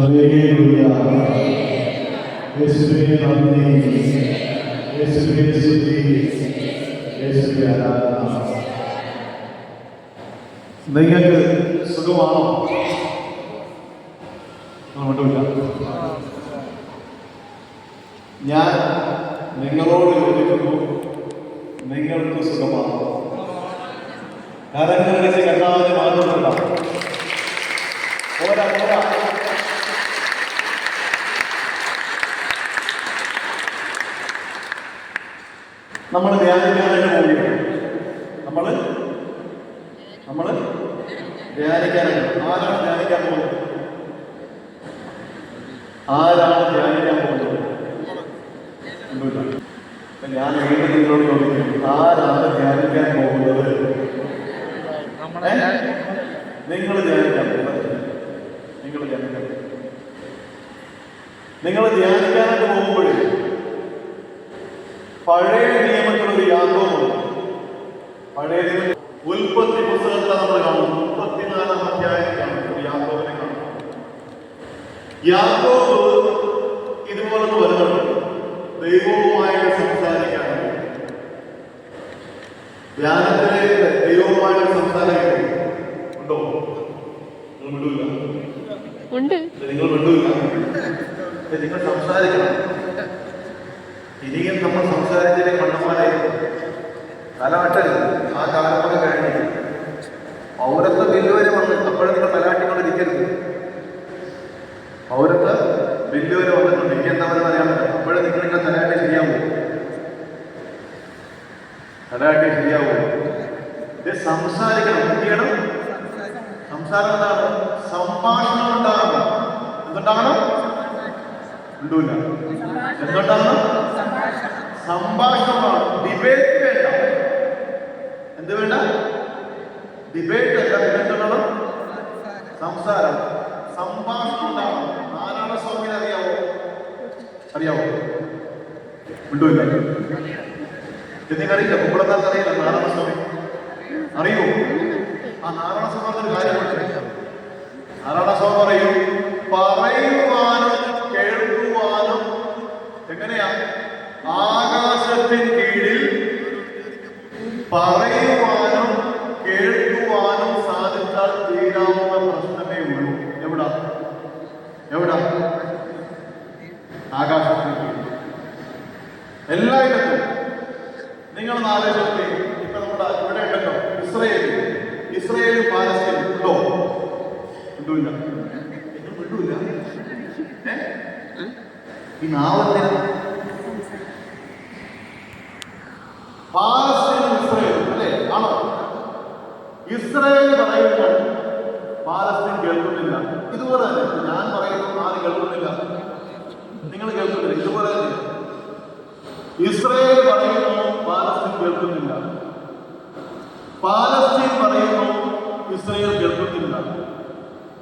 Hallelujah. യേശുവേ നന്ദി, യേശുവേ സ്തുതി, യേശുവേ ആരാധന. നിങ്ങൾക്ക് സുഖമാണോ? ഞാൻ നിങ്ങളോട് ചോദിക്കുന്നു, നിങ്ങൾക്ക് സുഖമാണോ? കരങ്ങളിൽ കർത്താവിന് മാറ്റമില്ല. പോരാ പോരാ. നമ്മൾ ധ്യാനിക്കാനായിട്ട് പോവുകയാണ്. നമ്മൾ ധ്യാനിക്കാനായിട്ട്. ആരാണ് ധ്യാനിക്കാൻ പോകുന്നത്? ആരാണ് ധ്യാനിക്കാൻ പോകുന്നത്? ഞാൻ വീണ്ടും നിങ്ങളോട് ചോദിക്കും, ആരാണ് ധ്യാനിക്കാൻ പോകുന്നത്? നിങ്ങൾ ധ്യാനിക്കാൻ പോകുന്നത്. നിങ്ങൾ ധ്യാനിക്കാനായിട്ട് പോകുമ്പോഴേ പഴയ നിയമത്തിലൊരു യാഗവുമുണ്ട്. പഴയ നിയമ ഉൽപ്പത്തി പുസ്തകത്തിൽ നമ്മൾ കാണും. 34-ാം അധ്യായത്തിലാണ് ഒരു യാക്കോബിനെ കാണുന്നത്. യാക്കോബ് ഇതുപോലൊന്ന് വരുന്നുണ്ട്. ദൈവവുമായിട്ട് സംസാരിക്കാനാണ്. ധ്യാനത്തിലെ ദൈവവുമായിട്ട് സംസാരിക്കാൻ ഉണ്ടോ? നിങ്ങൾ വിടൂല. നിങ്ങൾ വിടൂല. നിങ്ങൾ സംസാരിക്കണം. ഇനിയും നമ്മൾ സംസാരിച്ചതിന് മണ്ണന്മാരായിരുന്നു. കാലഘട്ടം ആ കാലത്തൊക്കെ കഴിഞ്ഞു. പൗരത്വ ബില്ല് വരെ വന്ന് അപ്പോഴും നിങ്ങൾ തലാട്ടിക്കൊണ്ടിരിക്കരുത്. പൗരത്വ ബില്ല് വരെ വന്നിട്ടുണ്ട്. ഇനി എന്താണെന്ന് അറിയാൻ പറ്റും. അപ്പോഴും നിങ്ങളിങ്ങനെ തലാട്ടി ശരിയാവും. ഇത് സംസാരിക്കണം. എന്ത് ചെയ്യണം? സംസാരം എന്താണ്? സംഭാഷണം ഉണ്ടാകണം. എന്തുണ്ടാകണം? ഉണ്ടൂല്ല. എന്തുണ്ടാകണം? സംഭാഷണമാണ്. ഡിബേറ്റ് വേണ്ട. എന്ത് വേണ്ട? ഡിബേറ്റ് അല്ല. എന്തുണ്ടാകണം? സംസാരം, സംഭാഷണം ഉണ്ടാകണം. നാരായണ സ്വാമിനെ അറിയാവോ? ഉണ്ടൂല്ല. നിങ്ങൾക്കറിയില്ല? കുമ്പളത്താർക്ക് അറിയില്ല നാരായണ സ്വാമി? അറിയോ? ആ നാരായണ സ്വാമി ഒരു കാര്യമുണ്ട്. നാരായണ സ്വാമി പറയും, പറയുവാനും കേൾക്കുവാനും എങ്ങനെയാ? ആകാശത്തിന് കീഴിൽ പറയുവാനും കേൾക്കുവാനും സാധിച്ചാൽ തീരാവുന്ന പ്രശ്നമേ ഉള്ളൂ. എവിടാ? ആകാശത്തിന് കീഴിൽ. എല്ലായിടത്തും. നിങ്ങൾ ആലോചിച്ചോക്കെ. ഇപ്പൊ നമ്മുടെ ഇവിടെ ഉണ്ടല്ലോ ഇസ്രയേലും പാലസ്തീനും ഉണ്ടോ? ഉണ്ടൂല്ല. ഈ നാവത്തിന് പാലസ്തീനും ഇസ്രയേലും അല്ലേ? ആണോ? ഇസ്രയേൽ പറയുമ്പോൾ പാലസ്തീൻ കേൾക്കുന്നില്ല. ഇതുപോലെ തന്നെ ഞാൻ പറയുന്നത് ആരും കേൾക്കുന്നില്ല. നിങ്ങൾ കേൾക്കുന്നില്ല. ഇതുപോലെ തന്നെ ഇസ്രയേൽ പറയുന്നു, പാലസ്തീൻ കേൾക്കുന്നില്ല. പാലസ്തീൻ പറയുന്നു, ഇസ്രയേൽ കേൾക്കുന്നില്ല.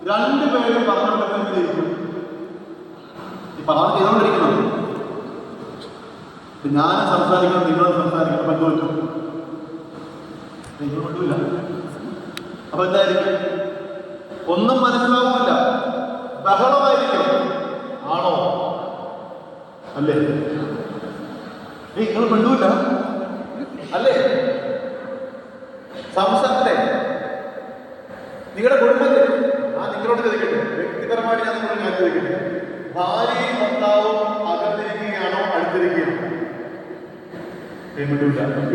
രണ്ടുപേരും പറഞ്ഞുകൊണ്ടിരിക്കും. ഈ പറഞ്ഞു ചെയ്തുകൊണ്ടിരിക്കുന്നത്. ഞാൻ സംസാരിക്കണം, നിങ്ങൾ സംസാരിക്കണം. പറ്റുമല്ലോ? നിങ്ങൾ പറ്റൂല. അപ്പൊ എന്തായിരിക്കും? ഒന്നും മനസ്സിലാവില്ല. ബഹളമായിരിക്കും. ആണോ? അല്ലേ? നിങ്ങൾ പെണ്ണൂല്ല അല്ലേ? സംസാരത്തെ നിങ്ങളുടെ കുടുംബത്തിൽ നിങ്ങളോട് ചോദിക്കട്ടെ. വ്യക്തിപരമായിട്ട് ഞാൻ നിങ്ങളോട് ഞാൻ ചോദിക്കട്ടെ. ഭാര്യയും ഭർത്താവും അകന്നിരിക്കുകയാണോ അടുത്തിരിക്കുകയാണോ?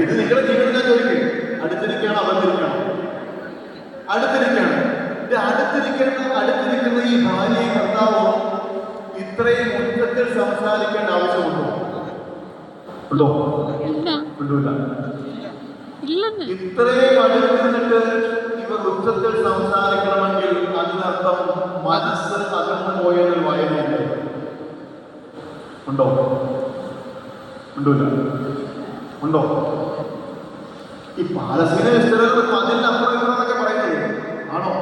ഇത് നിങ്ങളുടെ ജീവിതം ഞാൻ ചോദിക്കും. അടുത്തിരിക്കുകയാണോ അകന്നിരിക്കുകയാണോ? അടുത്തിരിക്കുകയാണ്. ഇത് അടുത്തിരിക്കുന്ന ഈ ഭാര്യയും ഭർത്താവും ഇത്രയും ഉച്ചത്തിൽ സംസാരിക്കേണ്ട ആവശ്യമുണ്ടോ? ഇത്രയും അടുത്തിരുന്നിട്ട് ഇവർ ഉച്ചത്തിൽ സംസാരിക്കണമെങ്കിൽ അതിനർത്ഥം മനസ്സ് അകന്നു പോയതിൽ വായനയില്ല. ഉണ്ടോ? ഈ പാലസ്തീനെ അതിന്റെ അപ്പുറം എന്നൊക്കെ പറയുന്നത് ആണോ?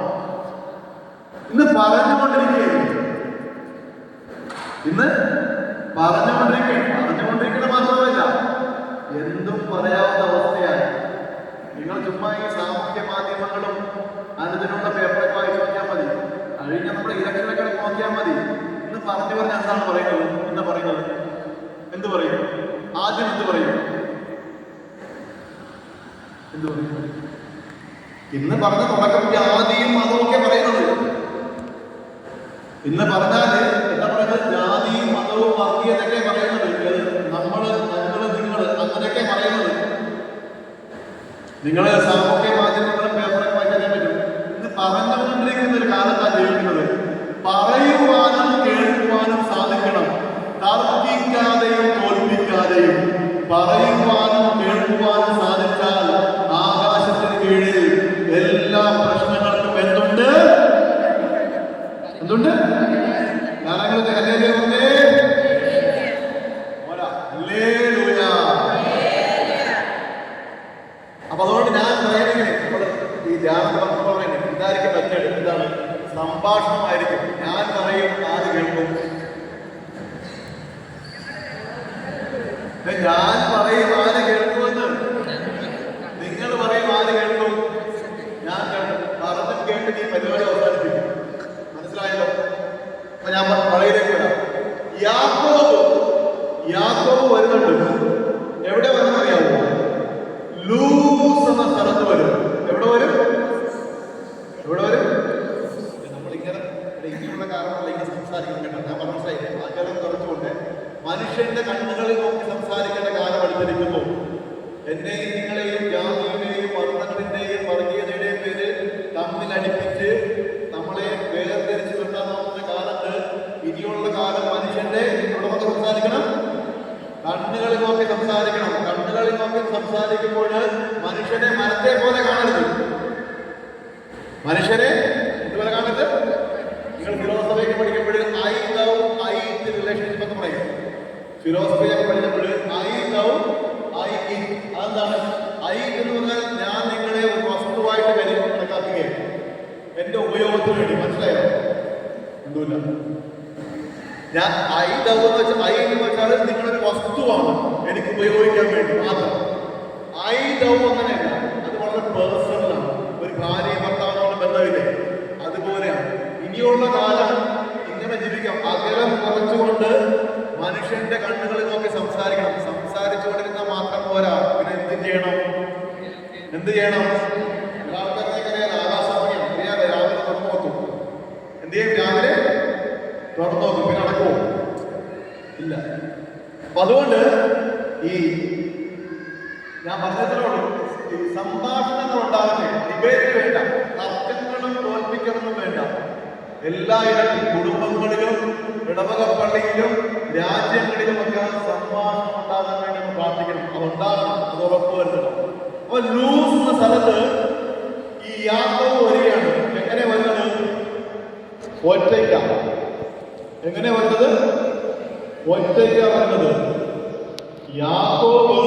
ഇന്ന് പറഞ്ഞുകൊണ്ടിരിക്കുകയാണ് മാത്രമല്ല, എന്തും പറയാവുന്ന അവസ്ഥയായി. നിങ്ങൾ ചുമ്മാ ഈ സാമൂഹ്യ മാധ്യമങ്ങളും അതിനുള്ള പേപ്പറൊക്കെ വായിച്ച് നോക്കിയാൽ മതി. കഴിഞ്ഞ നമ്മുടെ ഇലക്ഷനൊക്കെ നോക്കിയാൽ മതി. പറഞ്ഞു പറഞ്ഞ എന്താണ് പറയുന്നത്? എന്താ പറയുന്നത്? എന്ത് പറയും? ആദ്യം എന്ത് പറയും? എന്ത് പറയും? ഇന്ന് പറഞ്ഞ തുടക്കം ജാതിയും മതമൊക്കെ പറയുന്നത്. ഇന്ന് പറഞ്ഞാല് എന്താ പറയുന്നത്? ജാതിയും മതവും വർഗീയതൊക്കെ പറയുന്നത്. നമ്മള് നിങ്ങൾ അങ്ങനെയൊക്കെ പറയുന്നത്. നിങ്ങളെ സാമൂഹ്യ മാധ്യമങ്ങളും പേപ്പറൊക്കെ വായിക്കാൻ പറ്റും. ഇത് പറഞ്ഞുകൊണ്ടിരിക്കുന്ന ഒരു കാലത്താണ് ജീവിക്കുന്നത്. പറയുവാനും കേൾക്കുവാനും സാധിക്കണം. തർക്കിക്കാതെയും തോൽപ്പിക്കാതെയും പറയുവാനും കേൾക്കുവാനും സാധിച്ചാൽ ആകാശത്തിന് കീഴിൽ എല്ലാ പ്രശ്നങ്ങൾക്കും എന്തുണ്ട്? ഞാനങ്ങളുടെ അപ്പൊ അതുകൊണ്ട് ഞാൻ പറയുന്നത് ഈ ധ്യാനത്തിൽ പറയുന്നത് ഇതായിരിക്കും മെത്തേഡ്. എന്താണ്? സംഭാഷണമായിരിക്കും. ഞാൻ പറയും, ആര് കേൾക്കും? ഞാൻ പറയും, ആര് കേൾക്കുമെന്ന്? നിങ്ങൾ പറയും, ആര് കേൾക്കും? ഞാൻ പറഞ്ഞു കേട്ട് ഈ പരിപാടി അവസാനിപ്പിക്കും. മനസ്സിലായല്ലോ? അപ്പൊ ഞാൻ പറയിലേക്ക് വരാം. യാക്കോബ് വരുന്നുണ്ട്. എവിടെ വരുന്നറിയാമോ? ലൂസ് എന്ന സ്ഥലത്ത് വരും. എവിടെ വരും? നമ്മളിങ്ങനെ ഇങ്ങനെയുള്ള കാരണമല്ല ഇങ്ങനെ സംസാരിക്കണം. ഞാൻ മനസ്സിലായി. അകലം കുറച്ചുകൊണ്ട് മനുഷ്യന്റെ കണ്ണുകളിൽ നോക്കി സംസാരിക്കേണ്ട കാലം അടുത്തിരിക്കുന്നു. എന്നെയും നിങ്ങളെയും ജാതിയുടെയും മതത്തിന്റെയും വർഗീയതയുടെയും പേര് തമ്മിലടിപ്പിച്ച് നമ്മളെ വേർതിരിച്ച് നിർത്താൻ നോക്കുന്ന കാലത്ത് ഇനിയുള്ള കാലം മനുഷ്യന്റെ ഇവിടെ സംസാരിക്കണം. കണ്ണുകളിൽ നോക്കി സംസാരിക്കണം. കണ്ണുകളിൽ നോക്കി സംസാരിക്കുമ്പോൾ മനുഷ്യനെ മരത്തെ പോലെ കാണരുത്. മനുഷ്യനെ ഇതുപോലെ കാണരുത്. നിങ്ങൾ ഫിലോസഫിയൊക്കെ പഠിക്കുമ്പോൾ റിലേഷൻഷിപ്പ് എന്ന് പറയും. ഫിലോസഫിയൊക്കെ പഠിക്കുമ്പോൾ അതെന്താണ്? എന്ന് പറഞ്ഞാൽ ഞാൻ നിങ്ങളെ ഒരു വസ്തുവായിട്ട് കണക്കാക്കുകയാണ് എന്റെ ഉപയോഗത്തിന് വേണ്ടി. മനസ്സിലായോ? ഒന്നുമില്ല. ഞാൻ എന്ന് വെച്ചാൽ നിങ്ങളൊരു വസ്തുവാണ് എനിക്ക് ഉപയോഗിക്കാൻ വേണ്ടി മാത്രം. അങ്ങനെയല്ല. അത് വളരെ പേഴ്സണലാണ്. ഒരു ഭാര്യയും ഭർത്താവിനോട് ബന്ധമില്ലേ? അതുപോലെയാണ്. ഇനിയുള്ള കാലം ഇങ്ങനെ ജീവിക്കാം. അകലം കുറച്ചുകൊണ്ട് മനുഷ്യന്റെ കണ്ണുകളിൽ നോക്കി സംസാരിക്കണം. സംസാരിച്ചുകൊണ്ടിരുന്നാൽ മാത്രം പോരാ. പിന്നെ എന്ത് ചെയ്യണം? ആൾക്കാർക്കറിയാം. ആകാശവാണിയാണ്. അറിയാതെ രാവിലെ തുറന്നു നോക്കും. എന്ത് ചെയ്യും? രാവിലെ തുറന്നു നോക്കും. പിന്നെ നടക്കുമോ? ഇല്ല. അപ്പൊ അതുകൊണ്ട് ഈ ഞാൻ പറഞ്ഞതിനോട് ഈ സംഭാഷണങ്ങൾ ഉണ്ടാകട്ടെ. ഡിബേറ്റ് വേണ്ട. തർക്കങ്ങളും തോൽപ്പിക്കലൊന്നും വേണ്ട. എല്ലായിടത്തും കുടുംബങ്ങളിലും ഇടവക പള്ളിയിലും രാജ്യങ്ങളിലുമൊക്കെ സംഭാഷണം ഉണ്ടാകാൻ വേണ്ടി നമ്മൾ പ്രാർത്ഥിക്കണം. അതുണ്ടാകണം. അത് ഉറപ്പുവരുത്തണം. അപ്പൊ ലൂസ് എന്ന സ്ഥലത്ത് ഈ യാക്കോബ് വരികയാണ്. എങ്ങനെ വരുന്നത്? ഒറ്റയ്ക്കാണ്. എങ്ങനെ വരുന്നത്? ഒറ്റയ്ക്കാണ് വരുന്നത്. യാക്കോബ്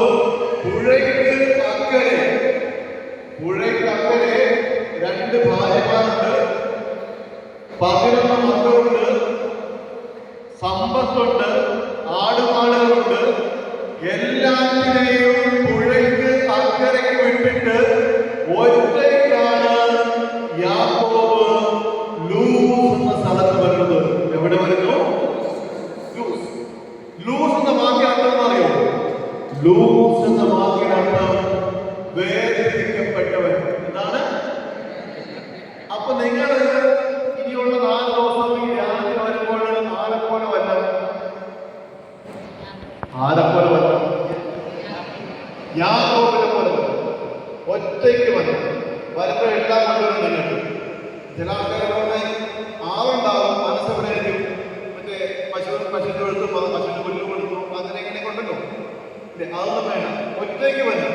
പുഴയ്ക്കക്കരെ 2 ഭാര്യമാരുണ്ട്, 11 മക്കളുണ്ട്, സമ്പത്തുണ്ട്, ആടുമാടുകളുണ്ട്. എല്ലാത്തിനെയും പുഴയ്ക്ക് അക്കരയ്ക്ക് വിട്ടിട്ട് ഒറ്റയ്ക്കാണ് യാക്കോബ് ലൂസ് എന്ന സ്ഥലത്ത് വരുന്നത്. എവിടെ വരുന്നു? ലൂസ് എന്ന വാക്കിനർത്ഥം അറിയോ? ലൂസ് എന്ന വാക്കിനർത്ഥം വേദനിക്കപ്പെട്ടവൻ എന്നാണ്. അപ്പൊ നിങ്ങൾ ഇനിയുള്ള 4 ദിവസം ഈ രാത്രി വരുമ്പോൾ ആരെപ്പോലെ വരണം? യാക്കോബിനെ പോലെ ഒറ്റയ്ക്ക് വരണം. വരുമ്പോൾ എല്ലാം കൊണ്ടുവരും. നിങ്ങൾക്ക് ചില ആൾക്കാരുടെ ആളുണ്ടാവും. മനസ്സെവിടെയായിരിക്കും? മറ്റേ പശുവിന് കൊടുത്തു, പശുവിന് പുല്ല് കൊടുത്തു, അങ്ങനെ ഇങ്ങനെ കൊണ്ടല്ലോ. അതൊന്നും വേണം. ഒറ്റയ്ക്ക് വരണം.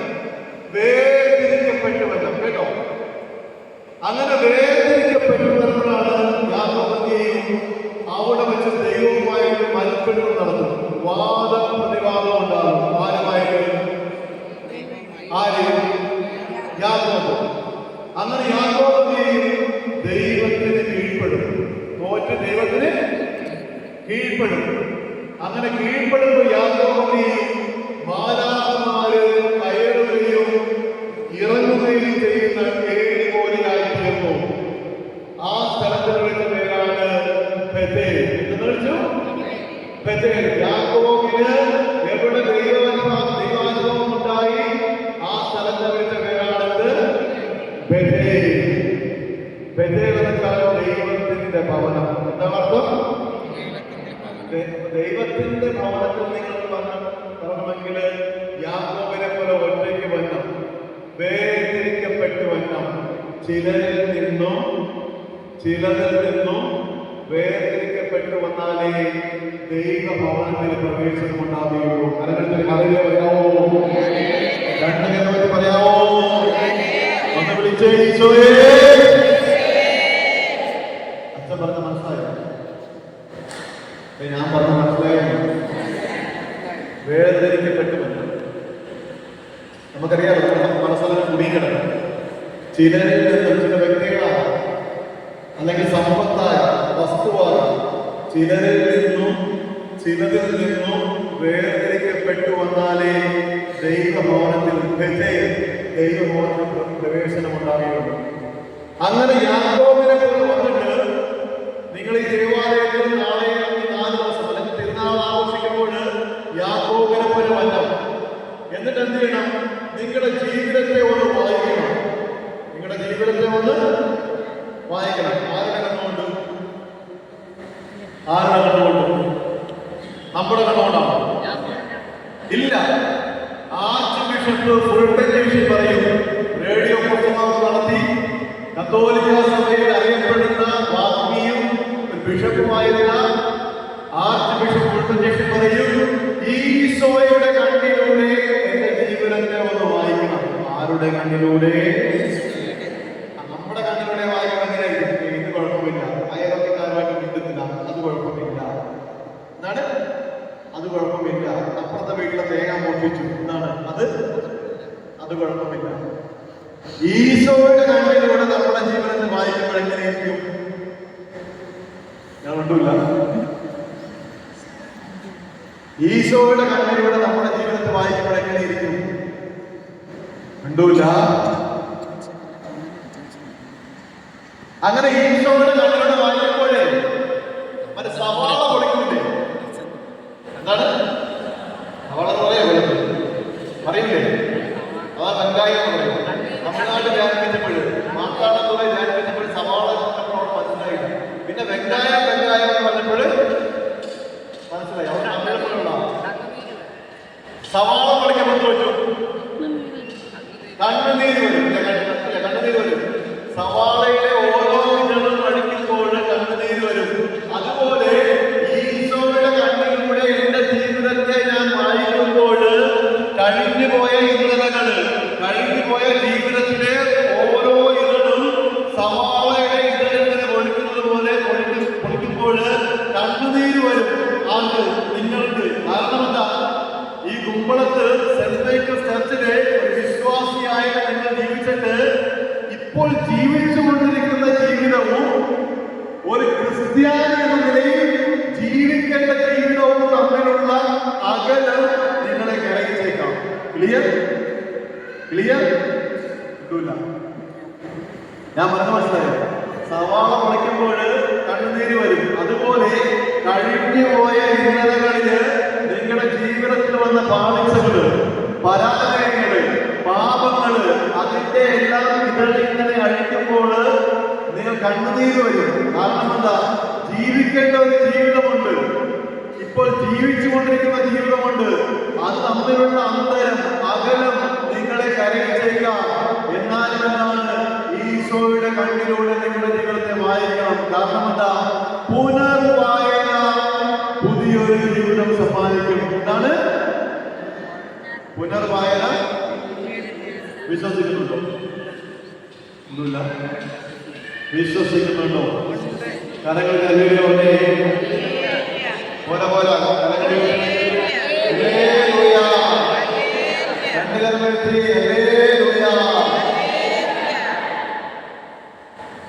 വേർതിരിക്കപ്പെട്ടു വരണം. കേട്ടോ? അങ്ങനെ വേർതിരിക്കപ്പെട്ടു വരുമ്പോഴാണ് യാക്കോബിന്റെയും അവിടെ വെച്ച് ദൈവവുമായിട്ട് മൽപ്പിടുത്തം നടത്തും. വാദപ്രതിവാദം ഉണ്ടാകും. യാക്കോബ്. അങ്ങനെ യാക്കോബിന്റെയും ദൈവത്തിന് കീഴ്പ്പെടും. തോറ്റ് ദൈവത്തിന് കീഴ്പ്പെടും. അങ്ങനെ കീഴ്പ്പെടുമ്പോൾ യാക്കോബിന്റെയും മാലാഖമാര് കയറുകയും ഇറങ്ങുകയും ചെയ്യുന്ന ഏഴ് പോലെയായി തീർന്നു. ആ സ്ഥലത്തിന് പേരാണ് ബേഥേൽ. എന്ന് വിളിച്ചു ബഥേൽ. യാക്കോബിന് എവിടെ ദൈവാനുഭവം ഉണ്ടായി ആ സ്ഥലത്തെ വിളിച്ച പേരാണെന്ന് ബഥേൽ. ബഥേൽ എന്നെച്ചാൽ ദൈവത്തിന്റെ ഭവനം. എന്താണ് അർത്ഥം? ദൈവത്തിന്റെ ഭവനത്തിൽ നിങ്ങൾ വരണമെങ്കിൽ യാക്കോബിനെ പോലെ ഒറ്റയ്ക്ക് വരണം, വേർതിരിക്കപ്പെട്ടു വരണം. ചിലതിൽ നിന്നും വേർതിരിക്കപ്പെട്ടു വന്നാലേ ദൈവഭവനത്തിൽ പ്രവേശനം ഉണ്ടാവുകയുള്ളൂ. കരങ്ങളിൽ പറയാമോ? രണ്ട് കരങ്ങളിൽ പറയാമോ? ഒന്ന് വിളിച്ചേ ഈശോയേ. അച്ഛൻ പറഞ്ഞ മനസ്സിലായോ? ഞാൻ പറഞ്ഞ മനസ്സിലായോ? വേർതിരിക്കപ്പെട്ടു വരണം. നമുക്കറിയാം പല സ്ഥലം കുടുങ്ങിക്കിടക്കണം. ചിലരിൽ നിന്നും, ചില വ്യക്തികളായ അല്ലെങ്കിൽ സമ്പത്തായ വസ്തുവായ ചിലതിൽ നിന്നും വേർതിരിക്കപ്പെട്ടു വന്നാലേ ദൈവഭവനത്തിൽ പ്രവേശനം ഉണ്ടാവുകയുള്ളൂ. അങ്ങനെ യാക്കോബിനെ പോലെ വന്നിട്ട് നിങ്ങൾ ഈ ദേവാലയത്തിൽ നാളെ 4 ദിവസം അല്ലെങ്കിൽ തിരുനാൾ ആഘോഷിക്കുമ്പോൾ യാക്കോബിനെ പോലെ വരണം. എന്നിട്ട് എന്ത് ചെയ്യണം? നിങ്ങളുടെ ജീവിതത്തെ ഒന്ന് വായിക്കണം. നിങ്ങളുടെ ജീവിതത്തെ ഒന്ന് വായിക്കണം. ആരുടെ കണ്ണുകൊണ്ട്? നമ്മുടെ കണ്ണുകൊണ്ടാണ്? ഇല്ല. ആർച്ച് ബിഷപ്പ് ഫുൾ ടെലിവിഷൻ പറയും, റേഡിയോ പ്രസംഗം നടത്തി കത്തോലിക്ക സഭയിൽ അറിയപ്പെടുന്ന വാഗ്മിയും ബിഷപ്പുമായിരുന്ന ആർച്ച് ബിഷപ്പ് ഫുൾ ടെലിവിഷൻ പറയും, ഈശോയുടെ കണ്ണിലൂടെ എന്റെ ജീവിതത്തെ ഒന്ന് വായിക്കണം. ആരുടെ കണ്ണിലൂടെ? നമ്മുടെ കണ്ണിലൂടെ വായിക്കണം. എങ്ങനെയായിരിക്കും? ഇത് കുഴപ്പമില്ല, അയൽവക്കക്കാരുമായിട്ട് കിട്ടുന്നില്ല, അത് കുഴപ്പമില്ല. എന്താണ്? അത് കുഴപ്പമില്ല. അപ്പുറത്തെ വീട്ടിലെ തേങ്ങ മോഷിച്ചു, എന്താണ്? അത് കുഴപ്പമില്ല. ഈശോയുടെ കണ്ണിലൂടെ നമ്മുടെ ജീവിതത്തെ വായിക്കുമ്പോൾ എങ്ങനെയായിരിക്കും? ഞാൻ ഒന്നുമില്ല. ഈശോയുടെ കണ്ണിലൂടെ നമ്മുടെ ജീവിതത്തെ വായിക്കുമ്പോൾ എങ്ങനെയിരിക്കും? ഉണ്ടൂല്ല. അങ്ങനെ ഈശോയുടെ കണ്ണിലൂടെ വായിക്കുമ്പോഴേ മറ്റേ സവാള പൊളിക്കൂലേ? എന്താണ് സവാള പറയൂലേ? അതാ വെങ്കായം എന്ന് പറയും. തമിഴ്നാട് വ്യാപിപ്പിച്ചപ്പോൾ, മാർത്താണ്ഡത്തുറ വ്യാപിപ്പിച്ചപ്പോൾ സവാള അവിടെ മനസ്സിലായില്ല. പിന്നെ വെങ്കായം എന്ന് പറഞ്ഞപ്പോൾ മനസ്സിലായി. അവിടെ തമിഴ് സവാള പൊളിക്കാൻ പറ്റു വെച്ചു കണ്ണുനീര് വരും. കണ്ണുനീര് വരും. സവാളയിലെ ഓരോ ഇനങ്ങളും കഴിക്കുമ്പോൾ കണ്ണുനീര് വരും. അതുപോലെ ഈശോയുടെ കണ്ണിലൂടെ എന്റെ ജീവിതത്തെ ഞാൻ വായിക്കുമ്പോൾ കഴിഞ്ഞുപോയ ഇന്നലകള്, കഴിഞ്ഞുപോയ ജീവിതത്തിലെ ഓരോ ഇതളും സവാളയുടെ ഇതളിങ്ങനെ പൊളിക്കുന്നത് പോലെ പൊളിക്കുമ്പോൾ കണ്ണുനീര് വരും. ആർക്ക്? നിങ്ങൾക്ക്. കാരണം എന്താ? ഈ കുമ്പളത്ത് സെന്റ് മൈക്കിൾസ് ചർച്ചിലെ ഒരു വിശ്വാസിയായ നിങ്ങൾ ജീവിച്ചിട്ട് ഇപ്പോൾ ജീവിച്ചുകൊണ്ടിരിക്കുന്ന ജീവിതവും ഒരു ക്രിസ്ത്യാനി എന്ന നിലയിൽ ജീവിക്കേണ്ട ജീവിതവും തമ്മിലുള്ള അകലം നിങ്ങളെ ഗ്രഹിച്ചേക്കാം. ക്ലിയർ? കിട്ടൂല. ഞാൻ പറഞ്ഞ മനസ്സിലായോ? സവാള മുളയ്ക്കുമ്പോൾ കണ്ണുനീര് വരും. അതുപോലെ കഴിഞ്ഞുപോയ ഇന്നലകളില് നിങ്ങളുടെ ജീവിതത്തിൽ വന്ന പാളിച്ചകള്, പരാജയങ്ങള്, പാപങ്ങള്, അതിന്റെ എല്ലാം ഇതളിങ്ങനെ അഴിക്കുമ്പോൾ നിങ്ങൾ കണ്ണുനീര് വരും. കാരണം എന്താ? ജീവിക്കേണ്ട ഒരു ജീവിതമുണ്ട്, ഇപ്പോൾ ജീവിച്ചുകൊണ്ടിരിക്കുന്ന ജീവിതമുണ്ട്. അത് തമ്മിലുള്ള അന്തരം, അകലം നിങ്ങളെ കരയിച്ചേക്കാം. എന്നാലും എന്താണ്? ഈശോയുടെ കണ്ണിലൂടെ നിങ്ങളുടെ ജീവിതത്തെ വായിക്കണം. കാരണം എന്താ? പുനർവായന പുതിയൊരു ജീവിതം സമ്മാനിക്കും. എന്താണ് പുനർവായന? വിശ്വസിക്കുന്നുണ്ടോ? ഒന്നുമില്ല. വിശ്വസിക്കുന്നുണ്ടോ? കരങ്ങൾ കല്ലുകളെ പോലെ പോലെ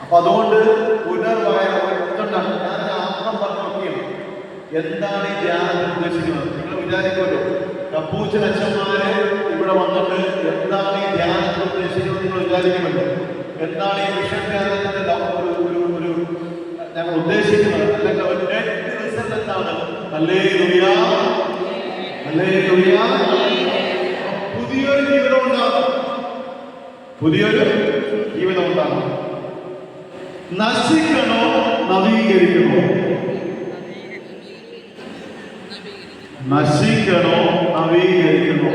അപ്പൊ അതുകൊണ്ട് പുനർവായന എന്തുകൊണ്ടാണ്? ഞാൻ ആത്മം പറഞ്ഞു നോക്കിയാണ് എന്താണ് ഈ ധ്യാനം ഉദ്ദേശിക്കുന്നത്. നിങ്ങൾ വിചാരിക്കുമല്ലോ കപ്പൂച്ചൻ അച്ഛന്മാര് ഇവിടെ വന്നിട്ട് എന്താണ് ഈ ധ്യാനത്തിൽ ഉദ്ദേശിക്കുന്നത് നിങ്ങൾ വിചാരിക്കുമല്ലോ. എന്താണ് ഈ വിഷൻ ധ്യാനത്തിന്റെ ഒരു ഞങ്ങൾ ഉദ്ദേശിക്കുന്നത്, അല്ലെങ്കിൽ അവരുടെ റിസൾട്ട് എന്താണ്? Hallelujah, hallelujah. പുതിയൊരു ജീവിതം ഉണ്ടാകും, പുതിയൊരു ജീവിതം ഉണ്ടാകും. നശിക്കണോ നവീകരിക്കണോ? നശിക്കണോ നവീകരിക്കണോ?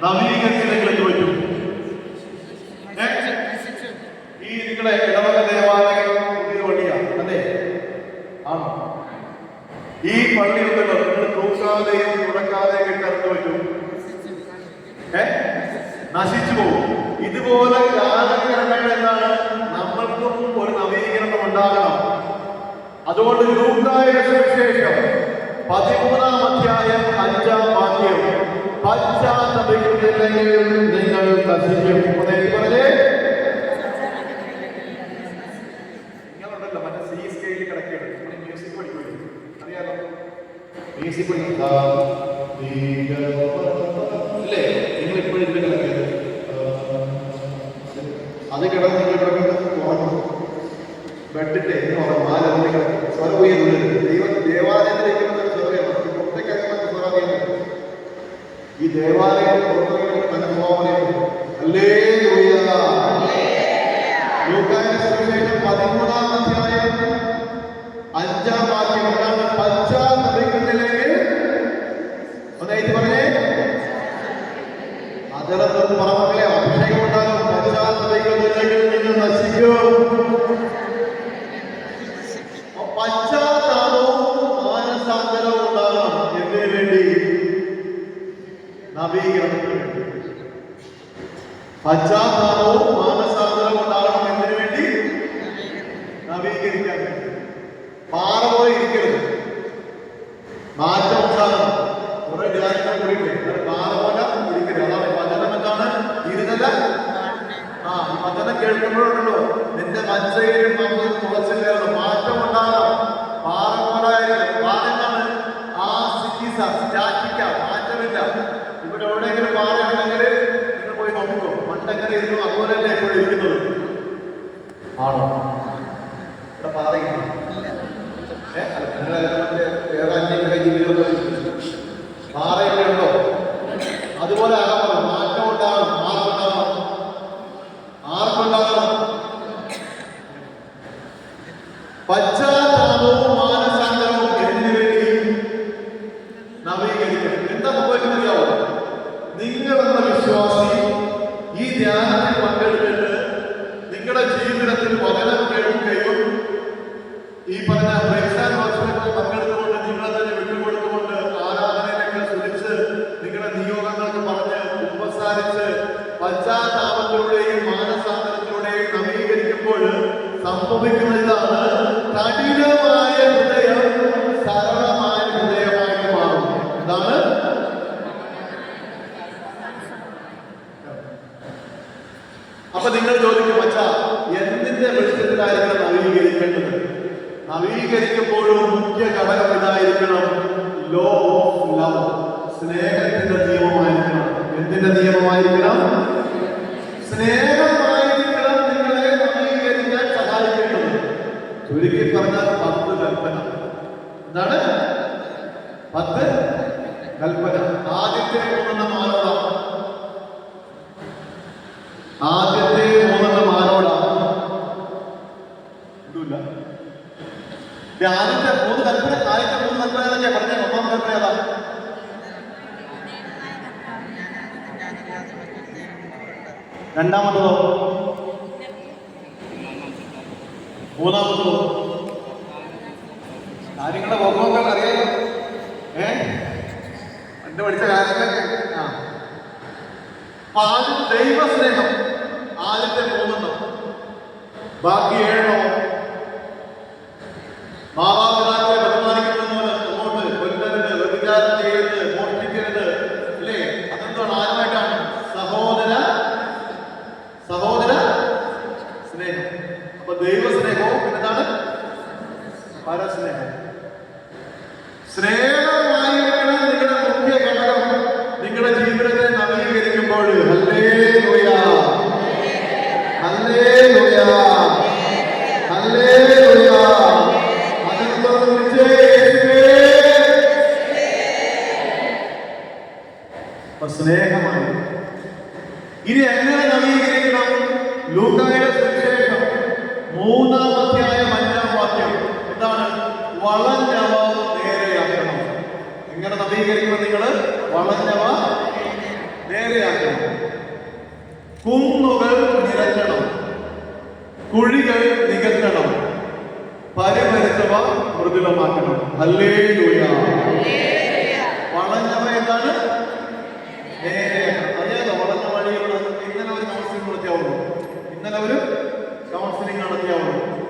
നവീകരിച്ചില്ലെങ്കിൽ എന്ത് പറ്റും? ഈ നിങ്ങളെ ഇടവക ദേവാലയം പുതിയ പള്ളിയാണ് അല്ലേ? ആണോ? ഈ പള്ളി ഉണ്ടല്ലോ, നിങ്ങൾ തൂക്കാതെയും തുടക്കാതെയും ഇട്ട് എന്ത് പറ്റും? നശിച്ചു പോകും. ഇതുപോലെ കാലക്രമേണ എന്താണ്, നമ്മൾക്കും ഒരു നവീകരണം ഉണ്ടാകണം. അതുകൊണ്ട് ലൂക്കായുടെ സുവിശേഷം 13-ാം അധ്യായം 5-ാം വാക്യം, പശ്ചാത്തപിക്കുന്നില്ലെങ്കിൽ നിങ്ങൾ നശിക്കും. പറഞ്ഞേ, നിങ്ങളുണ്ടല്ലോ മറ്റേ സി സ്കെയിലിൽ കിടക്കുകയാണ്. മ്യൂസിക് പഠിക്കുമല്ലോ, അറിയാലോ? മ്യൂസിക് പഠിക്കുക അല്ലേ? നിങ്ങൾ ഇപ്പോഴും ഇതിൽ കിടക്കുന്നത് അത് കിടന്ന് നിങ്ങൾ കിടക്കുന്നത് ഉറങ്ങും. ബെഡിന്റെ മാലി കിടക്കും. സ്വരം ഉയരുന്നത് ദേവാലയത്തിലേക്ക് സ്വരം പുറത്തേക്ക് സ്വരം. ഈ ദേവാലയത്തിൽ പുറത്തേക്ക് തന്നെ സ്വഭാവം. ഹല്ലേലൂയ. ലൂക്കായുടെ സുവിശേഷം 13-ാം അധ്യായം 5-ാം വാക്യം എന്താണ്? പശ്ചാത്തപിക്കുന്നില്ലെങ്കിൽ ഒന്നായിട്ട് പറഞ്ഞേ, അതിലൊന്നും പറഞ്ഞേ അഭിഷേകം ഉണ്ടാകും. പശ്ചാത്തപിക്കുന്നില്ലെങ്കിൽ നിങ്ങൾ നശിക്കും. പശ്ചാത്താപവും മാനസാന്തരവും ഉണ്ടാകണം. എന്തിനു വേണ്ടി? നവീകരണത്തിന് വേണ്ടി. പശ്ചാത്താപവും മാനസാന്തരവും ഉണ്ടാകണം. എന്തിനു വേണ്ടി? നവീകരിക്കാൻ വേണ്ടി. പാറ പോലെ ഇരിക്കരുത്, മാറ്റം ഉണ്ടാകണം. കുറെ രാജ്യങ്ങൾ കൂടിയിട്ട് പാറ പോലെ ഇരിക്കരുത്. അതാണ് വചനം. എന്താണ് ഇരുതല? ഈ വചനം കേൾക്കുമ്പോഴുണ്ടല്ലോ നിന്റെ മജ്ജയിലും നമുക്ക് തുളച്ചില്ലാണ്. മാറ്റം ഉണ്ടാകണം. പാറ പോലായാലും പാറ എന്താണ്? ആ സിറ്റീസ സ്റ്റാറ്റിക്ക, മാറ്റമില്ല. ഇവിടെ എവിടെയെങ്കിലും പാറ ഉണ്ടെങ്കിൽ നിങ്ങൾ പോയി നോക്കിക്കോ, മണ്ണെങ്ങനെ ഇരുന്നു അതുപോലെയല്ലേ ഇപ്പോൾ ഇരിക്കുന്നത്. ആണോ? ഇവിടെ പാറയില്ല. പാറയൊക്കെ ഉണ്ടോ? അതുപോലെ ആകാമോ? മാറ്റം ഉണ്ടാകണം. ആർക്കുണ്ടാകണം? ആർക്കുണ്ടാകണം? പശ്ചാത്താപവും മാനസാന്തരവും എന്തിനു വേണ്ടി? നവീകരിക്കണം. എന്താ സംഭവിക്കുന്നറിയാവോ? നിങ്ങളെന്ന വിശ്വാസി ഈ ധ്യാനത്തിൽ പങ്കെടുത്തിട്ട് നിങ്ങളുടെ ജീവിതത്തിൽ വചനം കേൾക്കുകയും ഈ പറഞ്ഞ വർഷങ്ങൾ പങ്കെടുത്തുകൊണ്ട് നിങ്ങളെ തന്നെ വിട്ടുകൊടുത്തുകൊണ്ട് ആരാധനയിലേക്ക് ശ്രമിച്ച് നിങ്ങളുടെ നിയോഗങ്ങൾക്ക് പറഞ്ഞ് ഉപസാരിച്ച് പശ്ചാത്താപത്തിലൂടെയും മാനസാന്തരത്തിലൂടെയും നവീകരിക്കുമ്പോൾ സംഭവിക്കുന്ന ഇതാണ്, കഠിനമായ ഹൃദയം സരളമായ ഹൃദയമായിട്ട് മാറും. എന്താണ്? അപ്പൊ നിങ്ങൾ ചോദിക്കും, അച്ഛാ എന്തിന്റെ വെളിച്ചത്തിലായിരിക്കണം നവീകരിക്കേണ്ടത്? നവീകരിക്കുമ്പോഴും മുഖ്യ ഘടകം ഇതായിരിക്കണം, ലോ ഓഫ് ലവ്, സ്നേഹത്തിന്റെ നിയമമായിരിക്കണം. എന്തിന്റെ നിയമമായിരിക്കണം? സ്നേഹമായിരിക്കണം നിങ്ങളെ നവീകരിക്കാൻ സഹായിക്കേണ്ടത്. ചുരുക്കി പറഞ്ഞാൽ 10 കൽപ്പന. എന്താണ് 10 കൽപ്പന? ആദ്യത്തെ 3 ആരോടാണ്? ആദ്യത്തെ 3 ആരോടാണ്? ഇല്ല. ആദ്യത്തെ 3 കൽപ്പന, ആദ്യത്തെ 3 കൽപ്പന ഏതൊക്കെയാ പറഞ്ഞേ? 1-ാം കൽപ്പന ഏതാ? രണ്ടാമത്തതോ? മൂന്നാമത്തതോ? കാര്യങ്ങളുടെ ഓർമ്മകൾ അറിയാലോ. എന്റെ പഠിച്ച കാര്യങ്ങളൊക്കെ. ആദ്യം ദൈവസ്നേഹം, ആദ്യത്തെ 3. ബാക്കി 7 മാതാപിതാക്കളെ ബഹുമാനിക്കുന്നതുപോലെ അങ്ങോട്ട് കൊല്ലരുത്, വ്യഭിചാരം ചെയ്യരുത്, മോഷ്ടിക്കരുത്, അല്ലേ? അതെന്താണ്? ആരുമായിട്ടാണ്? സഹോദര സ്നേഹം. അപ്പൊ ദൈവസ്നേഹവും എന്താണ്? പരസ്നേഹം. സ്നേഹമായിരിക്കണം നിങ്ങളുടെ മുഖ്യ ഘടകം. നിങ്ങളുടെ ജീവിതത്തെ നവീകരിക്കുമ്പോൾ ഹല്ലേലൂയ, ഹല്ലേലൂയ, ഹല്ലേലൂയ. സ്നേഹമായി. ഇനി എങ്ങനെ നവീകരിക്കണം? ലൂക്കായുടെ സുവിശേഷം 3-ാം അധ്യായം 5-ാം വാക്യം എന്താണ്? വളഞ്ഞവ നേരെയാക്കണം. എങ്ങനെ നവീകരിക്കണം? നിങ്ങൾ വളഞ്ഞവ നേരെയാക്കണം. കുന്നുകൾ നിരത്തണം, കുഴികൾ നികത്തണം, പരിപരുത്തവ മൃദുലമാക്കണം. ഹല്ലേലൂയ. വളഞ്ഞവ എന്താണ്? നേരെയാക്കണം. അറിയാലോ, വളഞ്ഞ വഴിയിലൂടെ ഇന്നലെ ഒരു കൗൺസിലിംഗ് നടത്തിയാവുള്ളൂ.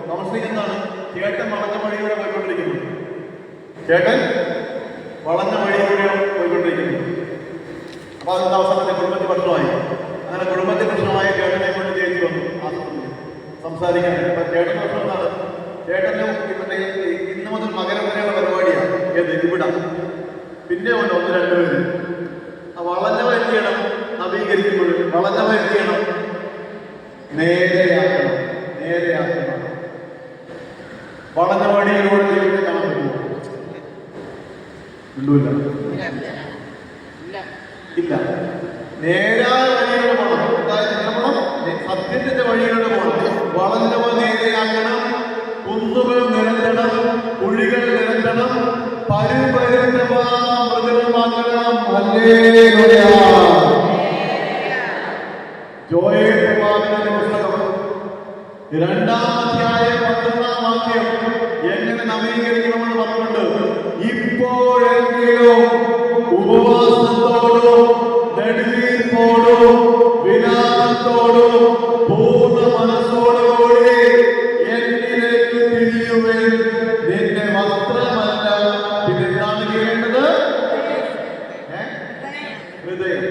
കൗൺസിലിംഗ് എന്താണ്? ചേട്ടൻ വളഞ്ഞ വഴിയിലൂടെ പോയിക്കൊണ്ടിരിക്കുന്നു. അപ്പൊ അതിന്റെ അവസാനത്തെ കുടുംബത്തിൽ പ്രശ്നമായി. അങ്ങനെ കുടുംബത്തിൽ പ്രശ്നമായ ചേട്ടനെ കൊണ്ട് ചേച്ചി വന്നു ആസ്പത്രിയിൽ സംസാരിക്കാൻ. അപ്പൊ ചേട്ടൻ പ്രശ്നം എന്താണ്? ചേട്ടന് മറ്റേ ഇന്ന് മുതൽ മകരം വരെയുള്ള പരിപാടിയാണ്. ഏത്? ഇവിടെ പിന്നെ 1-2 പേര്. ആ വളഞ്ഞവ എന്ത് ചെയ്യണം? നവീകരിക്കുമ്പോൾ വളഞ്ഞവ എന്ത് ചെയ്യണം? നേരെയാക്കണം. വളഞ്ഞ വഴിയിലൂടെ ദൈവത്തെ കാണാൻ പറ്റുമോ? ഇല്ല. നേരായ വഴിയിലൂടെ പോകണം. അതായത് നമ്മൾ സത്യത്തിന്റെ വഴിയിലൂടെ പോകണം. വളഞ്ഞവ നേരെയാക്കണം, കുന്നുകൾ നിരത്തണം, കുഴികൾ നിരത്തണം, പരിപരുത്തവ മൃദുലമാക്കണം. ഹല്ലേലൂയ. ജോയേൽ പ്രവാചകന്റെ പുസ്തകം 2-ാം അധ്യായം 11-ാം വാക്യം എങ്ങനെ നവീകരിക്കണമെന്ന് പറഞ്ഞിട്ടുണ്ട്. ഇപ്പോഴെങ്കിലും ഉപവാസത്തോടും നെടുവീർപ്പോടും വിലാപത്തോടും പൂർണ്ണ മനസ്സോടുകൂടി എന്നിലേക്ക് തിരിയുവേ. നിന്റെ വസ്ത്രമല്ല, പിന്നെന്താണ് ചെയ്യേണ്ടത്? ഹൃദയം.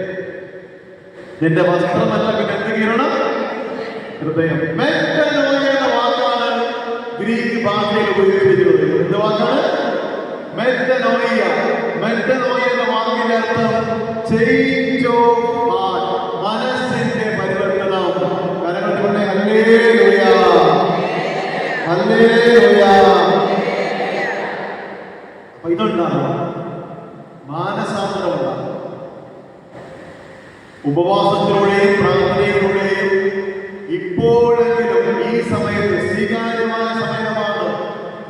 നിന്റെ വസ്ത്രമല്ല, പിന്നെ എന്ത് ചെയ്യണം? ഹൃദയം. മെറ്റനോയ എന്ന വാക്കാണ് ഗ്രീക്ക് ഭാഷയിൽ ഉപയോഗിച്ചിരിക്കുന്നത്. എന്ത് വാക്കാണ്? മെറ്റനോയ. എന്ന വാക്കിന്റെ അർത്ഥം ചേഞ്ച് ഓഫ് ഹാർട്ട്, മനസ്സിന്റെ പരിവർത്തനം. കരങ്ങളുടെ ഹല്ലേലൂയ. അപ്പൊ ഇതുണ്ടാകും, മാനസാന്തരമുണ്ടാകും. ഉപവാസത്തിലൂടെയും പ്രാർത്ഥനയിലൂടെയും ഇപ്പോഴെങ്കിലും ഈ സമയത്ത് സ്വീകാര്യമായ സമയമാണ്.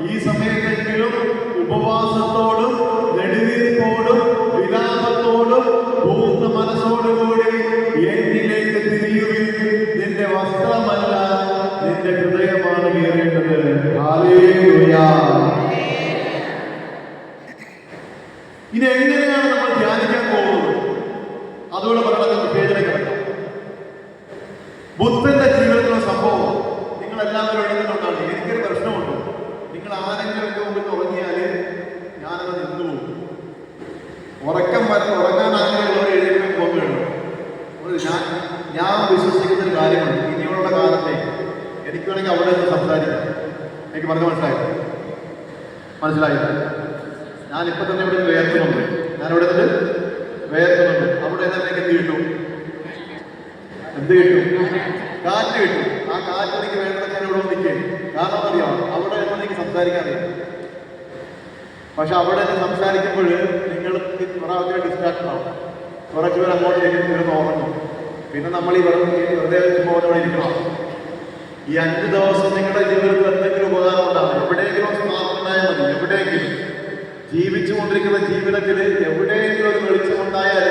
ഈ സമയത്തെങ്കിലും ഉപവാസത്തോടും നെടുവീർപ്പോടും വിലാപത്തോടും പൂർണ്ണ മനസ്സോടുകൂടി എന്നിലേക്ക് തിരിയുവിൻ. നിന്റെ വസ്ത്രമല്ല, നിന്റെ ഹൃദയമാണ് കയറേണ്ടത്. ഹല്ലേലൂയ. ഇനി എങ്ങനെയാണ് നമ്മൾ ധ്യാനിക്കാൻ പോകുന്നത്? അതുകൊണ്ട് പറയണത് വിഭേദന കിടക്കാം. ബുദ്ധന്റെ ജീവിതത്തിലുള്ള സംഭവം നിങ്ങൾ എല്ലാവരും എഴുതുന്നുണ്ടാണ്. എനിക്കൊരു പ്രശ്നമുണ്ട്. നിങ്ങൾ ആരെങ്കിലും എൻ്റെ മുമ്പിൽ ഉറങ്ങിയാൽ ഞാനത് നിന്നുപോകും. ഉറങ്ങാൻ ആഗ്രഹമുള്ളവർ എഴുതിയപ്പോൾ പോകുകയുള്ളൂ. ഞാൻ വിശ്വസിക്കുന്ന ഒരു കാര്യമാണ്. ഇനിയുള്ള കാലത്തെ എനിക്ക് വേണമെങ്കിൽ അവിടെ നിന്ന് സംസാരിക്കാം. എനിക്ക് പറഞ്ഞ മനസ്സിലായില്ല. ഞാനിപ്പോൾ തന്നെ ഇവിടെ വേർക്കുന്നുണ്ട്. ഞാനിവിടെ നിന്ന് വേർക്കുന്നുണ്ട്. അവിടെ നിന്ന് എനിക്ക് എന്ത് കിട്ടും? കാറ്റ് കിട്ടും. ആ കാറ്റ് എനിക്ക് വേണ്ടത് ഞാൻ ഇവിടെ നിൽക്കും. കാരണം അറിയാം, അവിടെ നിന്ന് എനിക്ക് സംസാരിക്കാൻ അറിയാം. പക്ഷെ അവിടെ നിന്ന് സംസാരിക്കുമ്പോൾ നിങ്ങൾക്ക് കുറേ ഡിസ്ട്രാക്ഷൻ ആവും. കുറച്ച് പേർ അങ്ങോട്ട് ഇരുന്ന് ഉറങ്ങും. പിന്നെ നമ്മൾ ഈ വെറുതെ ചുമ്മാ ഇരിക്കണം. ഈ 5 ദിവസം നിങ്ങളുടെ ജീവിതത്തിൽ എന്തെങ്കിലും ഉപകാരം ഉണ്ടാകും. എവിടെയെങ്കിലും സ്മാർട്ടുണ്ടായാൽ മതി. എവിടെയെങ്കിലും ജീവിച്ചുകൊണ്ടിരിക്കുന്ന ജീവിതത്തിൽ എവിടെയെങ്കിലും ഒരു വെളിച്ചമുണ്ടായാൽ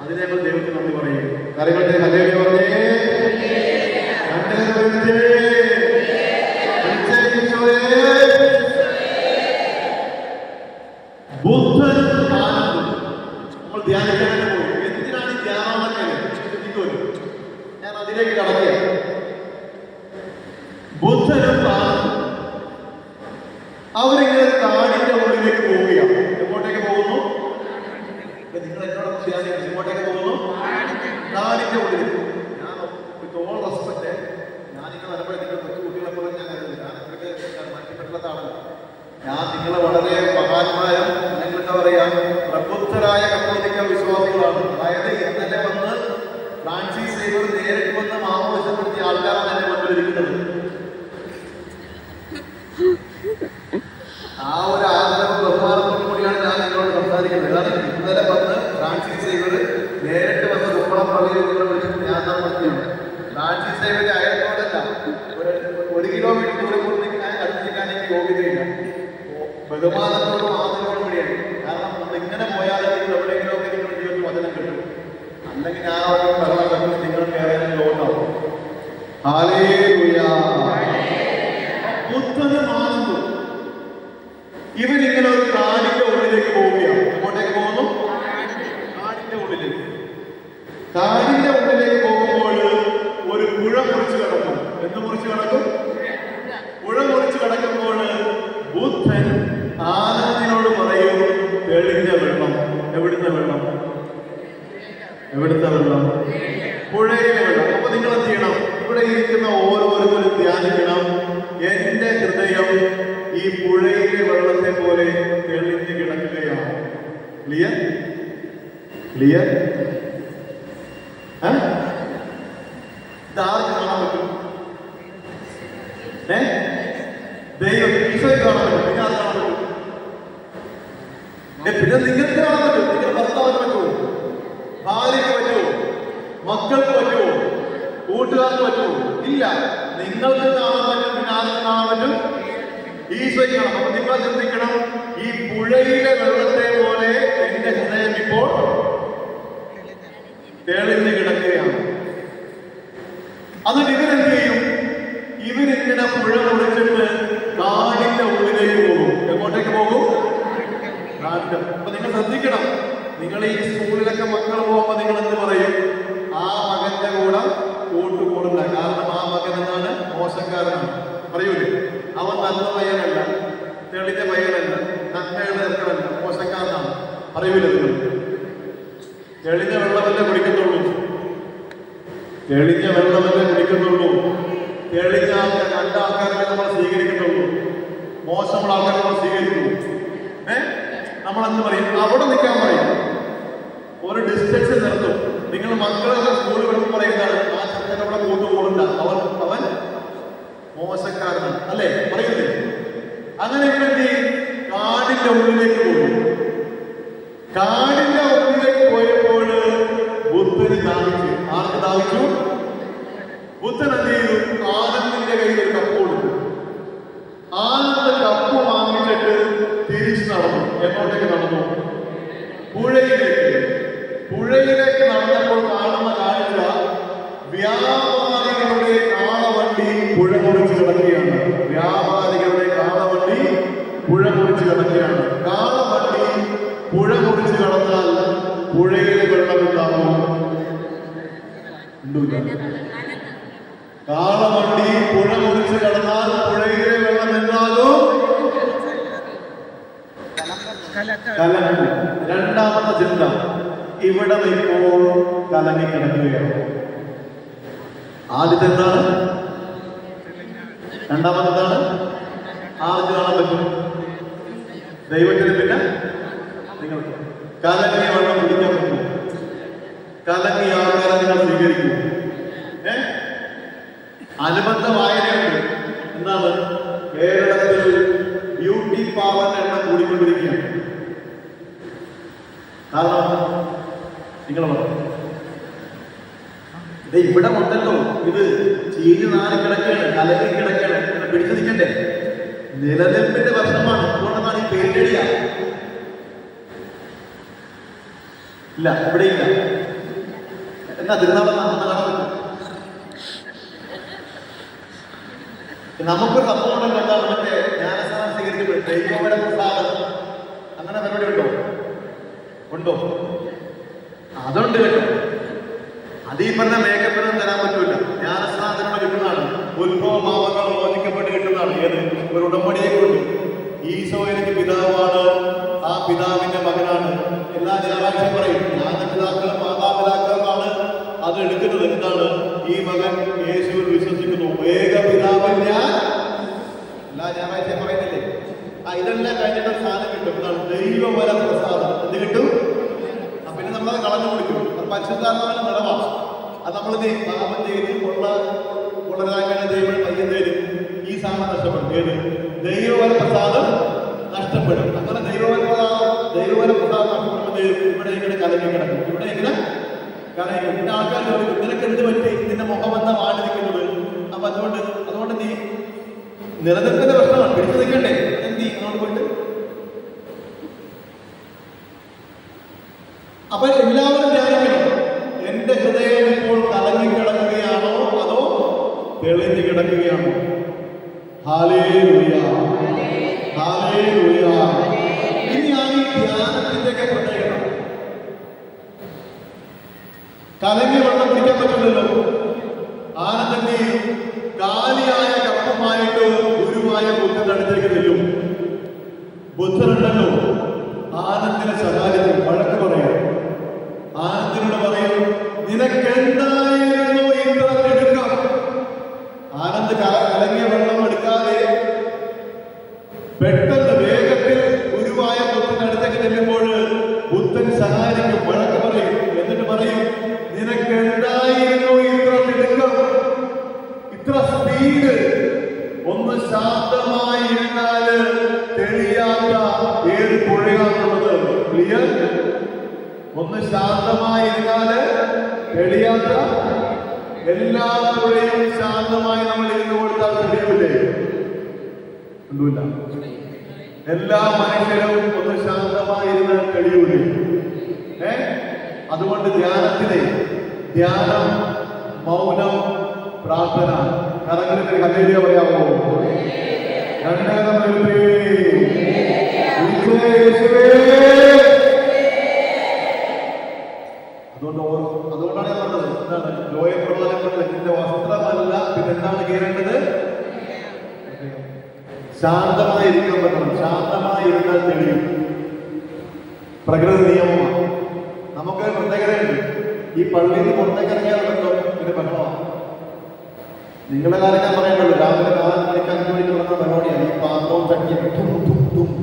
അതിനെ നമ്മൾ ദൈവത്തിന് നന്ദി പറയും. കാര്യങ്ങളുടെ ഹല്ലേലൂയ പറഞ്ഞേ. ബുദ്ധനും ജ്ഞാനവും നമ്മൾ ധ്യാനിക്കാൻ പോയി. എന്തിനാണ് ഈ ധ്യാനമൊക്കെ ചിന്തിക്കുമല്ലോ. ഞാൻ അതിലേക്ക് കടക്കുകയാണ്. ബുദ്ധനും ജ്ഞാനവും അവരിങ്ങനെ കാടിന്റെ ഉള്ളിലേക്ക് പോവുകയാണ്. എങ്ങോട്ടേക്ക് പോകുന്നു? നിങ്ങൾ എന്നോട് ധ്യാനിക്കും. എങ്ങോട്ടേക്ക് പോകുന്നു? കാടിന്റെ ഉള്ളിലേക്ക്. ഞാൻ വിത്ത് ഓൾ റെസ്പെക്ട്, ഞാനിങ്ങനെ വരുമ്പോൾ നിങ്ങൾ കൊച്ചു കുട്ടികളെ പോലെ ഞാൻ മാറ്റിപ്പെട്ടുള്ളതാണ്. ഞാൻ നിങ്ങളെ വളരെ മഹാന്മാരും അല്ലെങ്കിൽ എന്താ പറയാ പ്രബുദ്ധരായ കത്തോലിക്ക വിശ്വാസികളാണ്. അതായത് ഇന്നലെ വന്ന് ഫ്രാൻസിസ് സേവ്യർ നേരിട്ട് വന്ന് മാമോദിസപ്പെടുത്തിയ ആൾക്കാരാണ് എന്നെ കൊണ്ടുവരിക്കുന്നത്. ആ ഒരു ആദരവ് ബഹുമാനത്തോടു കൂടിയാണ് ഞാൻ നിങ്ങളോട് സംസാരിക്കുന്നത്. അതാണ് ഇന്നലെ വന്ന് ഫ്രാൻസിസ് സേവ്യർ ബഹുമാനത്തോടും ആദരവോടും കൂടിയാണ്. കാരണം നമ്മൾ ഇങ്ങനെ പോയാൽ എവിടെയെങ്കിലുമൊക്കെ നിങ്ങളുടെ ജീവിതത്തിൽ വചനം കിട്ടും. അല്ലെങ്കിൽ ഞാൻ അവിടെ വെള്ളം വെക്കും, നിങ്ങൾ കേരളം ലോകമാവും. ഹല്ലേലൂയ. പുത്തനും ആനന്ദം. ഇവരിങ്ങനെ ഒരു കാടിന്റെ ഉള്ളിലേക്ക് പോവുകയാണ്. എങ്ങോട്ടേക്ക് പോകുന്നു? കാടിന്റെ ഉള്ളിലേക്ക്. കാടിന്റെ ഉള്ളിലേക്ക് പോകുമ്പോൾ ഒരു പുഴ മുറിച്ച് കിടക്കും. എന്ത് മുറിച്ച് കിടക്കും? പുഴ മുറിച്ച് കിടക്കുമ്പോൾ ബുദ്ധൻ ആനന്ദിനോട് പറയും, തെളിഞ്ഞ വെള്ളം. എവിടുത്തെ വെള്ളം? എവിടുത്തെ വെള്ളം? പുഴയിലെ വെള്ളം. അപ്പൊ നിങ്ങൾ എന്ത് ചെയ്യണം? ഇവിടെ ഇരിക്കുന്ന ഓരോരുത്തരും ധ്യാനിക്കണം, എന്റെ ഹൃദയം ഈ പുഴയിലെ വെള്ളത്തെ പോലെ തെളിഞ്ഞു കിടക്കുകയാണ്. ക്ലിയർ? ക്ലിയർ? ഇതാർക്ക് കാണാൻ പറ്റും? ദൈവം ഈശോയെ കാണാൻ പറ്റും. പിന്നെ ആർക്ക് കാണാൻ പറ്റും? പിന്നെ നിങ്ങൾക്ക് കാണാൻ പറ്റും. നിങ്ങളുടെ ഭർത്താവിന് പറ്റുമോ? ഭാര്യയ്ക്ക് പറ്റുമോ? മക്കൾക്ക് പറ്റുമോ? കൂട്ടുകാർക്ക് പറ്റുമോ? ഇല്ല. നിങ്ങൾക്ക് കാണാൻ പറ്റും. പിന്നെ ആർക്ക് കാണാൻ പറ്റും? ഈശോയ്ക്ക് കാണാം. അപ്പൊ നിങ്ങൾ ചിന്തിക്കണം, ഈ പുഴയിലെ വെള്ളത്തെ പോലെ എന്റെ ഹൃദയം ഇപ്പോൾ തെളിഞ്ഞു കിടക്കുകയാണ്. എന്നിട്ട് ഇവരെന്ത് ചെയ്യും? ഇവരിങ്ങനെ പുഴ മുറിച്ചിട്ട് കാടിന്റെ ഉള്ളിലേക്ക് പോകും. എങ്ങോട്ടേക്ക് പോകും? കാടിന്റെ. അപ്പൊ നിങ്ങൾ ശ്രദ്ധിക്കണം, നിങ്ങൾ ഈ സ്കൂളിലൊക്കെ മക്കൾ പോകുമ്പോ നിങ്ങൾ എന്ത് പറയും? ആ മകന്റെ കൂടെ കൂട്ടുകൂടില്ല. കാരണം ആ മകൻ എന്താണ്? മോശക്കാരനാണ്. പറയൂലേ? അവൻ നല്ല പയ്യനല്ല, തെളിഞ്ഞ പയ്യനല്ല, നന്മയുടെ ഇറക്കമല്ല, മോശക്കാരനാണ്. പറയൂലേ നിങ്ങൾ? തെളിഞ്ഞ വെള്ളമല്ലേ കുടിക്കത്തുള്ളൂ. തെളിഞ്ഞ വെള്ളമല്ലേ കുടിക്കത്തുള്ളൂ. തെളിഞ്ഞ ആൾക്കാർ, നല്ല ആൾക്കാരൊക്കെ നമ്മൾ സ്വീകരിക്കത്തുള്ളൂ. മോശമുള്ള ആൾക്കാരെ നമ്മൾ സ്വീകരിക്കുന്നു. നമ്മളെന്ത് പറയും? അവിടെ നിൽക്കാൻ പറയും. ഒരു ഡിസ്റ്റൻസ് നിർത്തും. നിങ്ങൾ മക്കളെല്ലാം സ്കൂളിൽ വിടുമ്പോൾ പറയുന്നതാണ്, ആ ചെറുക്കൻ അവിടെ കൂട്ടുകൂടണ്ട, അവൻ മോശക്കാരനാണ്, അല്ലേ? പറയുന്നില്ലേ? അങ്ങനെ വേണ്ടി കാടിന്റെ ഉള്ളിലേക്ക് പോയി. കാടിന്റെ ഉള്ളിലേക്ക് പോയപ്പോൾ ബുദ്ധന് ദാഹിച്ചു. ആർക്ക് ദാഹിച്ചു? ബുദ്ധൻ എന്ത് ചെയ്തു? ആനന്ദിന്റെ കയ്യിൽ ഒരു കപ്പ് കൊടുത്തു. ആനന്ദ കപ്പ് വാങ്ങിച്ചിട്ട് തിരിച്ചു നടന്നു. എങ്ങോട്ടേക്ക് നടന്നു? പുഴയിലേക്ക്. പുഴയിലേക്ക് നടന്നപ്പോൾ കാണുന്ന കാഴ്ച, വ്യാപാരികളുടെ കാളവണ്ടി പുഴ മുറിച്ച് കിടക്കുകയാണ്. വ്യാപാരികളുടെ കാളവണ്ടി പുഴ മുറിച്ച് കിടക്കുകയാണ്. കാളവണ്ടി പുഴ മുറിച്ച് കടന്നാൽ പുഴയിലെ വെള്ളം ഉണ്ടാകും. കാളവണ്ടി പുഴ മുറിച്ച് കടന്നാൽ പുഴയിലെ വെള്ളം എന്താകും? കലങ്ങും. രണ്ടാമത്തെ ചിന്ത, ഇവിടെ ഇപ്പോൾ കലങ്ങിക്കിടക്കുകയാണ്. ആദ്യത്തെ എന്താണ്? രണ്ടാമതെന്താണ്? ആർക്ക് കാണാൻ പറ്റും? ദൈവത്തിന്. പിന്നെ നിങ്ങൾക്ക് കലങ്ങിയ വെള്ളം കുടിക്കാൻ പറ്റും. കലങ്ങിയ ആൾക്കാരെ നിങ്ങൾ സ്വീകരിക്കൂ. അനുബന്ധ വായനയുണ്ട്. എന്താണ്? കേരളത്തിൽ ബ്യൂട്ടി പാർലർ എണ്ണം കൂടിക്കൊണ്ടിരിക്കുകയാണ്. കാരണം നിങ്ങൾ ഇവിടെ ഉണ്ടല്ലോ, ഇത് ചീഞ്ഞു നാല് കിടക്കുകയാണ്, കലങ്ങി കിടക്കുകയാണ്. പിടിച്ചു നിൽക്കണ്ടേ? നിലനിൽപ്പിന്റെ പ്രശ്നമാണ്. അതുകൊണ്ടെന്നാണ് ഈ പേരിടിയ. ഇല്ല, ഇവിടെ ഇല്ല. എന്നാ തിരുനാളം കാണാൻ പറ്റും. നമുക്കൊരു സംഭവം ഉണ്ടല്ലോ. എന്താണ്? മറ്റേ ജ്ഞാനസ്ഥാനം സ്വീകരിക്കുമ്പോൾ ദൈവവര പ്രസാദം, അങ്ങനെ പരിപാടി ഉണ്ടോ? ഉണ്ടോ? അതുണ്ട് കേട്ടോ. അത് ഈ പറഞ്ഞ മേക്കപ്പിനും തരാൻ പറ്റൂല. ജ്ഞാനസ്ഥാനത്തിനുള്ള കിട്ടുന്നതാണ്. ഉത്ഭവഭാവങ്ങൾ മോചിക്കപ്പെട്ട് കിട്ടുന്നതാണ്. ഏത്? ഒരു ഉടമ്പടിയെ കൊണ്ട്. ഈശോ എനിക്ക് പിതാവാണ്, ആ പിതാവിന്റെ മകനാണ്. എല്ലാ ഞായറാഴ്ചയും പറയും, ജ്ഞാനപിതാക്കളും മാതാപിതാക്കളുമാണ് അത് എടുക്കുന്നത്. എന്താണ്? ഈ മകൻ യേശുവിൽ വിശ്വസിക്കുന്നു, ഏക പിതാവിൽ ഞാൻ. എല്ലാ ഞായറാഴ്ചയും പറയുന്നില്ലേ? ഇതെല്ലാം കഴിഞ്ഞിട്ട് സാധനം കിട്ടും. എന്താണ്? ദൈവവര പ്രസാദം. എന്ത് കിട്ടും? പിന്നെ നമ്മളത് കളഞ്ഞു കൊടുക്കും. അത് പരിശുദ്ധാത്മാവിന്റെ നിറവാണ്. അത് നമ്മൾ പാപം ചെയ്ത് ഉള്ളതാകാൻ ദൈവം പയ്യൻ തരും. ഈ സാധനം നഷ്ടപ്പെടും. ഏത്? ദൈവവര പ്രസാദം നഷ്ടപ്പെടും. അങ്ങനെ ദൈവവര പ്രസാദം നഷ്ടപ്പെടുമ്പോൾ ഇവിടെ ഇങ്ങനെ കലങ്ങി കിടക്കും. ഇവിടെ ഇങ്ങനെ കലങ്ങി. പിന്നെ ആൾക്കാർ ചോദിക്കും, നിനക്ക് എന്ത് പറ്റി? നിന്റെ മുഖമെന്താ വാടിരിക്കുന്നത്? അപ്പൊ അതുകൊണ്ട് നീ നിലനിൽപ്പിന്റെ പ്രശ്നമാണ്. പിടിച്ചു നിൽക്കണ്ടേ? എന്ത് അങ്ങോട്ട് പോയിട്ട് ഹല്ലേലൂയ. ഇനിയാണ് ഈ ധ്യാനത്തിന്റെയൊക്കെ പ്രത്യേകത. കലങ്ങിയ വെള്ളം കുടിക്കാൻ പറ്റില്ലല്ലോ. ആനന്ദന്റെ കാലിയായ കപ്പുമായിട്ട് ഗുരുവായ ബുദ്ധന്റെ അടുത്തേക്ക് ചെല്ലും. ബുദ്ധനുണ്ടല്ലോ, ആനന്ദിനെ സഹായിക്കും, വഴക്ക് പറയും. ആനന്ദിനോട് പറയും, നിനക്കെന്തായിരുന്നു ഇത്ര തിടുക്കം? ആനന്ദ് കലങ്ങിയ വെള്ളം എടുക്കാതെ പെട്ടെന്ന് വേഗത്തിൽ ഗുരുവായ ബുദ്ധന്റെ അടുത്തേക്ക് ചെല്ലുമ്പോൾ ബുദ്ധൻ സഹായിക്കും, വഴക്ക് പറയും. എന്നിട്ട് പറയും, നിനക്കെന്തായിരുന്നു ഇത്ര തിടുക്കം, ഇത്ര സ്പീഡ്? ഒന്ന് ശാന്തമായി ഇരുന്നാല് തെളിയാത്ത ഏത് പുഴയാണുള്ളത്? ക്ലിയർ? ഒന്ന് ശാന്തമായി ഇരുന്നാല് തെളിയാത്ത എല്ലാ പുഴയും ശാന്തമായി നമ്മൾ ഇരുന്ന് കൊടുത്താൽ തെളിയൂലേ? ഒന്നുമില്ല. എല്ലാ മനുഷ്യരും ഒന്ന് ശാന്തമായി ഇരുന്നാൽ തെളിയൂലേ? അതുകൊണ്ട് ധ്യാനം, മൗനം, പ്രാർത്ഥന. കരങ്ങളിൽ ഹല്ലേലൂയ പറയാമോ? അതുകൊണ്ടാണ് ഞാൻ പറഞ്ഞത്, എന്താണ് ലോയ പ്രവാചകൻ, നിന്റെ വസ്ത്രമല്ല പിന്നെ എന്താണ് കീറേണ്ടത്? ശാന്തമായിരിക്കാൻ പറ്റണം. ശാന്തമായിരുന്നാൽ തെളിയും. പ്രകൃതി നിയമമാണ്. നമുക്ക് പ്രത്യേകതയുണ്ട്. ഈ പള്ളിയിൽ നിന്ന് പുറത്തേക്ക് ഇറങ്ങിയാലുണ്ടല്ലോ പിന്നെ ബഹളമാണ്. നിങ്ങളുടെ കാര്യം ഞാൻ പറയണ്ടല്ലോ, രാവിലെ 4 മണിക്ക് 5 മണിക്ക് നടന്ന പരിപാടിയാണ്. ഈ പാത്രവും ചട്ടിയും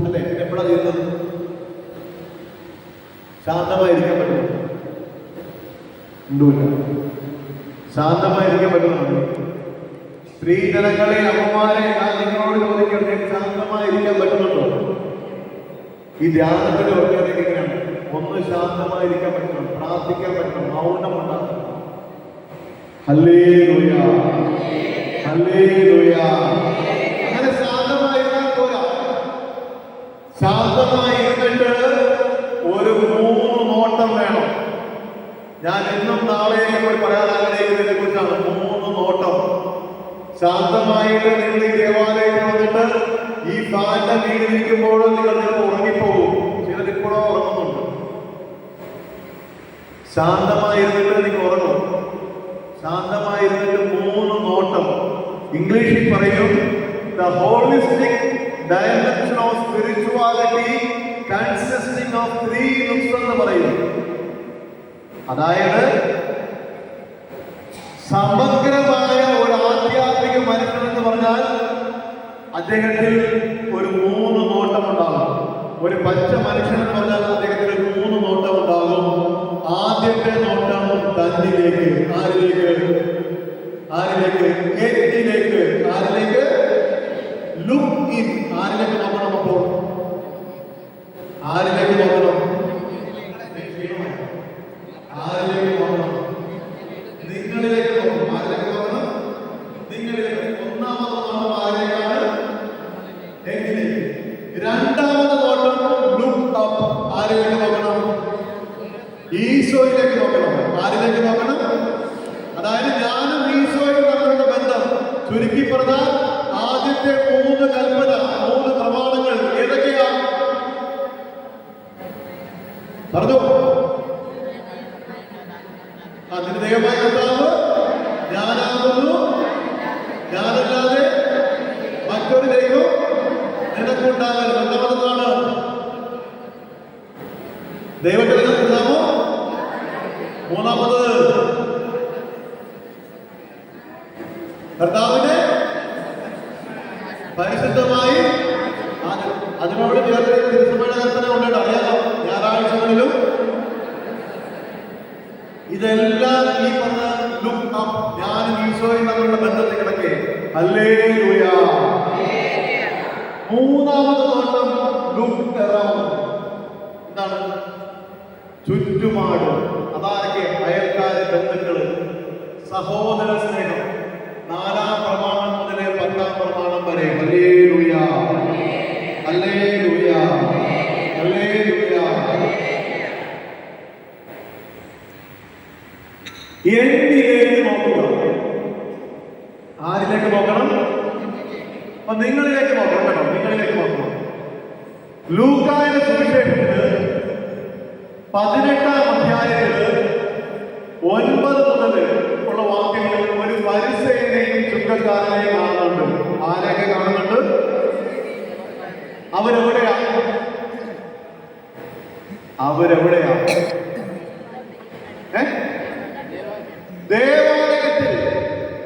അല്ലേ? എപ്പോഴാണ് ചെയ്യുന്നത്? ശാന്തമായിരിക്കാൻ പറ്റുന്നു? ഉണ്ടല്ല. ശാന്തമായിരിക്കാൻ പറ്റുന്നുണ്ട്. സ്ത്രീ ജനങ്ങളെ, അമ്മമാരെ, ഞാൻ നിങ്ങളോട് ചോദിക്കട്ടെ, ശാന്തമായിരിക്കാൻ പറ്റുന്നുണ്ടോ? ഈ ധ്യാനത്തിന്റെ പ്രത്യേകത എങ്ങനെയാണ്? ഒന്ന് ശാന്തമായിരിക്കാൻ പറ്റണം, പ്രാർത്ഥിക്കാൻ പറ്റണം, മൗനം ഉണ്ടാക്കണം. Hallelujah, hallelujah. അങ്ങനെ ശാന്തമായിരുന്നാൽ പോരാ. ശാന്തമായിരുന്നിട്ട് ഒരു 3 നോട്ടം വേണം. ഞാൻ ഇന്നും നാളെയും കൂടി പറയാൻ ആഗ്രഹിക്കുന്നതിനെ കുറിച്ചാണ്. 3 നോട്ടം. ശാന്തമായിട്ട് നിങ്ങൾ ഈ ദേവാലയത്തിൽ വന്നിട്ട് ഈ ഫാന്റെ വീടിരിക്കുമ്പോഴും നിങ്ങൾ ചിലപ്പോൾ ഉറങ്ങിപ്പോകും. ചിലരിപ്പോഴോ ഉറങ്ങുന്നുണ്ട്. ശാന്തമായിരുന്നിട്ട് നിങ്ങൾ ഉറങ്ങും. ശാന്തമായിരുന്നിട്ട് 3 നോട്ടം. ഇംഗ്ലീഷിൽ പറയും, the holistic dimension of spirituality consisting of 3 looks എന്ന് പറയും. അതായത് സമഗ്രമായ ഒരു ആധ്യാത്മിക മനുഷ്യൻ എന്ന് പറഞ്ഞാൽ അദ്ദേഹത്തിൽ ഒരു 3 നോട്ടം ഉണ്ടാകും. ഒരു പച്ച മനുഷ്യൻ എന്ന് പറഞ്ഞാൽ അദ്ദേഹത്തിന് 3 നോട്ടം ഉണ്ടാകും. ആദ്യത്തെ നോട്ടം തന്നിലേക്ക്. ആരിലേക്ക്? എന്നിലേക്ക്. ആരിലേക്ക്? Look in. ആരിലേക്ക് നോക്കണം? അപ്പോൾ ആരിലേക്ക് നോക്കണം? ആരിലേക്ക് നോക്കണം? നിങ്ങളിലേക്ക് നോക്കണം. ആരിലേക്ക് നോക്കണം? നിങ്ങളിലേക്ക്. ഒന്നാമത് നോട്ടം ആരിലേക്കാണ്? എന്നിലേക്ക്. രണ്ടാമത് നോട്ടം ലുക്ക് അപ്പ്. ആരിലേക്ക് നോക്കണം? ഈശോയിലേക്ക് നോക്കണം. ആരിലേക്ക് നോക്കണം? അതായത് ഞാനും ഈശോയും തമ്മിലുള്ള ബന്ധം. ചുരുക്കി പറഞ്ഞാൽ ആദ്യത്തെ 3 കൽപ്പന, 3 പ്രമാണങ്ങൾ ഏതൊക്കെയാണ്? പറഞ്ഞു. അതിന് ദൈവമായ കർത്താവ് ഞാനാകുന്നു, ഞാനല്ലാതെ മറ്റൊരു ദൈവം നിനക്കുണ്ടാകരുത്. രണ്ടാമതാണ് ദൈവത്തിന് കർത്താവോ. മൂന്നാമത് കർത്താവിനെ പരിശുദ്ധമായി. അതിനോട് ചേർത്ത് തിരുസഭയുടെ കൽപ്പന കൊണ്ടിട്ട് അറിയാലോ, ഞായറാഴ്ചകളിലും ഇതെല്ലാം ഈ പറഞ്ഞ ലുക്ക് അപ്പ്, ഞാനും ഈശോയും തമ്മിലുള്ള ബന്ധത്തിൽ കിടക്കേ. ഹല്ലേലൂയ. മൂന്നാമത് നോട്ടം ലുക്ക് അറൗണ്ട്. എന്താണ്? ചുറ്റുപാട്. അതാരൊക്കെ? അയൽക്കാര്, ബന്ധുക്കള്, സഹോദര സ്നേഹം. 4-ാം പ്രമാണം മുതൽ 10-ാം പ്രമാണം വരെ. Hallelujah, hallelujah, hallelujah. എന്നിലേക്ക് നോക്കുക. ആരിലേക്ക് നോക്കണം? അപ്പൊ നിങ്ങളിലേക്ക് നോക്കണം കേട്ടോ. നിങ്ങളിലേക്ക് നോക്കണം. ലൂക്കായുടെ സുവിശേഷത്തിന് 18-ാം അധ്യായത്തില് 9 മുതൽ ഉള്ള വാക്യങ്ങളിൽ ഒരു ഫരിസേയനെയും ചുങ്കക്കാരനെയും കാണുന്നുണ്ട്. ആരെയൊക്കെ കാണുന്നുണ്ട്? അവരെവിടെയാ? ദേവാലയത്തിൽ.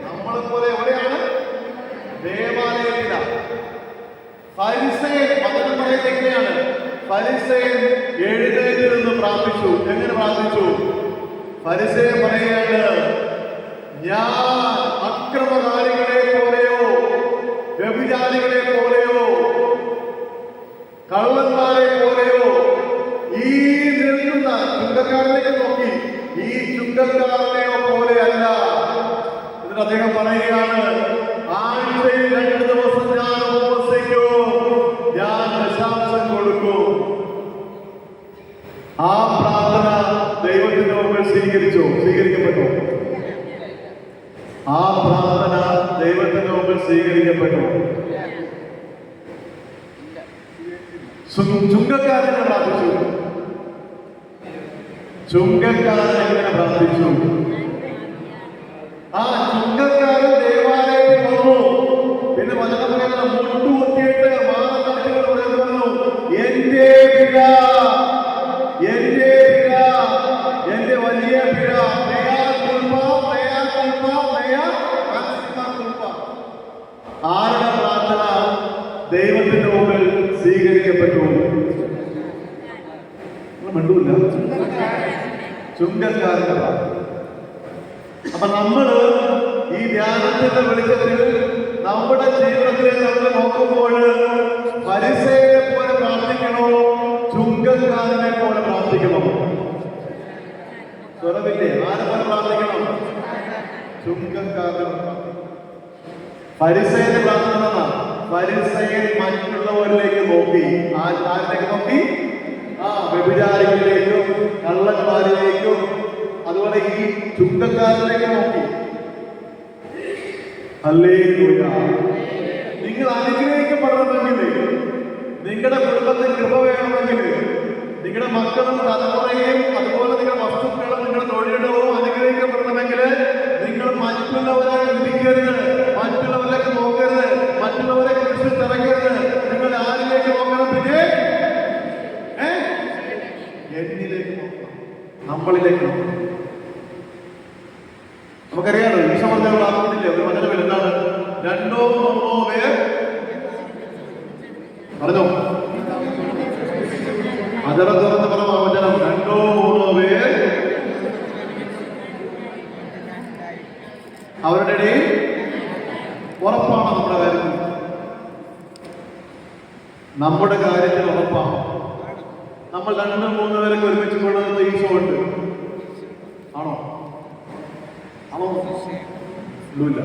നമ്മളെ പോലെ എവിടെയാണ്? ദേവാലയത്തിലാണ്. ഫരിസേയൻ വചനം പറയുന്നത് എങ്ങനെയാണ്? ഫരിസേയൻ എഴുന്നേറ്റ് നിന്ന് പ്രാർത്ഥിച്ചു. എങ്ങനെ പ്രാർത്ഥിച്ചു? ഫരിസേയൻ പറയുകയാണ്, ഞാൻ അക്രമകാരികളെ പോലെയോ വ്യഭിചാരികളെ പോലെയോ കള്ളന്മാരെ പോലെയോ ഈ നിൽക്കുന്ന ചുങ്കക്കാരനെ നോക്കി ഈ ചുങ്കക്കാരനെയോ പോലെ അല്ല. എന്നിട്ട് അദ്ദേഹം പറയുകയാണ്, ആഴ്ചയിൽ 2 ദിവസം ഞാൻ ഉപവസിക്കും, ഞാൻ ദശാംശം കൊടുക്കും. ആ പ്രാർത്ഥന ദൈവത്തിന്റെ മുമ്പിൽ സ്വീകരിക്കപ്പെട്ടു. ആ പ്രാർത്ഥന ദൈവത്തിന്റെ മുമ്പിൽ സ്വീകരിക്കപ്പെട്ടു. ചുങ്കക്കാരനെ പ്രാർത്ഥിച്ചു. ചുങ്കക്കാരൻ എങ്ങനെ പ്രാർത്ഥിച്ചു? ആ ചുങ്കക്കാരൻ ദേവാലയത്തിൽ വന്നു. പിന്നെ വചനം പറയുന്നത് മുട്ടുകുത്തിയിട്ട് മാനക്കാഴ്ചകൾ പറയുന്നു, എന്റെ പിഴ, എന്റെ വലിയ പിഴ, ആരുടെ പ്രാർത്ഥന ദൈവത്തിന്റെ മുമ്പിൽ സ്വീകരിക്കപ്പെട്ടു? മിണ്ടൂല്ല. ചുങ്കക്കാരന്റെ പ്രാർത്ഥന. അപ്പൊ നമ്മള് ഈ ധ്യാനത്തിന്റെ വെളിച്ചത്തിൽ നമ്മുടെ ജീവിതത്തിൽ നമ്മൾ നോക്കുമ്പോൾ ഫരിസേയനെ പോലെ പ്രാർത്ഥിക്കണോ, ചുങ്കക്കാരനെ പോലെ പ്രാർത്ഥിക്കണോ? സ്വരമില്ലേ? ആരെ പോലെ പ്രാർത്ഥിക്കണം? ചുങ്കക്കാരനെ. ഫരിസേയന്റെ പ്രാർത്ഥന, ഫരിസേയൻ മറ്റുള്ളവരിലേക്ക് നോക്കി. ആരിലേക്ക് നോക്കി? വ്യഭിചാരികളിലേക്കും കള്ളന്മാരിലേക്കും അതുപോലെ ഈ ചുങ്കക്കാരിലേക്ക് നോക്കി. ഹല്ലേലൂയ. നിങ്ങൾ അനുഗ്രഹിക്കപ്പെടണമെങ്കിൽ, നിങ്ങളുടെ കുടുംബത്തിൽ കൃപ വേണമെങ്കിൽ, നിങ്ങളുടെ മക്കളും തലമുറയും അതുപോലെ നിങ്ങളുടെ വസ്തുക്കളും നിങ്ങളുടെ തൊഴിലിടവും അനുഗ്രഹിക്കപ്പെടണമെങ്കിൽ നിങ്ങൾ മറ്റുള്ളവരെ വിധിക്കരുത്, മറ്റുള്ളവരിലേക്ക് നോക്കരുത്, മറ്റുള്ളവരെ കുറിച്ച് തിരക്കരുത്. നിങ്ങൾ ആരിലേക്ക് നോക്കണം? പിന്നെ എന്നിലേക്ക് നോക്കണം, നമ്മളിലേക്ക് നോക്കണം. നമുക്കറിയാലോ, ഈശോവർദ്ധകൾ ആകുന്നില്ല. ഒരു വചനം എന്താണ്? 2 3 പേർ പറഞ്ഞോ, അതരം തുറന്ന് പറഞ്ഞ വചനം. 2 3 പേർ അവരുടെ ഇടയിൽ ഉറപ്പാണ്. നമ്മുടെ കാര്യത്തിൽ ഉറപ്പാണ്. നമ്മൾ 2 3 പേരൊക്കെ ഒരുമിച്ച് കൊണ്ടുവന്ന ഈശോ ഉണ്ട്. ആണോ? ഇല്ല.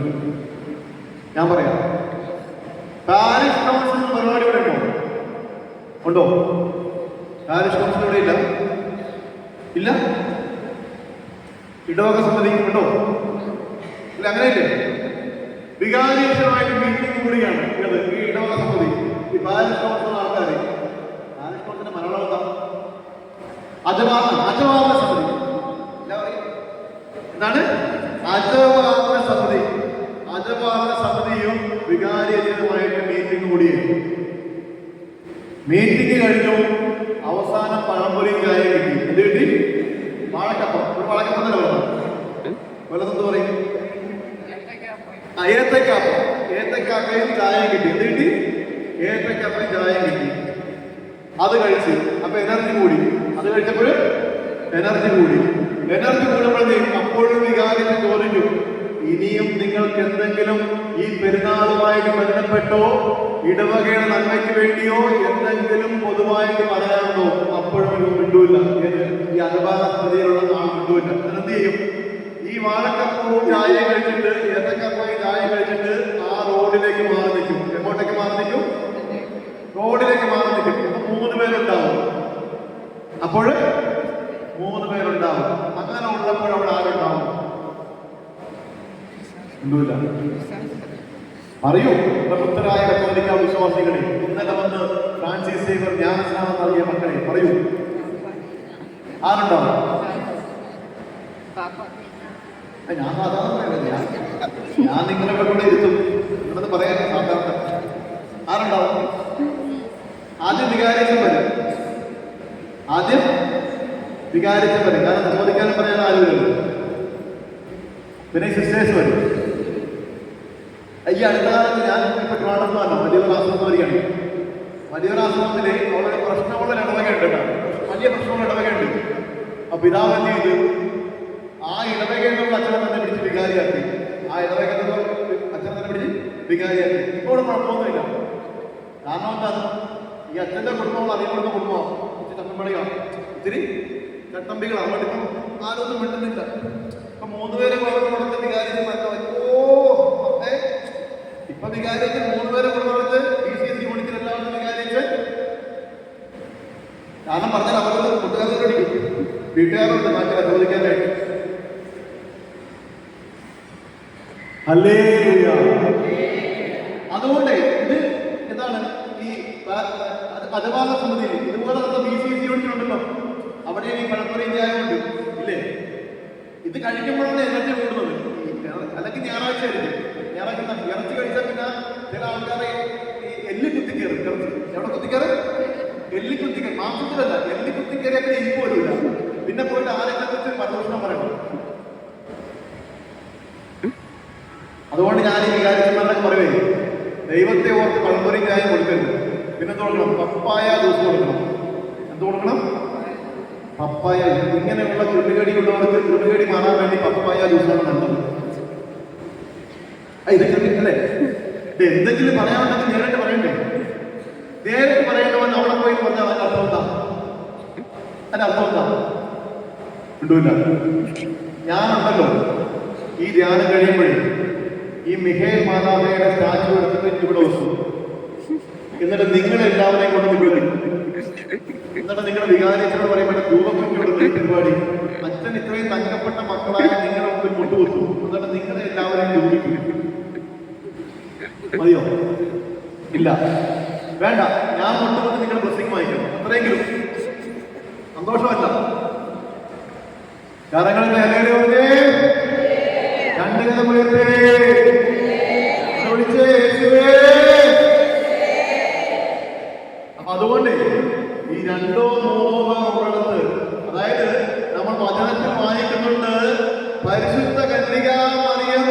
ഞാൻ പറയാം, പാരിഷ് കൗൺസിൽ പരിപാടി ഇവിടെ ഉണ്ടോ? പാരിഷ് കൗൺസിൽ ഇവിടെ ഇല്ല. ഇടവക സമിതി ഉണ്ടോ? ഇല്ല. അങ്ങനെയില്ലേ? വികാരീയമായിട്ട് മീറ്റിംഗ് കൂടിയാണ് ഈ ഇടവക സമിതി. ഈ പാരിഷ് കൗൺസിൽ ആൾക്കാർ, പാരിഷ് കൗൺസിന്റെ മലയാളം എന്താ? അജവാദ സമിതി. എന്താണ്? അജവാദ സമിതി. അജവാദ സമിതിയും വികാരീയമായിട്ട് മീറ്റിംഗ് കൂടിയാണ്. മീറ്റിംഗ് കഴിഞ്ഞു. അവസാനം പഴംപൊരിയും ചായ കിട്ടി. എന്ത് കിട്ടി? വാഴക്കപ്പം. ഒരു വാഴക്കപ്പം തന്നെ വേണം. വല്ലതെന്ത് പറയും? ഏത്തക്കാപ്പയും ചായയും കിട്ടി. എന്ത് കിട്ടി? ഏത്തക്കാപ്പയും ചായയും കിട്ടി. അത് കഴിച്ച് അപ്പൊ എനർജി കൂടി. അത് കഴിച്ചപ്പോൾ എനർജി കൂടുമ്പോഴത്തേക്കും അപ്പോഴും വികാരിച്ച് ചോദിച്ചു, ഇനിയും നിങ്ങൾക്ക് എന്തെങ്കിലും ഈ പെരുന്നാളുമായിട്ട് ബന്ധപ്പെട്ടോ ഇടവകയുടെ നന്മയ്ക്ക് വേണ്ടിയോ എന്തെങ്കിലും പൊതുവായിട്ട് പറയാനുണ്ടോ? അപ്പോഴും മിണ്ടൂല്ല. ഈ അജവാദ സമിതിയിലുള്ള ആൾ മിണ്ടൂല്ല. എന്ത് ചെയ്യും? ഈ വാഴക്കപ്പവും ചായ കഴിച്ചിട്ട്, ഏത്തക്കപ്പയും ചായ കഴിച്ചിട്ട് ആ റോഡിലേക്ക് മാറി നിൽക്കും. എങ്ങോട്ടേക്ക് മാറി നിൽക്കും? റോഡിലേക്ക് മാറി നിൽക്കും. അപ്പൊ 3 പേരുണ്ടാവും. അപ്പോൾ 3 പേരുണ്ടാവും. അങ്ങനെ ഉള്ളപ്പോൾ അവിടെ ആരുണ്ടാവും? ഒന്നുമില്ല. അറിയൂ, പ്രബുദ്ധരായ കത്തോലിക്ക വിശ്വാസികളെ, ഇന്നലെ വന്ന് ഫ്രാൻസിസ് സേവർ ജ്ഞാനസ്നാനം നൽകിയ മക്കളെ പറയൂ, ആരുണ്ടോ? ഞാൻ സാധാരണ പറയുന്നത് ഞാൻ നിങ്ങളെ കൂടെ ഇരുത്തും നിങ്ങളത് പറയാൻ സാധാരണ. ആരുണ്ടാവും? ആദ്യം വികാരിച്ചം വരും, ആദ്യം വികാരിച്ചം വരും. കാരണം ചോദിക്കാനും പറയാൻ ആരുമില്ല. പിന്നെ സിസ്റ്റേഴ്സ് വരും. ഈ അടുത്ത കാലത്ത് ഞാൻ ഇപ്പൊ കാണുന്നതല്ല, വലിയൊരു ആശ്രമം വരികയാണ്. വലിയൊരു ആശ്രമത്തില് അവരുടെ പ്രശ്നമുള്ള ഇടവകയുണ്ട് കേട്ടോ, വലിയ പ്രശ്നമുള്ള ഇടവകയുണ്ട്. ആ പിതാവ് എന്ത് ചെയ്തു? ആ ഇടവകയിലുള്ള അച്ഛനെ തന്നെ പിടിച്ച് വികാരിയാക്കി. ആ ഇടവകയിലുള്ള അച്ഛനെ തന്നെ പിടിച്ച് വികാരിയാക്കി. ഇപ്പോൾ കുഴപ്പമൊന്നുമില്ല. കാരണം എന്താണ്? ഈ അച്ഛൻ്റെ കുടുംബങ്ങൾ അറിയപ്പെടുന്ന കുടുംബമാണ്. ചട്ടമ്പികളാണ്, ഇത്തിരി ചട്ടമ്പികളാണ്. അതുകൊണ്ട് ഇപ്പം ആരൊന്നും മിണ്ടുന്നില്ല. ഇപ്പൊ 3 പേരെ കൊടുത്ത് വികാരിച്ച് മാറ്റാൻ ഇപ്പൊ വികാരിച്ച് 3 പേരെ കൊടുത്ത് BCS യൂണിറ്റിൽ എല്ലാവരും വികാരിച്ച്. കാരണം പറഞ്ഞാൽ അവരുടെ കൂട്ടുകാരോട് അടിക്കും, വീട്ടുകാരോട് മാറ്റി ചോദിക്കാനായിട്ട്. അതുകൊണ്ട് ഇത് എന്താണ് ഈ പദവാദ സമിതിയിൽ ഇതുപോലെ BCS യൂണിറ്റുണ്ടല്ലോ, അവിടെ ഈ പഴപ്പറയും ചായമുണ്ട് ഇല്ലേ? ഇത് കഴിക്കുമ്പോഴാണ് എനർജി കൂടുന്നത്. അല്ലെങ്കിൽ ഞായറാഴ്ച ആയിരിക്കും. ഞായറാഴ്ച ഇറച്ചി കഴിച്ചാൽ പിന്നെ ചില ആൾക്കാരെ ഈ എല്ല് കുത്തിക്കയറും. ഇറച്ചി എവിടെ കുത്തിക്കയറ്? എല്ല് കുത്തിക്കയറി, മാംസത്തിലല്ല, എല്ല് കുത്തിക്കയറിയാൽ പിന്നെ ഇരിപ്പ് വരില്ല. പിന്നെ പോയിട്ട് ആരെങ്കിലും വെച്ച് പരദൂഷണം പറയണം. അതുകൊണ്ട് ഞാൻ ഈ വികാരിച്ചെന്നൊക്കെ പറയുവേ, ദൈവത്തെ ഓർത്ത് പഴംപൊരി ചായ കൊടുക്കരുത്. പിന്നെ എന്ത് കൊടുക്കണം? പപ്പായ ജ്യൂസ് കൊടുക്കണം. എന്ത് കൊടുക്കണം? പപ്പായ. ഇങ്ങനെയുള്ള ചുരുകടിയുള്ളവർക്ക് ചുരുകടി മാറാൻ വേണ്ടി പപ്പായ ജ്യൂസാണ് നല്ലത്. ഇതൊക്കെ അല്ലേ? ഇത് എന്തെങ്കിലും പറയാനുണ്ടെങ്കിൽ നേരിട്ട് പറയണ്ടേ? നേരിട്ട് പറയേണ്ടവൻ അവിടെ പോയി പറഞ്ഞാൽ അതിന്റെ അർത്ഥം എന്താ? അതിന്റെ അർത്ഥം എന്താ? ഉണ്ടല്ല. ഞാനുണ്ടല്ലോ ഈ ധ്യാനം കഴിയുമ്പോഴേ ഈ മിഖേൽ മാതാവയുടെ സ്റ്റാച്ചു എടുത്തിട്ട് ഇവിടെ വന്നു. എന്നിട്ട് നിങ്ങളെല്ലാവരെയും കൊണ്ട് വിളിക്കും. എന്നിട്ട് നിങ്ങളുടെ വികാരിച്ചോട് പറയുമ്പോൾ രൂപക്കുട്ടിയോട് പരിപാടി, അച്ഛൻ ഇത്രയും തങ്കപ്പെട്ട മക്കളായ നിങ്ങളുടെ മുമ്പിൽ കൊണ്ടുവന്നു. എന്നിട്ട് നിങ്ങളെ എല്ലാവരെയും ചോദിക്കും. മതിയോ? ഇല്ല, വേണ്ട. ഞാൻ കൊണ്ടുവന്ന് നിങ്ങൾ ബ്ലെസ്സിംഗ് വാങ്ങിക്കണം. അത്രയെങ്കിലും സന്തോഷമല്ല. കരങ്ങളുടെ അലേലേ രണ്ടുകഥ വിളിച്ചേ. അപ്പൊ അതുകൊണ്ട് ഈ 2 3 ഉള്ളിടത്ത്, അതായത് നമ്മൾ വചനത്തിൽ വായിക്കുന്നുണ്ട്, പരിശുദ്ധ കന്യകാ മറിയം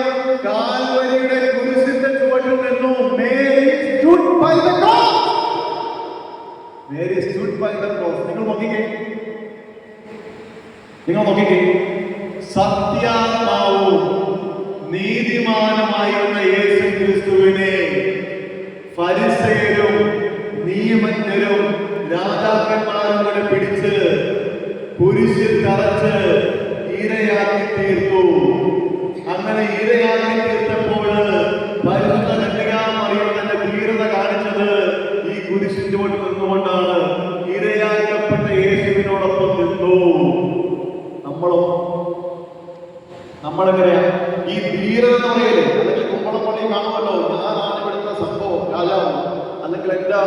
കാൽവരിയുടെ കുരിശിന്റെ ചുവട്ടിൽ നിന്നു. Mary stood by the cross. Mary stood by the cross. നിങ്ങൾ നോക്കിക്കേ, നിങ്ങൾ നോക്കിക്കേ. സത്യാത്മാവും നീതിമാനുമായിരുന്ന യേശു ക്രിസ്തുവിനെ ഫരിസയരും നിയമജ്ഞരും രാജാക്കന്മാരും കൂടെ പിടിച്ച് കുരിശിൽ തറച്ച് ഇരയാക്കി തീർത്തു. അങ്ങനെ ഇരയാക്കി തീർത്തപ്പോൾ പരിശുദ്ധ കന്യകാ മറിയം തന്റെ ധീരത കാണിച്ചത് ഈ കുരിശിന്റെ ചുവട്ടിൽ നിന്നുകൊണ്ടാണ്. ഇരയാക്കപ്പെട്ട യേശുവിനോടൊപ്പം നിന്നു. നമ്മളെങ്ങനെയാ ഈ ധീരത എന്ന് പറയല്ലേ? അല്ലെങ്കിൽ കുമ്പളപ്പള്ളി കാണുമല്ലോ, ഞാനാണ് ഇവിടുത്തെ സംഭവം രാജാവ്, അല്ലെങ്കിൽ എന്റെ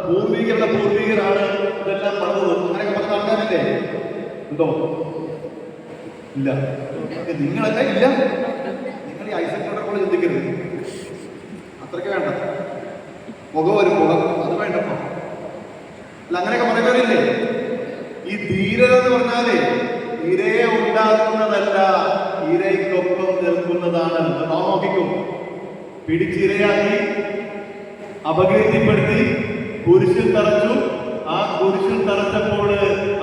പൂർവികരുടെ പൂർവികരാണ് ഇതെല്ലാം പറഞ്ഞത്, അങ്ങനെയൊക്കെ പറഞ്ഞ ആൾക്കാരില്ലേ? ഉണ്ടോ? ഇല്ല. നിങ്ങളല്ല, ഇല്ല. നിങ്ങൾ ഈ ഐസക്കിനോടെ പോലെ ചിന്തിക്കരുത്. അത്രയ്ക്ക് വേണ്ട. പുക വരും, പുക, അത് വേണ്ടപ്പോ. അല്ല, അങ്ങനെയൊക്കെ പറയുന്നവരില്ലേ? ഈ ധീരത എന്ന് പറഞ്ഞാലേ ഇരയെ ഉണ്ടാക്കുന്നതല്ല, ഇരയ്ക്കൊപ്പം നിൽക്കുന്നതാണ്. നോക്കിക്കും, പിടിച്ചിരയാക്കി അപകീർത്തിപ്പെടുത്തി കുരിശിൽ തറച്ചു. ആ കുരിശിൽ തറച്ചപ്പോൾ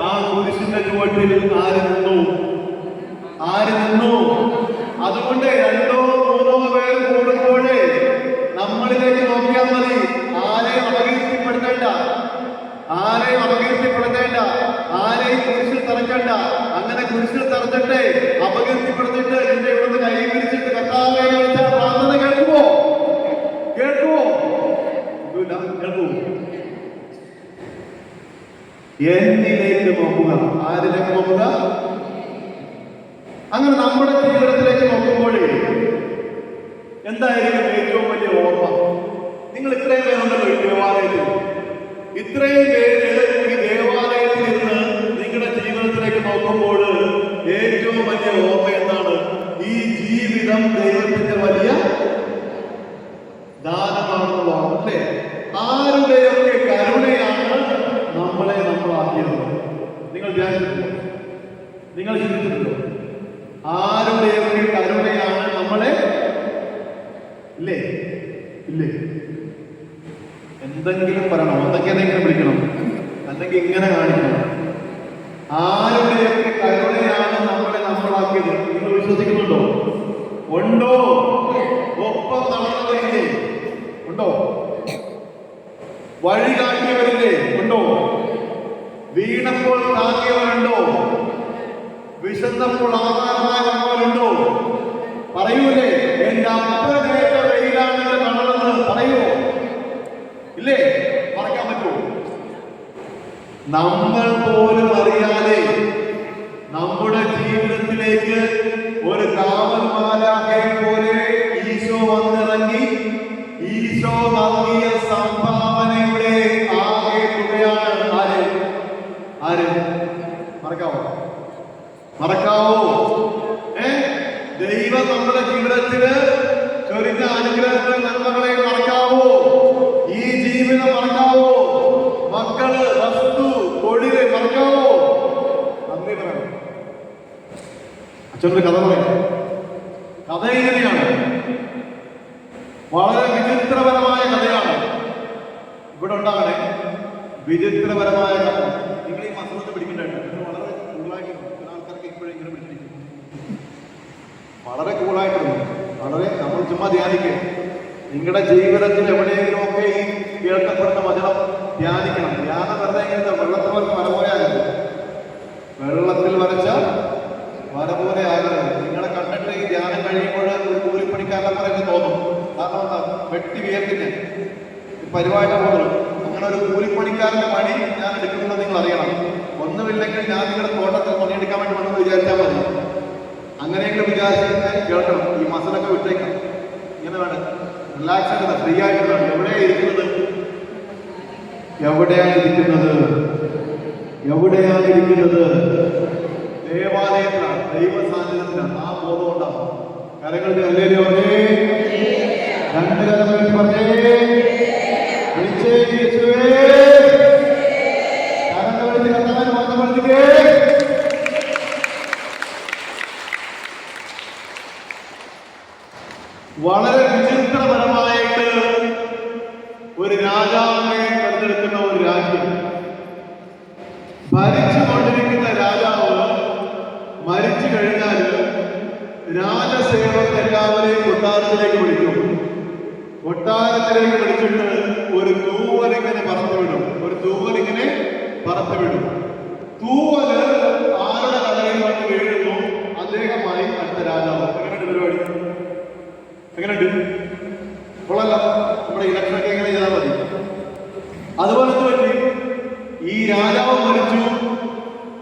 ആ കുരിശിന്റെ ചുവട്ടിൽ ആര് നിന്നു? ആര് നിന്നു? അതുകൊണ്ട് 2 3 പേർ കൂടുമ്പോഴേ നമ്മളിലേക്ക് നോക്കിയാൽ മതി. ആരെയും അപകീർത്തിപ്പെടുത്തേണ്ട, ആരെയും അപകീർത്തിപ്പെടുത്തേണ്ട, ആരെയും കുരിശിൽ തറക്കണ്ട. അങ്ങനെ കുരിശിൽ തറച്ചിട്ട് അപകീർത്തിപ്പെടുത്തിട്ട് എന്റെ ഇവിടുന്ന് കൈ പിരിച്ചിട്ട് കർത്താവേ വിളിച്ചാൽ പ്രാർത്ഥന കേൾക്കുമോ? കേൾക്കുമോ? കേൾക്കുമോ? എന്നിലേക്ക് നോക്കുക. ആരിലേക്ക് നോക്കുക? അങ്ങനെ നമ്മുടെ ജീവിതത്തിലേക്ക് നോക്കുമ്പോൾ എന്തായിരിക്കും ഏറ്റവും വലിയ ഓർമ്മ? നിങ്ങൾ ഇത്രയും പേരുണ്ടല്ലോ ഈ ദേവാലയത്തിൽ, ഇത്രയും പേര് ഈ ദേവാലയത്തിൽ നിന്ന് നിങ്ങളുടെ ജീവിതത്തിലേക്ക് നോക്കുമ്പോൾ ഏറ്റവും വലിയ ഓർമ്മ എന്താണ്? ഈ ജീവിതം ദൈവത്തിന്റെ വലിയ ദാനമാണെന്നുള്ളതാണ്. അല്ലേ? ആരുടെയൊക്കെ കരുണയാണ് നമ്മളാക്കിയത്? നിങ്ങൾ ധ്യാനിച്ചിട്ടുണ്ടോ? നിങ്ങൾ ചിന്തിച്ചിട്ടുണ്ടോ? ആരുടെയൊക്കെ കരുണയാണ് നമ്മളെ? ഇല്ലേ? എന്തെങ്കിലും പറയണം, എന്തെങ്കിലും വിളിക്കണം, അല്ലെങ്കിൽ ഇങ്ങനെ കാണിക്കണം. ആരുടെയൊക്കെ കരുണയാണ് നമ്മളാക്കിയത്? നിങ്ങൾ വിശ്വസിക്കുന്നുണ്ടോ? ഉണ്ടോ? ഒപ്പം നടന്നവരില്ലേ? ഉണ്ടോ? വഴി കാട്ടിയവരില്ലേ? ഉണ്ടോ? വീണപ്പോൾ താങ്ങിയവരുണ്ടോ? വിശന്നപ്പോൾ ആഹാരമായി വന്നവരുണ്ടോ? പറയൂലേ, എന്റെ അപ്പനേറ്റ വെയിലാണ് കാണുന്നത്? പറയുമോ? ഇല്ലേ? പറയാൻ പറ്റുമോ? നമ്മൾ പോലും അറിയാതെ നമ്മുടെ ജീവിതത്തിലേക്ക് ഒരു കാവൽമാലാഖയെ പോലെ ഈശോ വന്നിറങ്ങി. ഈശോ നൽകിയ സംഭാവനയുടെ ആകെ തുകയാണ് ആര്? മറക്കാവോ? ദൈവം നമ്മുടെ ജീവിതത്തില് ചൊരിഞ്ഞ അനുഗ്രഹങ്ങൾ, നന്മകളെ മറക്കാവോ? ഈ ജീവിതം മറക്കാവോ? മക്കള്, വസ്തു, തൊഴില് മറക്കാവോ? നന്ദി പറയണം. അച്ഛനൊരു കഥ പറയാം. കഥ ഇങ്ങനെയാണ്, വളരെ വിചിത്രപരമായ കഥയാണ്. ഇവിടെ ഉണ്ടാകണേ വിചിത്രപരമായ കഥ. നിങ്ങൾ ഈ മസൂത്ത് പിടിക്കണ്ടായിട്ട് വളരെ കൂളായിട്ട് ആൾക്കാർക്ക് ഇപ്പോഴും ഇങ്ങനെ പിടിച്ചിരിക്കും. വളരെ കൂളായിട്ടുണ്ട്. വളരെ നമ്മൾ ചുമ്മാ ധ്യാനിക്കുക. നിങ്ങളുടെ ജീവിതത്തിൽ എവിടെയെങ്കിലും ഒക്കെ ഈ കേൾക്കപ്പെടുന്ന വചനം ധ്യാനിക്കണം. ധ്യാനം വെറുതെ ഇങ്ങനത്തെ വെള്ളത്തിൽ വര പോലെ ആകരുത്. വെള്ളത്തിൽ വരച്ച വര പോലെ ആകരുത്. നിങ്ങളെ കണ്ടിട്ട് ഈ ധ്യാനം കഴിയുമ്പോൾ ഒരു കൂലിപ്പണിക്കാരനെ പറയുന്നത് തോന്നും. കാരണം എന്താ? വെട്ടി വിയർക്കില്ല, പരിപാടി പോകുന്നു. അങ്ങനെ ഒരു കൂലിപ്പണിക്കാരന്റെ പണി ഞാൻ എടുക്കുന്നത് നിങ്ങൾ അറിയണം. ഒന്നുമില്ലെങ്കിൽ ഞാൻ നിങ്ങളുടെ തോട്ടത്തിൽ പണിയെടുക്കാൻ വേണ്ടി വന്നെന്ന് വിചാരിച്ചാൽ മതി. അങ്ങനെയെങ്കിലും വിചാരിച്ചിട്ട് കേൾക്കണം. ഈ മസിലൊക്കെ വിട്ടേക്കണം. ഇങ്ങനെ വേണം, റിലാക്സ് ആയിട്ട് ഫ്രീ ആയിട്ട് വേണം. എവിടെയാണ് ഇരിക്കുന്നത്? ദേവാലയത്തിലാണ്, ദൈവ സാന്നിധ്യത്തിലാണ്. ആ ബോധം ഉണ്ടാവും. കരങ്ങളിൽ അല്ലേലും പറഞ്ഞേ, രണ്ട് കരങ്ങളിൽ പറഞ്ഞേ, വിളിച്ചേ യേശുവേ, കരങ്ങളിൽ കത്താൻ മാത്രം പറഞ്ഞേ. വളരെ വിചിത്രപരമായിട്ട് ഒരു രാജാവിനെ തെരഞ്ഞെടുക്കുന്ന ഒരു രാജ്യം. ഭരിച്ചുകൊണ്ടിരിക്കുന്ന രാജാവ് മരിച്ചു കഴിഞ്ഞാൽ രാജസേവകർ എല്ലാവരെയും കൊട്ടാരത്തിലേക്ക് വിളിക്കും. കൊട്ടാരത്തിലേക്ക് വിളിച്ചിട്ട് ഒരു തൂവലിങ്ങനെ പറത്തുവിടും. തൂവല് ആരുടെ തലയിൽ വന്ന് വീഴുന്നു, അദ്ദേഹമായി അടുത്ത രാജാവ്. എങ്ങനെയുണ്ട്? കൊള്ളല്ല. നമ്മുടെ ഇലക്ഷനൊക്കെ എങ്ങനെ ചെയ്താൽ മതി. അതുപോലെ എന്ത് പറ്റി? ഈ രാജാവ് മരിച്ചു.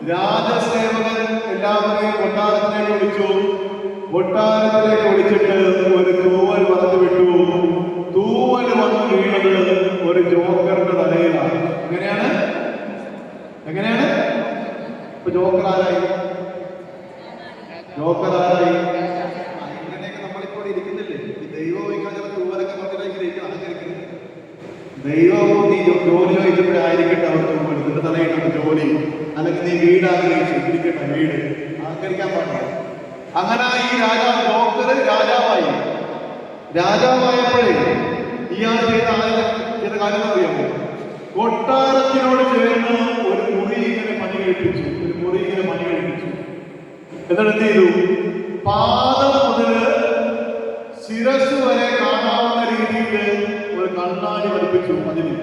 രാജസേവകൻ എല്ലാവരെയും കൊട്ടാരത്തിലേക്ക് വിളിച്ചു. കൊട്ടാരത്തിലേക്ക് വിളിച്ചിട്ട് ഒരു തൂവൽ പറന്നു വിട്ടു. തൂവൽ വന്ന് വീണത് ഒരു ജോക്കറിന്റെ തലയിലാണ്. എങ്ങനെയാണ്? ഇപ്പൊ ജോക്കർ ആരായി? നമ്മളിപ്പോൾ ഇരിക്കുന്നില്ലേ? ഈ ദൈവം തൂവലൊക്കെ പറഞ്ഞിരിക്കുന്നത് ദൈവവും നീ ജോലി ചോദിച്ചപ്പോഴായിരിക്കട്ടെ അവർ തൂവൽ നിന്റെ തലയിട്ടുണ്ട് ജോലി, അല്ലെങ്കിൽ നീ വീട് ആഗ്രഹിച്ചു ഇരിക്കട്ടെ, വീട് അഹങ്കരിക്കാൻ പാടില്ല. അങ്ങനെ ഈ ജോക്കർ രാജാവായപ്പോഴേ ഇയാൾ ചെയ്ത കാര്യം അറിയാമോ? കൊട്ടാരത്തിനോട് ചേർന്ന് ഒരു മുറി ഇങ്ങനെ പണി കഴിപ്പിച്ചു. എന്നിട്ട് എന്ത് ചെയ്തു? പാദം മുതൽ ശിരസ് വരെ കാണാവുന്ന രീതിയിൽ ഒരു കണ്ണാടി പഠിപ്പിച്ചു അതിന്.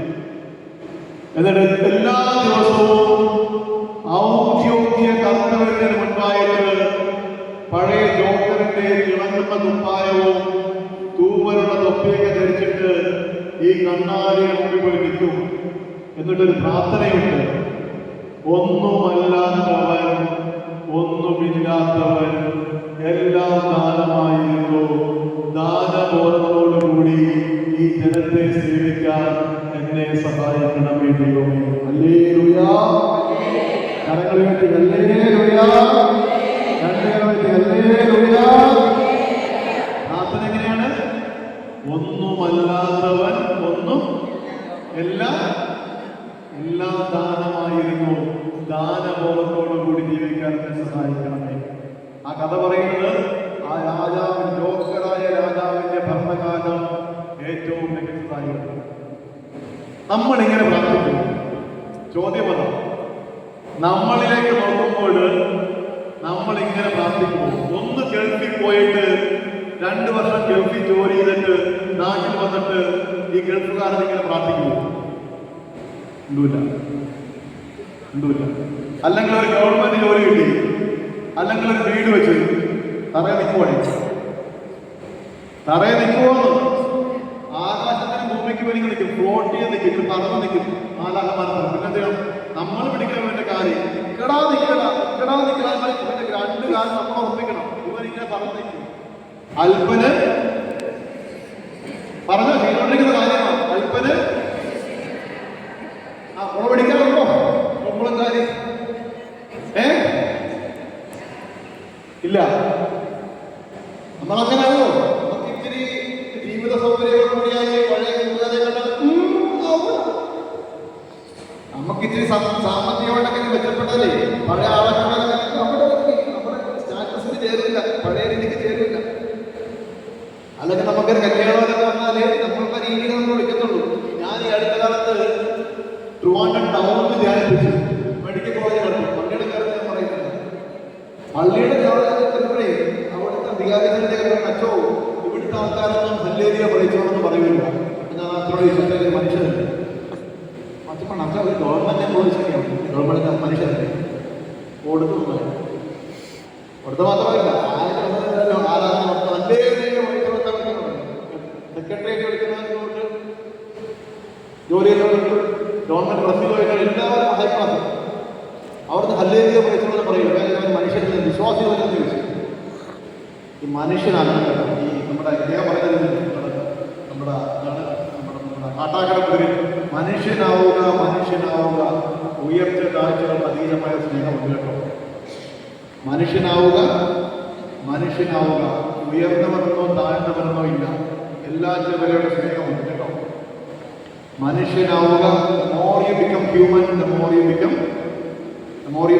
എന്നിട്ട് എല്ലാ ദിവസവും ഔദ്യോഗിക കർത്തവ്യത്തിന് മുൻപായിട്ട് പഴയ ജോക്കറിന്റെ ഇളങ്ങുന്ന കുപ്പായവും തൂവലുള്ള തൊപ്പിയൊക്കെ ധരിച്ചിട്ട് ഈ കണ്ണാടിയുടെ മുമ്പിൽ പോയി നിൽക്കും. എന്നിട്ടൊരു പ്രാർത്ഥനയുണ്ട്. ഒന്നുമല്ലാത്തവൻ, ഒന്നുമില്ലാത്തവൻ, എല്ലാം ദാനമായിരുന്നു. ദാനബോധത്തോടുകൂടി ഭാരത്തോടുകൂടി ഈ ജനത്തെ സേവിക്കാൻ എന്നെ സഹായിക്കണമേ ദൈവമേ. ഹല്ലേലൂയ. കരങ്ങൾ ഉയർത്തി ഹല്ലേലൂയ. ഹല്ലേലൂയ. പ്രാർത്ഥന എങ്ങനെയാണ്? ഒന്നുമല്ലാത്തവൻ ഒന്നും എല്ലാം ദാനമായിരുന്നു. ദാനബോധത്തോടു കൂടി ജീവിക്കാൻ എന്നെ സഹായിക്കണമേ. ആ കഥ പറയുന്നത് ആ രാജാവിൻ ജോക്കറായ രാജാവിന്റെ ഭരണകാലം ഏറ്റവും മികച്ചതായിരുന്നു. നമ്മളിങ്ങനെ പ്രാർത്ഥിക്കുന്നു. ചോദ്യം അതാ, നമ്മളിലേക്ക് നോക്കുമ്പോൾ നമ്മളിങ്ങനെ പ്രാർത്ഥിക്കുന്നു. ഒന്ന് ഗൾഫിൽ പോയിട്ട് 2 വർഷം ഗൾഫിൽ ജോലി ചെയ്തിട്ട് നാട്ടിൽ വന്നിട്ട് ഈ ഗൾഫുകാരൻ ഇങ്ങനെ പ്രാർത്ഥിക്കുന്നു. എന്തുമില്ല. അല്ലെങ്കിൽ ഒരു ഗവൺമെന്റ് ജോലി കിട്ടി, അല്ലെങ്കിൽ ഒരു വീട് വെച്ച് തറയെ നിൽക്കുവാന്ന് ആകാശത്തിന് ഭൂമിക്ക് വേണ്ടി നിൽക്കും, ഫ്ലോട്ട് ചെയ്ത് നിൽക്കും, പറന്ന് നിൽക്കും. ആലാഹമാനം പിന്നെ എന്ത് ചെയ്യണം? നമ്മൾ പിടിക്കണം ഇവന്റെ കാര്യം. നിൽക്കടാ ഇവന്റെ 2 കാലം നമ്മൾ ഉറപ്പിക്കണം. ഇവരിങ്ങനെ പറന്ന് നിൽക്കും. അൽപ്പന് പറഞ്ഞ ചെയ്തുകൊണ്ടിരിക്കുന്ന കാര്യമാണ്. അൽപ്പന് പിടിക്കാറുണ്ടോ? നമ്മളും കാര്യം ഇല്ല. നമ്മളങ്ങനെയാണല്ലോ. നമുക്ക് ഇത്തിരി ജീവിത സൗകര്യങ്ങൾ കൂടിയാൽ പഴയ നമുക്ക് ഇത്തിരി സാമ്പത്തികമായിട്ടൊക്കെ മെച്ചപ്പെട്ടതല്ലേ പഴയ ആളൊക്കെ നമ്മുടെ സ്റ്റാറ്റസിന് ചേരില്ല, പഴയ രീതിക്ക് ചേരില്ല. അല്ലെങ്കിൽ നമുക്കൊരു കല്യാണമൊക്കെ വന്നാല് നമ്മളുടെ രീതിയിൽ നമ്മൾ വിളിക്കത്തുള്ളൂ. ഞാൻ ഈ അടുത്ത കാലത്ത് ട്രിവാൻഡ്രം ടൗണിൽ ധ്യാനിപ്പിച്ചു. മെഡിക്കൽ കോളേജ് കണ്ടു. പള്ളിയുടെ കാര്യം ഞാൻ പറയുന്നത്, പള്ളിയുടെ ചെല്ലുമ്പോഴേ അവിടുത്തെ വികാരികളുടെ അച്ചോ ഇവിടുത്തെ ആൾക്കാരൊന്നും ഹല്ലേലൂയ പറയിച്ചോണെന്ന് പറയുന്നില്ല. ഞാൻ അത്ര വിശ്വസിച്ച മനുഷ്യരല്ലേ. മറ്റപ്പോൾ അച്ഛൻ ഒരു ഗവൺമെന്റ് എംപ്ലോയീസൊക്കെയാണ്. ഗവൺമെന്റ് മനുഷ്യരല്ലേ കൊടുത്തു മാത്രമല്ല സെക്രട്ടറിയേറ്റ് വിളിക്കുന്നവർക്ക് ജോലി ചെയ്യുന്നവർക്ക് ഗവൺമെന്റ് പ്രസിദ്ധമായിട്ട് എല്ലാവരും ഹൈ ക്ലാസ്. അവിടുന്ന് ഹല്ലേലൂയ പറയിച്ചോളെന്ന് പറയില്ല. മനുഷ്യരുടെ വിശ്വാസികളെന്ന് ചോദിച്ചു. ഈ മനുഷ്യനാണ് ഈ നമ്മുടെ ഇദ്ദേഹം പറയുന്നത് നമ്മുടെ കാട്ടാക്കട മനുഷ്യനാവുക ഉയർച്ച താഴ്ചകൾ അതീതമായ സ്നേഹമുണ്ട് കേട്ടോ. മനുഷ്യനാവുക ഉയർന്നവരെന്നോ താഴ്ന്നവരെന്നോ ഇല്ല, എല്ലാവരുടെ സ്നേഹമുണ്ട് കേട്ടോ. മനുഷ്യനാവുക. More you become human, more you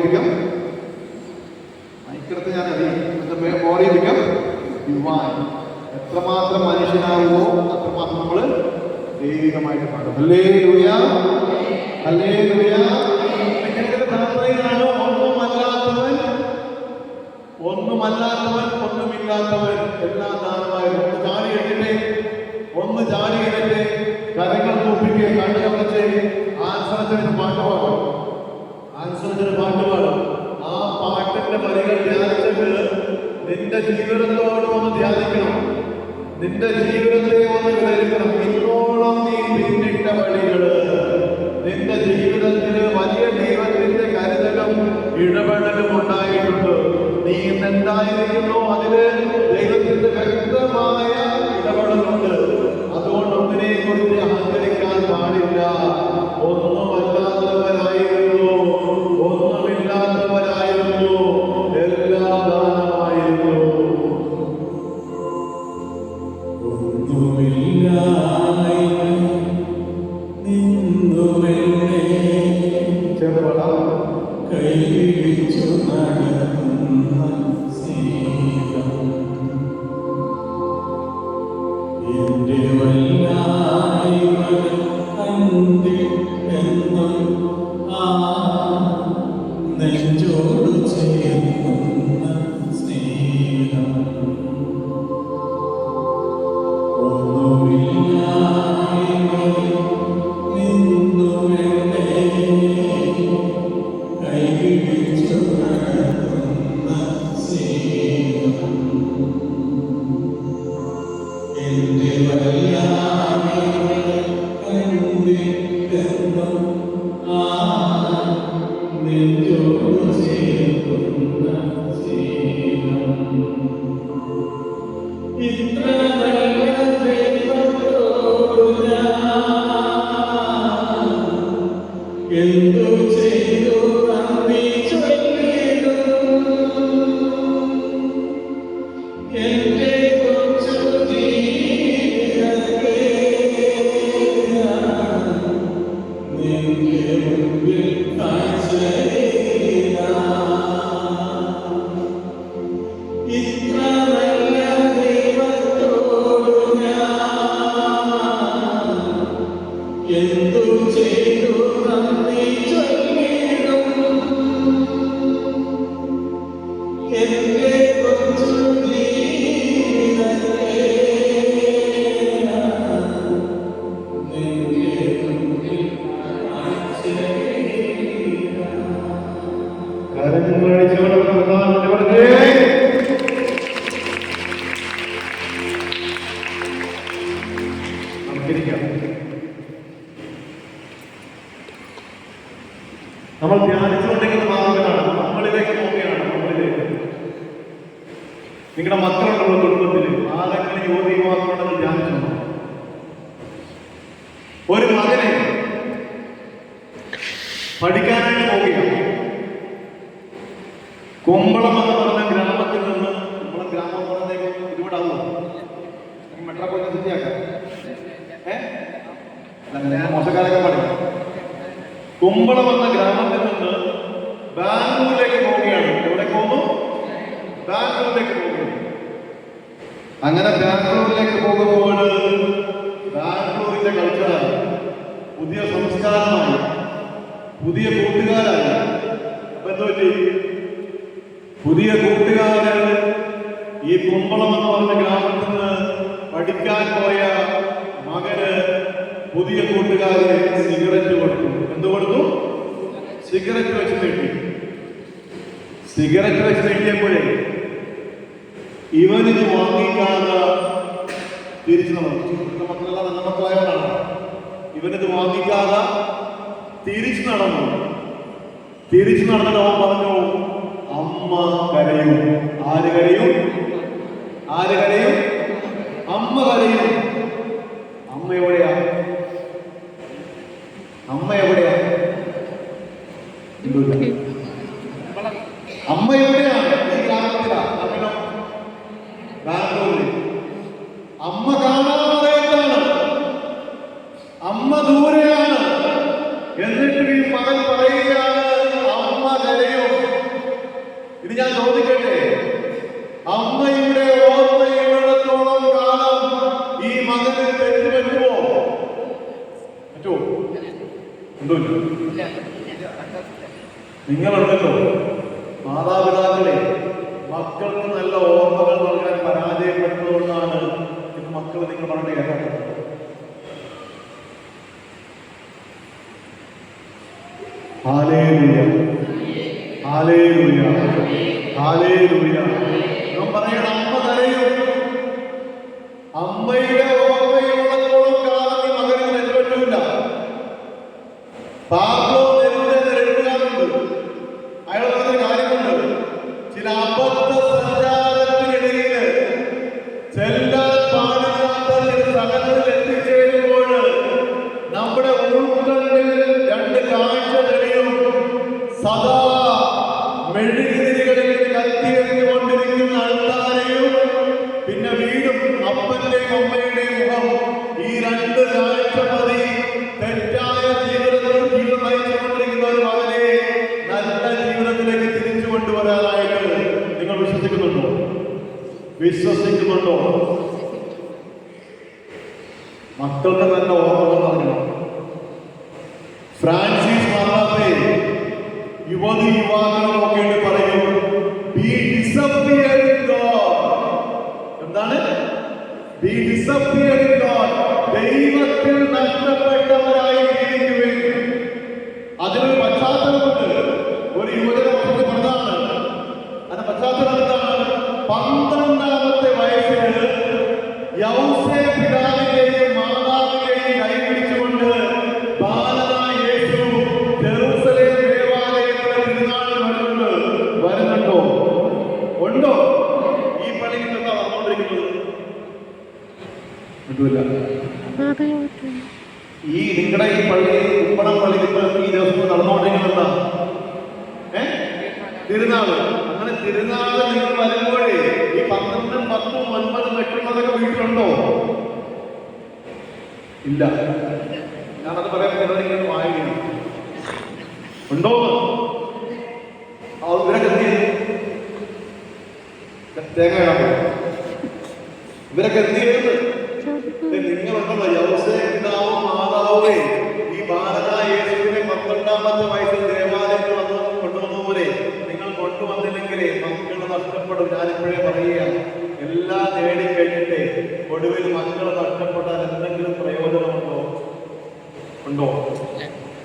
become മൈക്കെടുത്ത് ഞാൻ അറിയാം. More you become divine. എത്രമാത്രം മനുഷ്യനാവുമോ അത്രമാത്രം നമ്മൾ ദൈവികമായിട്ട് പാടും. ഹല്ലേലൂയ. പ്രാർത്ഥനയിലാണ് ഒന്നുമല്ലാത്തവൻ ഒന്നുമില്ലാത്തവൻ എല്ലാം ദാനമായിരുന്നു. ഒന്ന് ചാടി എഴുന്നേറ്റ് കരങ്ങൾ കൂപ്പിക്കുക, കണ്ണുകൾ വെച്ച് ആൻസറിന് പാട്ട് പാടും. ആ പാട്ടിന്റെ വരികൾ ധ്യാനിച്ചിട്ട് നിന്റെ ജീവിതത്തോട് ഒന്ന് ധ്യാനിക്കണം. നിന്റെ ജീവിതത്തെ ഒന്ന് വിലയിരുത്തണം. ഇന്നോളം നീ പിന്നിട്ട വഴികള്, നിന്റെ ജീവിതത്തിൽ വലിയ ദൈവത്തിന്റെ കരുതലും ഇടപെടലും ഉണ്ടായിട്ടുണ്ട്. നീ എന്തായിരിക്കുന്നോ അതില് ദൈവത്തിന്റെ വ്യക്തമായ ഇടപെടലുണ്ട്. അതുകൊണ്ട് ഒന്നിനെ കുറിച്ച് അഹങ്കരിക്കാൻ പാടില്ല. ഒന്നുമില്ലാത്തവരായിരുന്നു, എല്ലാം ദാനമായിരുന്നു. കൈപിടിച്ചു നടക്കുന്ന സ്നേഹം എന്റെ വല്ലായ്മകൾ കണ്ടിട്ടെന്നും ആ നെഞ്ചോട് ചേർക്കുന്ന സ്നേഹം ഒന്നുമില്ലായ്മയിൽ നിന്നുമെന്നെ കൈപിടിച്ചു നടക്കുന്ന സ്നേഹം എന്റെ വല്ലായ്മകൾ കണ്ടിട്ടെന്നും ആ നെഞ്ചോട് ചേർക്കുന്ന സ്നേഹം ചെയ്തു നന്ദി ചൊല്ലിടും എന്റെ കൊച്ചു ജീവിതത്തെ നിന്റെ മുമ്പിൽ കാഴ്ചയിടാം. ഇത്ര നല്ല ദൈവത്തോടു ഞാൻ എന്തു ചെയ്തു നന്ദി ചൊല്ലിടും എന്റെ കൊച്ചു ജീവിതത്തെ നിന്റെ മുമ്പിൽ കാഴ്ചയിടാം. കരങ്ങളടിച്ചുകൊണ്ട് പ്രധാനമന്ത്രി പറഞ്ഞേ, നമുക്കിരിക്കാം. നമ്മൾ ധ്യാനിച്ചുകൊണ്ടിരിക്കുന്ന ഭാഗങ്ങളാണ്, നമ്മളിലേക്ക് നോക്കുകയാണ്. നമ്മളിലേക്ക് നിങ്ങളുടെ മക്കളുള്ള കുടുംബത്തിൽ ആരെങ്കിലും യുവതി യുവാക്കളുണ്ടെന്ന് ധ്യാനിച്ചു. ഒരു മകനെ പഠിക്കാനായിട്ട് പോവുകയാണ്. കുമ്പളം എന്ന് പറഞ്ഞ ഗ്രാമത്തിൽ നിന്ന് നമ്മളെ ഗ്രാമം പറഞ്ഞേക്ക് ഒരുപാടാവോ മെട്രോപൊളിറ്റൻ സിറ്റിയാക്കാം. മോശക്കാരൊക്കെ പറയും. കുമ്പളം എന്ന ഗ്രാമത്തിൽ നിന്ന് ബാംഗ്ലൂരിലേക്ക് പോവുകയാണ്. എവിടെ പോകുന്നു? ബാംഗ്ലൂരിലേക്ക് പോവുകയാണ്. അങ്ങനെ ബാംഗ്ലൂരിലേക്ക് പോകുമ്പോൾ ബാംഗ്ലൂരിന്റെ കൾച്ചറായി, പുതിയ സംസ്കാരമായി, പുതിയ കൂട്ടുകാരായി. അപ്പൊ എന്തോ പുതിയ കൂട്ടുകാര് ഈ കുമ്പളം എന്ന് പറഞ്ഞ ഗ്രാമത്തിൽ നിന്ന് പഠിക്കാൻ പോയ മകന് പുതിയ കൂട്ടുകാരെ സിഗരറ്റ് കൊടുത്തു. എന്ത് കൊടുത്തു? സിഗരറ്റ് വെച്ച് നീട്ടി. സിഗരറ്റ് വെച്ച് നീട്ടിയപ്പോഴേ ഇവനിത് വാങ്ങിക്കാതെ തിരിച്ചു നടന്നു. മക്കളെല്ലാം നല്ല മക്കളായവരാണ്. ഇവനിത് വാങ്ങിക്കാതെ തിരിച്ചു നടന്നു. തിരിച്ചു നടന്നിട്ട് അവൻ പറഞ്ഞു, അമ്മ കരയും. ആര് കരയും? ആര് കരയും? അമ്മ കരയും. അമ്മ എവിടെയാ? അമ്മ എവിടെയാ? അമ്മ എവിടെയാണ്? ഈ ഗ്രാമത്തിലാ, ബാംഗ്ലൂരിൽ. അമ്മ കാണാതെയാണ്, അമ്മ ദൂരെയാണ്. എന്നിട്ട് ഈ മകൻ പറയുകയാണ്, അമ്മ കരയും. ഇത് ഞാൻ ചോദിക്കട്ടെ, അമ്മയുടെ ഓർമ്മയുള്ളിടത്തോളം കാലം ഈ മകന് തെറ്റ് പറ്റുമോ? പറ്റുമോ? എന്തോ നിങ്ങളുണ്ടല്ലോ മാതാപിതാക്കളെ, മക്കൾക്ക് നല്ല ഓർമ്മകൾ നൽകാൻ പരാജയപ്പെട്ടതുകൊണ്ടാണ് ഇത് മക്കൾ നിങ്ങൾ പറഞ്ഞ കേട്ടോ. Hallelujah, hallelujah, hallelujah. നാം പറയണം, അമ്മ കരയും. അമ്മയുടെ ഓർമ്മയുള്ളത്തോളം കാലം ഈ മകന് തെറ്റുപറ്റില്ല. Pablo Neruda എഴുതുകാരുണ്ട്. അയാൾ പറഞ്ഞ കാര്യമുണ്ട്. ചില അബദ്ധ സഞ്ചാരത്തിനിടയിൽ ചെല്ലാൻ പാടില്ലാത്ത ചില സ്ഥലങ്ങളിൽ എത്തിച്ചേരുമ്പോൾ നമ്മുടെ ഉൾക്കണ്ണിൽ രണ്ട് കാഴ്ച തെളിയും. സദാ മെഴുകുതിരികളിൽ കത്തിയെറിഞ്ഞുകൊണ്ടിരിക്കുന്ന ആൾക്കാരെയും പിന്നെ വീടും അപ്പന്റെയും അമ്മയുടെയും മുഖം. ഈ രണ്ട് കാഴ്ച മതി തെറ്റായ ജീവിതം നയിച്ചുകൊണ്ടിരിക്കുന്ന ഒരു മകനെ നല്ല ജീവിതത്തിലേക്ക് തിരിച്ചു കൊണ്ടുവരാനായിട്ട്. നിങ്ങൾ വിശ്വസിക്കുന്നുണ്ടോ? വിശ്വസിക്കുന്നുണ്ടോ? മക്കൾക്ക് നല്ല ഓർമ്മകൾ നൽകണം. ഫ്രാൻസിസ് മാർപ്പാപ്പയെ യുവതി യുവാക്കളെ നോക്കിയിട്ട് പറയും, ബി ഡിസപ്പിയർഡ് ഇൻ ഗോഡ്. എന്താണ്? B disappeared in God. ദൈവത്തിൽ നഷ്ടപ്പെട്ടവരായി ജീവിക്കുവിൻ. അതിനൊരു പശ്ചാത്തലമുണ്ട്. ഒരു യുവജന പ്രധാന അതിന്റെ പശ്ചാത്തലം എന്താണ്? 12ാമത്തെ വയസ്സിൽ യൗസേ പിതാവിന്റെയും മാതാവിന്റെയും കൈപിടിച്ചുകൊണ്ട് ബാലനായ യേശു ജെറുസലേം ദേവാലയത്തിലെ തിരുനാളിന് വരുന്നുണ്ട്. തിരുനാൾ നിങ്ങൾ വരുമ്പോഴേ ഈ 12, 10, 9 വെക്കുന്നതൊക്കെ വീട്ടിലുണ്ടോ? ഇല്ല. ഞാനത് പറയാൻ നിങ്ങൾ വായിക്കണം ഉണ്ടോ? ഇവരൊക്കെ എന്ത് ചെയ്തു? തേങ്ങ ഇവരൊക്കെ എന്ത് ചെയ്യുന്നത്? നിങ്ങളുണ്ടല്ലോ യൗസേ പിതാവും മാതാവേ ഈ ബാലനായ യേശുവിനെ 12ാമത്തെ വയസ്സിൽ ദേവാലയത്തിൽ കൊണ്ടുവന്നപോലെ നിങ്ങൾ കൊണ്ടുവന്നില്ലെങ്കിലേ മക്കൾ നഷ്ടപ്പെടും. ഞാനിപ്പോഴേ പറയുക, എല്ലാം നേടിക്കഴിഞ്ഞിട്ടേ ഒടുവിൽ മക്കൾ നഷ്ടപ്പെടാൻ എന്തെങ്കിലും പ്രയോജനമുണ്ടോ? ഉണ്ടോ?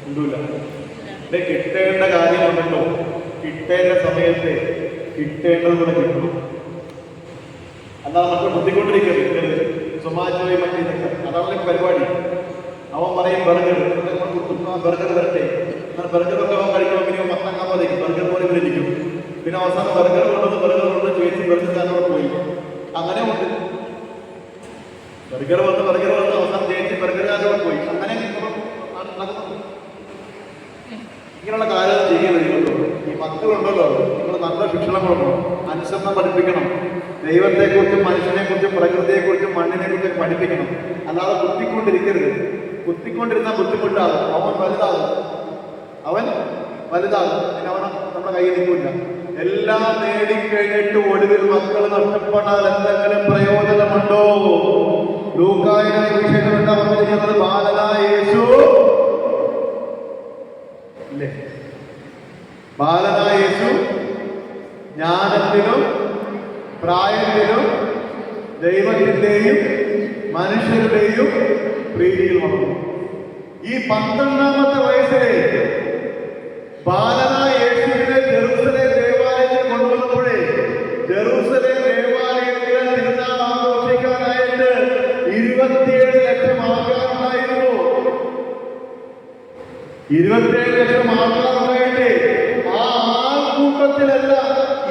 ഉണ്ടല്ല. കിട്ടേണ്ട കാര്യമുണ്ടല്ലോ. കിട്ടേണ്ട സമയത്ത് കിട്ടേണ്ടത് കൂടെ കിട്ടണം. അല്ലാതെ മക്കൾ ബുദ്ധിക്കൊണ്ടിരിക്കരുത്. സൊമാറ്റോയും മറ്റേതൊക്കെ അതാണ് പരിപാടി. അവൻ പറയും ബർഗർ ബർഗർ വരട്ടെ, ബർഗറൊക്കെ അവൻ കഴിക്കുമ്പോൾ പിന്നെ മത്തങ്ങാൻ പോലെ ബർഗർ പോലെ വിരലിക്കും. പിന്നെ അവസാനം ബർഗർ കൊണ്ട് ചേച്ചി ബർഗർ പോയി. അങ്ങനെ ഉണ്ട്. ബർഗർ വന്ന് അവസാനം ചേച്ചി ബർഗർ പോയി. അങ്ങനെ ഇങ്ങനെയുള്ള കാര്യം ചെയ്യുന്നുണ്ടല്ലോ. ഈ മക്കളുണ്ടല്ലോ, നിങ്ങൾ നല്ല ശിക്ഷണം കൊടുക്കണം, അനുസരണം പഠിപ്പിക്കണം. ദൈവത്തെക്കുറിച്ചും മനുഷ്യനെക്കുറിച്ചും പ്രകൃതിയെക്കുറിച്ചും മണ്ണിനെക്കുറിച്ചും പഠിപ്പിക്കണം. അല്ലാതെ കുത്തിക്കൊണ്ടിരിക്കരുത്. കുത്തിക്കൊണ്ടിരുന്നാൽ ബുദ്ധിമുട്ടാകും. അവൻ വലുതാകും. പിന്നെ അവൻ നമ്മുടെ കയ്യിൽ നിൽക്കില്ല. എല്ലാം നേടിക്കഴിഞ്ഞിട്ട് ഒടുവിൽ മക്കൾ നഷ്ടപ്പെടാൻ എന്തെങ്കിലും പ്രയോജനമുണ്ടോ? ലൂക്കായുടെ സുവിശേഷം എന്താ പറഞ്ഞിരിക്കുന്നത്? ബാലനായ യേശു ഇല്ലേ? ബാലനായ യേശു ജ്ഞാനത്തിനും പ്രായത്തിലും ദൈവത്തിന്റെയും മനുഷ്യരുടെയും പ്രീതിയിൽ വളർന്നു. ഈ 12ാമത്തെ വയസ്സിലെ ബാലനായ യേശുവിനെ ജെറുസലേം ദേവാലയത്തിൽ കൊണ്ടുവന്നപ്പോഴേ ജെറുസലേം ദേവാലയത്തിലെ തിരുനാൾ ആഘോഷിക്കാനായിട്ട് 27 ലക്ഷം ആൾക്കാരുണ്ടായിരുന്നു. 27 ലക്ഷം ആൾക്കാരുണ്ടായിട്ട് ആ ആൾക്കൂട്ടത്തിലല്ല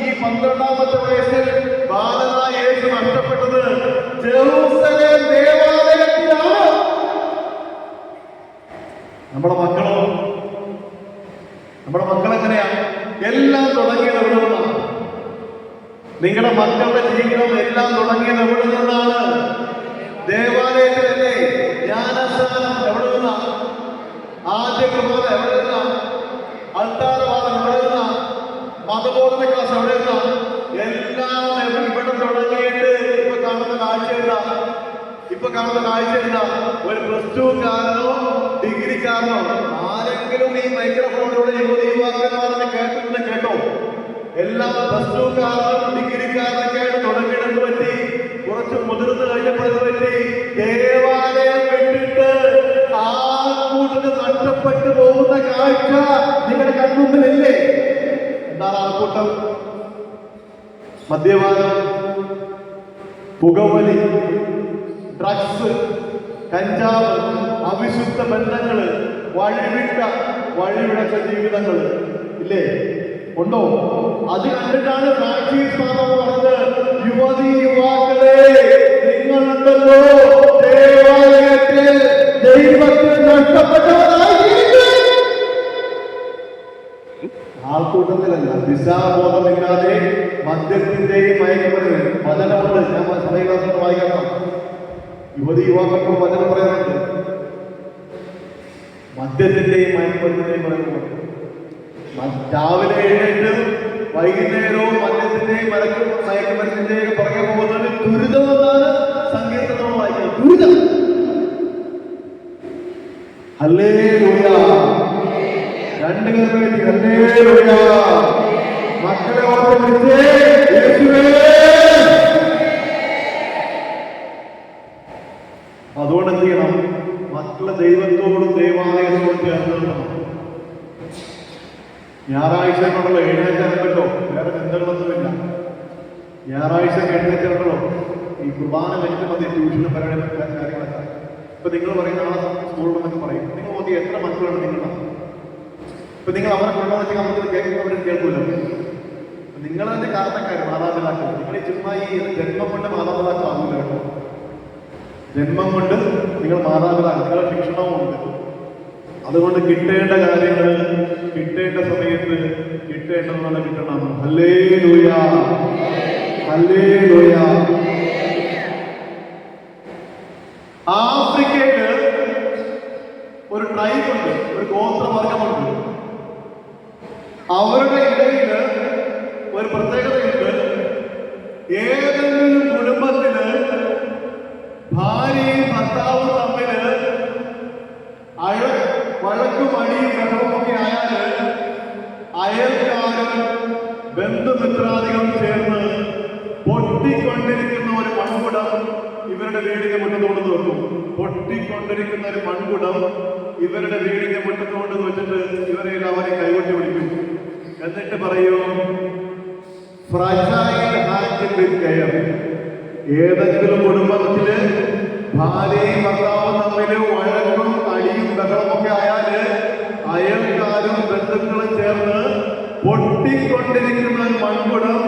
ഈ 12ാമത്തെ വയസ്സിൽ ബാലനായ യേശു നഷ്ടപ്പെട്ടത് ജെറുസലേം ദേവാലയത്തിലാണ്. നമ്മുടെ മക്കളെങ്ങനെയാ? എല്ലാം തുടങ്ങിയത് എവിടെ നിന്നാണ്? നിങ്ങളുടെ മക്കളുടെ ജീവിതം എല്ലാം തുടങ്ങിയത് എവിടെ നിന്നാണ്? ദേവാലയത്തിലല്ലേ? ജ്ഞാനസ്നാനം എവിടെ നിന്നാണ്? ആദ്യ കുർബാന എവിടെ നിന്നാണ്? അൾത്താരവാദം എവിടെ നിന്നാണ്? മതബോധന ക്ലാസ് എവിടെ നിന്നാണ്? എല്ലാം ഇവിടെ തുടങ്ങിയിട്ട് ഇപ്പൊ കാണുന്ന കാഴ്ച എന്താ? ഒരു +2 കാരനോ ഡിഗ്രിക്കാരനോ ആരെങ്കിലും ഈ മൈക്രോഫോണിലൂടെ യുവാക്കന്മാരെന്ന് കേട്ടോ? എല്ലാം +2 കാരനും ഡിഗ്രിക്കാരനൊക്കെ ആയിട്ട് തുടങ്ങിയിടത്ത് പറ്റി. കുറച്ച് മുതിർന്ന് കഴിഞ്ഞപ്പോൾ പറ്റി ദേവാലയം വിട്ടിട്ട് ആ കൂട്ടത്തിൽ നഷ്ടപ്പെട്ടു പോകുന്ന കാഴ്ച നിങ്ങളുടെ കൺമുമ്പിലില്ലേ? എന്താണ് ആൾക്കൂട്ടം? മദ്യപാനം, പുകവലി, ഡ്രഗ്സ്, കഞ്ചാവ്, അവിശുദ്ധ ബന്ധങ്ങള്, വഴിവിടച്ച ജീവിതങ്ങള് ഇല്ലേ? ഉണ്ടോ? അത് കണ്ടിട്ടാണ് ഫ്രാൻസിസ് പാപ്പ പറഞ്ഞത്, യുവാക്കളെ നിങ്ങളുണ്ടല്ലോ ദേവാലയത്തിൽ ദൈവത്തിൽ നഷ്ടപ്പെട്ടവരായി. ആൾക്കൂട്ടത്തിലല്ല, ദിശാബോധമില്ലാതെ മദ്യത്തിന്റെയും മയക്കുമരുന്ന് വചനമുണ്ട്. ഞാൻ സഭയിലൊന്നും വായിക്കണം. യുവാക്കൾക്കും വചനം പറയാറുണ്ട്. മദ്യത്തിന്റെയും മയക്കുമരുന്നിന്റെയും പറയുന്നുണ്ട്. രാവിലെ എഴുന്നേറ്റ് വൈകുന്നേരവും മദ്യത്തിന്റെയും മയക്കുമരുന്നിന്റെയും പുറകെ പോകുന്നത് ദുരിതമെന്നാണ് സങ്കീർത്തനം വായിക്കുന്നത്. ദുരിതം. ഹല്ലേലൂയ. രണ്ട് പേർക്ക് ഹല്ലേലൂയ. മക്കളെ ഓർത്ത് വിളിച്ചേ യേശുവേ. അതുകൊണ്ട് എന്ത് ചെയ്യണം? മക്കളെ ദൈവത്തോടും ദൈവാലയത്തോടും ചേർന്ന് നിർത്തണം. ഞായറാഴ്ച കൊണ്ടുള്ള എഴുന്നേറ്റാണല്ലോ, വേറെ ചിന്തകളൊന്നുമില്ല. ഞായറാഴ്ച എഴുന്നേറ്റാണല്ലോ ഈ കുർബാന കഴിഞ്ഞിട്ട് മതി ട്യൂഷനും കാര്യങ്ങളൊക്കെ. ഇപ്പൊ നിങ്ങൾ പറയും നാളെ സ്കൂളിലെന്നൊക്കെ പറയും. നിങ്ങൾ നോക്കി എത്ര മക്കളുണ്ട് നിങ്ങളുടെ? ഇപ്പൊ നിങ്ങൾ അവരെ കൊണ്ടുവന്ന് നമുക്ക് കേൾക്കൂല്ലോ. നിങ്ങൾ തന്നെ കാരണക്കാര്, മാതാപിതാക്കൾ. നിങ്ങൾ ചുമ്മാ ഈ ജന്മം കൊണ്ട് മാതാപിതാക്കളാകില്ല കേട്ടോ. ജന്മം കൊണ്ട് നിങ്ങൾ മാതാപിതാക്കൾ, നിങ്ങളുടെ ശിക്ഷണവും ഉണ്ട്. അതുകൊണ്ട് കിട്ടേണ്ട കാര്യങ്ങൾ കിട്ടേണ്ട സമയത്ത് കിട്ടേണ്ടതാണ് കിട്ടണം. Hallelujah, hallelujah. ആഫ്രിക്കയില് ഒരു ട്രൈബുണ്ട്, ഒരു ഗോത്രവർഗമുണ്ട്. അവരുടെ ഇടയിൽ ഒരു പ്രത്യേകതയുണ്ട്. ഏതെങ്കിലും കുടുംബത്തില് ഭാര്യയും ഭർത്താവും തമ്മില് വഴക്കും അടിയും ബഹളമൊക്കെ ആയാല് അയൽക്കാരും ബന്ധുമിത്രാദികളും ചേർന്ന് പൊട്ടിക്കൊണ്ടിരിക്കുന്ന ഒരു മൺകുടം ഇവരുടെ വീടിന്റെ മുറ്റത്ത് കൊണ്ടു വെക്കും. പൊട്ടിക്കൊണ്ടിരിക്കുന്ന ഒരു മൺകുടം ഇവരുടെ വീടിന്റെ മുറ്റത്ത് കൊണ്ട് വെച്ചിട്ട് ഇവരെ അവരെ കൈകൊട്ടി വിളിക്കും. എന്നിട്ട് പറയൂ, ഫ്രജൈൽ ഹാൻഡിൽ വിത്ത് കെയർ. ഏതെങ്കിലും കുടുംബത്തില് ഭാര്യയും ഭർത്താവും തമ്മില് വഴക്കും അടിയും ബഹളമൊക്കെ ആയാല് അയൽക്കാരും ബന്ധുക്കളും ചേർന്ന് പൊട്ടിക്കൊണ്ടിരിക്കുന്ന ഒരു മൺകുടം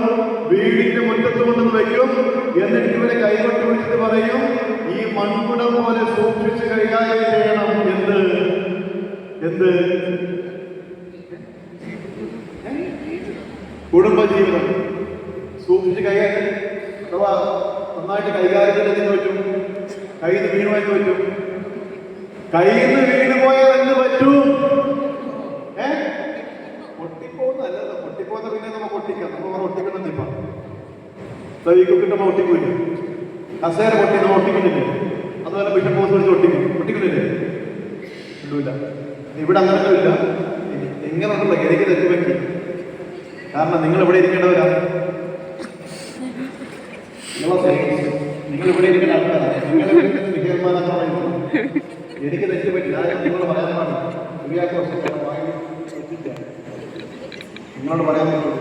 വീടിന്റെ മുറ്റത്ത് കൊണ്ടുവന്ന് വെക്കും. എന്നിട്ട് ഇവരെ കൈകൊട്ടി വിളിച്ചിട്ട് പറയും, ഈ മൺകുടം പോലെ സൂക്ഷിച്ച് കൈകാര്യം ചെയ്യണം. എന്ത് കുടുംബജീവിതം സൂക്ഷിച്ച് കൈകാര്യം, അഥവാ നന്നായിട്ട് കൈകാര്യം ചെയ്തെന്ന് പറ്റും. കയ്യിൽ നിന്ന് വീണുമായിട്ട് പറ്റും. കയ്യിൽ നിന്ന് വീണ് പോയാൽ എന്ത് പറ്റും? പൊട്ടിപ്പോന്നല്ലല്ലോ. പൊട്ടിപ്പോന്ന പിന്നെ നമ്മൾ പൊട്ടിക്കാം. നമ്മൾ ഒട്ടിക്കണം. ഇപ്പം കിട്ടുമ്പോൾ ഒട്ടിക്കൂല. കസേര പൊട്ടി നമ്മൾ ഒട്ടിക്കുന്നില്ലേ? അതുപോലെ ബിഷപ്പ് പോസ്റ്റ് വെച്ച് ഒട്ടിക്കുന്നില്ലേ? ഇല്ല. ഇവിടെ അങ്ങനത്തെ ഇല്ല. എങ്ങനെ ഉണ്ടല്ലോ എനിക്ക് തെറ്റുപറ്റി. കാരണം നിങ്ങൾ ഇവിടെ ഇരിക്കേണ്ടവരാ. നിങ്ങൾ ഇവിടെ ഇരിക്കേണ്ട ആൾക്കാരാണ്. എനിക്ക് തെറ്റുപറ്റി. നിങ്ങൾ പറയാൻ പാടില്ല. നിങ്ങളോട് പറയാൻ പറ്റുള്ളൂ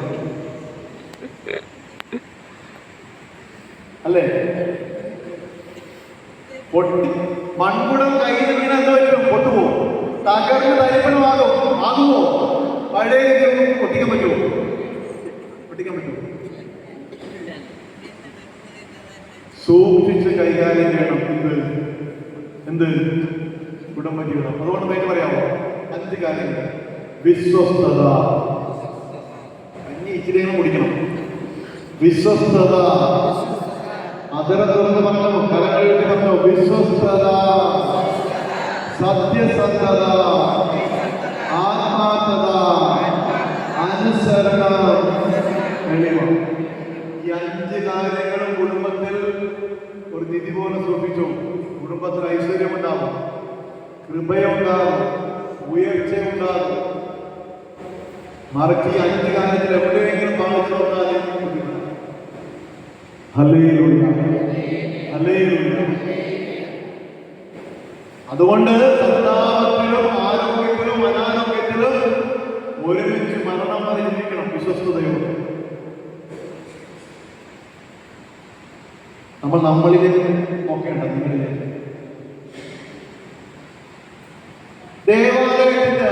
അല്ലേ? പൊട്ടി മൺകുടം കയ്യിൽ വീണ എന്ത് പറ്റും? പൊട്ടുപോകും. തകർന്ന് ആകുമോ? പഴയ പൊട്ടിക്കാൻ പറ്റുമോ? സൂക്ഷിച്ച് കൈകാര്യം ചെയ്യണം. എന്ത് കുടുംബജീവിതം. അതുകൊണ്ട് പേര് പറയാമോ? 5 കാര്യങ്ങൾ. വിശ്വസ്തത. ഇച്ചിരി കുടിക്കണം. വിശ്വസ്തത. അതിരത്തുറന്ന് പറഞ്ഞു, കരകളിട്ട് പറഞ്ഞു. വിശ്വസ്തത, സത്യസന്ധത, ആത്മാർത്ഥത, അനുസരണം. ഈ 5 കാര്യങ്ങളും കുടുംബത്തിൽ ഒരു നിധി പോലെ സൂക്ഷിച്ചു. കുടുംബത്തിൽ ഐശ്വര്യമുണ്ടാകും, കൃപയുണ്ടാകും, ഉയർച്ചയുണ്ടാകും. മറിച്ച് ഈ 5 കാര്യത്തിൽ എവിടെയെങ്കിലും പാലിച്ചു നോക്കാതെ അതുകൊണ്ട് സന്താപത്തിലും ആരോഗ്യത്തിലും അനാരോഗ്യത്തിലും ഒരുമിച്ച് മരണം വരെ ജീവിക്കണം. വിശ്വസ്തയോട് നമ്മളിലേക്ക് നോക്കേണ്ട. നിങ്ങളിലേക്ക് ദേവാലയത്തിന്റെ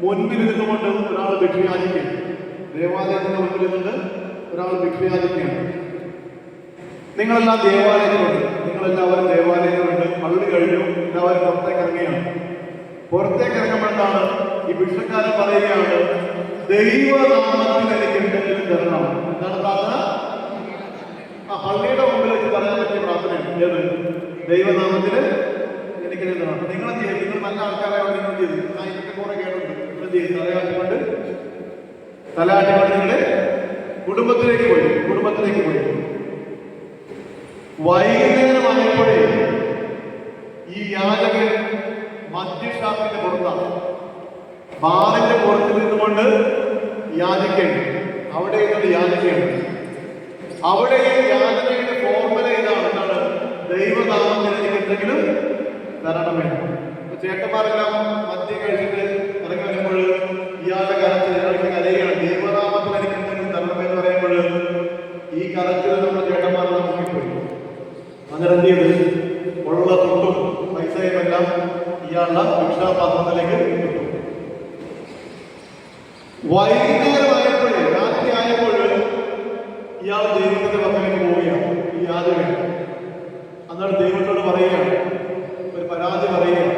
മുൻപിൽ നിന്നുകൊണ്ട് ഒരാൾ ഭിക്ഷയാചിക്കും. ദേവാലയത്തിന്റെ മുൻപിൽ നിന്നുകൊണ്ട് ഒരാൾ ഭിക്ഷയാചിക്കുകയാണ്. നിങ്ങളെല്ലാം ദേവാലയത്തിലുണ്ട്. പള്ളി കഴിഞ്ഞു. എല്ലാവരും പുറത്തേക്ക് ഇറങ്ങിയാണ്. പുറത്തേക്ക് ഇറങ്ങുമ്പോഴാണ് ഈ ഭിക്ഷക്കാരൻ പറയുകയാണ്, ദൈവനാമത്തിൽ എനിക്ക് എന്തെങ്കിലും തരണം. എന്താണ് പ്രാർത്ഥന? പള്ളിയുടെ മുമ്പിൽ വെച്ച് പറയാൻ പറ്റിയ പ്രാർത്ഥനയാണ്. ഏത്? ദൈവനാമത്തില് എനിക്ക് തരണം. നിങ്ങൾ നല്ല ആൾക്കാരാണ്. നിങ്ങൾ ചെയ്തു. എനിക്ക് കുറെ കേട്ടുണ്ട്. നിങ്ങൾ ചെയ്തു തലയാട്ടിക്കൊണ്ട് നിങ്ങളുടെ കുടുംബത്തിലേക്ക് പോയി. വൈകുന്നേരമായപ്പോഴേ ഈ യാചകൻ മദ്യഷാപ്പിന്റെ പുറത്താണ്. ബാറിന്റെ പുറത്ത് നിന്നുകൊണ്ട് യാചിക്കേണ്ടത്. അവിടെ യാചനയുടെ ഫോർമുല എന്താണ്? ദൈവനാമത്തിൽ എനിക്ക് എന്തെങ്കിലും തരണം വേണം. ചേട്ടന്മാരെല്ലാം മദ്യം കഴിച്ചിട്ട് ഇറങ്ങി വരുമ്പോൾ ഇയാളുടെ കരയുകയാണ്. ദൈവനാമത്തിൽ എനിക്ക് എന്തെങ്കിലും തരണം എന്ന് പറയുമ്പോൾ ഈ കരച്ചിൽ നമ്മുടെ ചേട്ടന്മാരെല്ലാം മുങ്ങിപ്പോയി. അങ്ങനെ എന്ത് ചെയ്ത് ഉള്ള തൊട്ടും പൈസയുമെല്ലാം ഇയാളുടെ ഭിക്ഷാപാത്രത്തിലേക്ക് കിട്ടും. വൈകുന്നേരമായപ്പോഴേ, രാത്രി ആയപ്പോൾ ഇയാൾ ദൈവത്തിന്റെ പക്കലേക്ക് പോവുകയാണ്. ഈ യാചകൻ അന്നാണ് ദൈവത്തോട് പറയുകയാണ്, ഒരു പരാതി പറയുകയാണ്.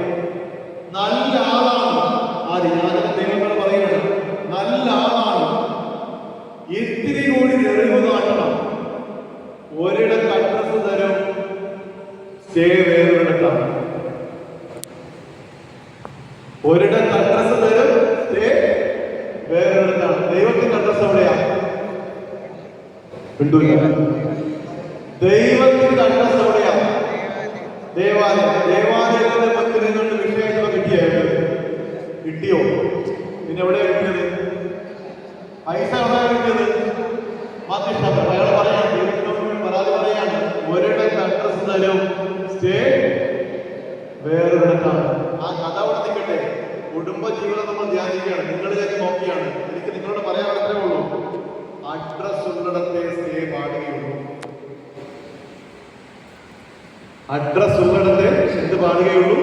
നല്ല ആളാണ് ആര്? യാചകൻ ദൈവത്തോട് പറയുകയാണ്, നല്ല ആളാണ്. വേറൊരിടത്താണ്. ദൈവത്തിന്റെ അഡ്രസ് എവിടെയാ? കിട്ടൂല. ദൈവത്തിന്റെ അഡ്രസ് എവിടെയാ? ദേവാലയം. ദേവാലയത്തിന്റെ പത്തിൽ നിന്നുകൊണ്ട് വിഷയങ്ങൾ കിട്ടിയോ? പിന്നെ എവിടെയാ കിട്ടിയത്? പൈസ എവിടെയാ കിട്ടിയത്? മാധ്യക്ഷേത്രം. അയാൾ പറയാൻ പരാതി പറയാണ്, ഒരിടത്ത് അഡ്രസ് തരും, സ്റ്റേ വേറൊരിടത്താണ്. ആ കഥ അവിടെ നിൽക്കട്ടെ. കുടുംബ ജീവിതം നമ്മൾ ധ്യാനിക്കുകയാണ്, നിങ്ങളിലേക്ക് നോക്കിയാണ്. എനിക്ക് നിങ്ങളോട് പറയാൻ അത്രേ ഉള്ളൂ, അഡ്രസ് ഉള്ളിടത്തെ സ്റ്റേ പാടുകയുള്ളൂ. അഡ്രസ് ഉള്ളിടത്തെ എന്ത് പാടുകയുള്ളൂ?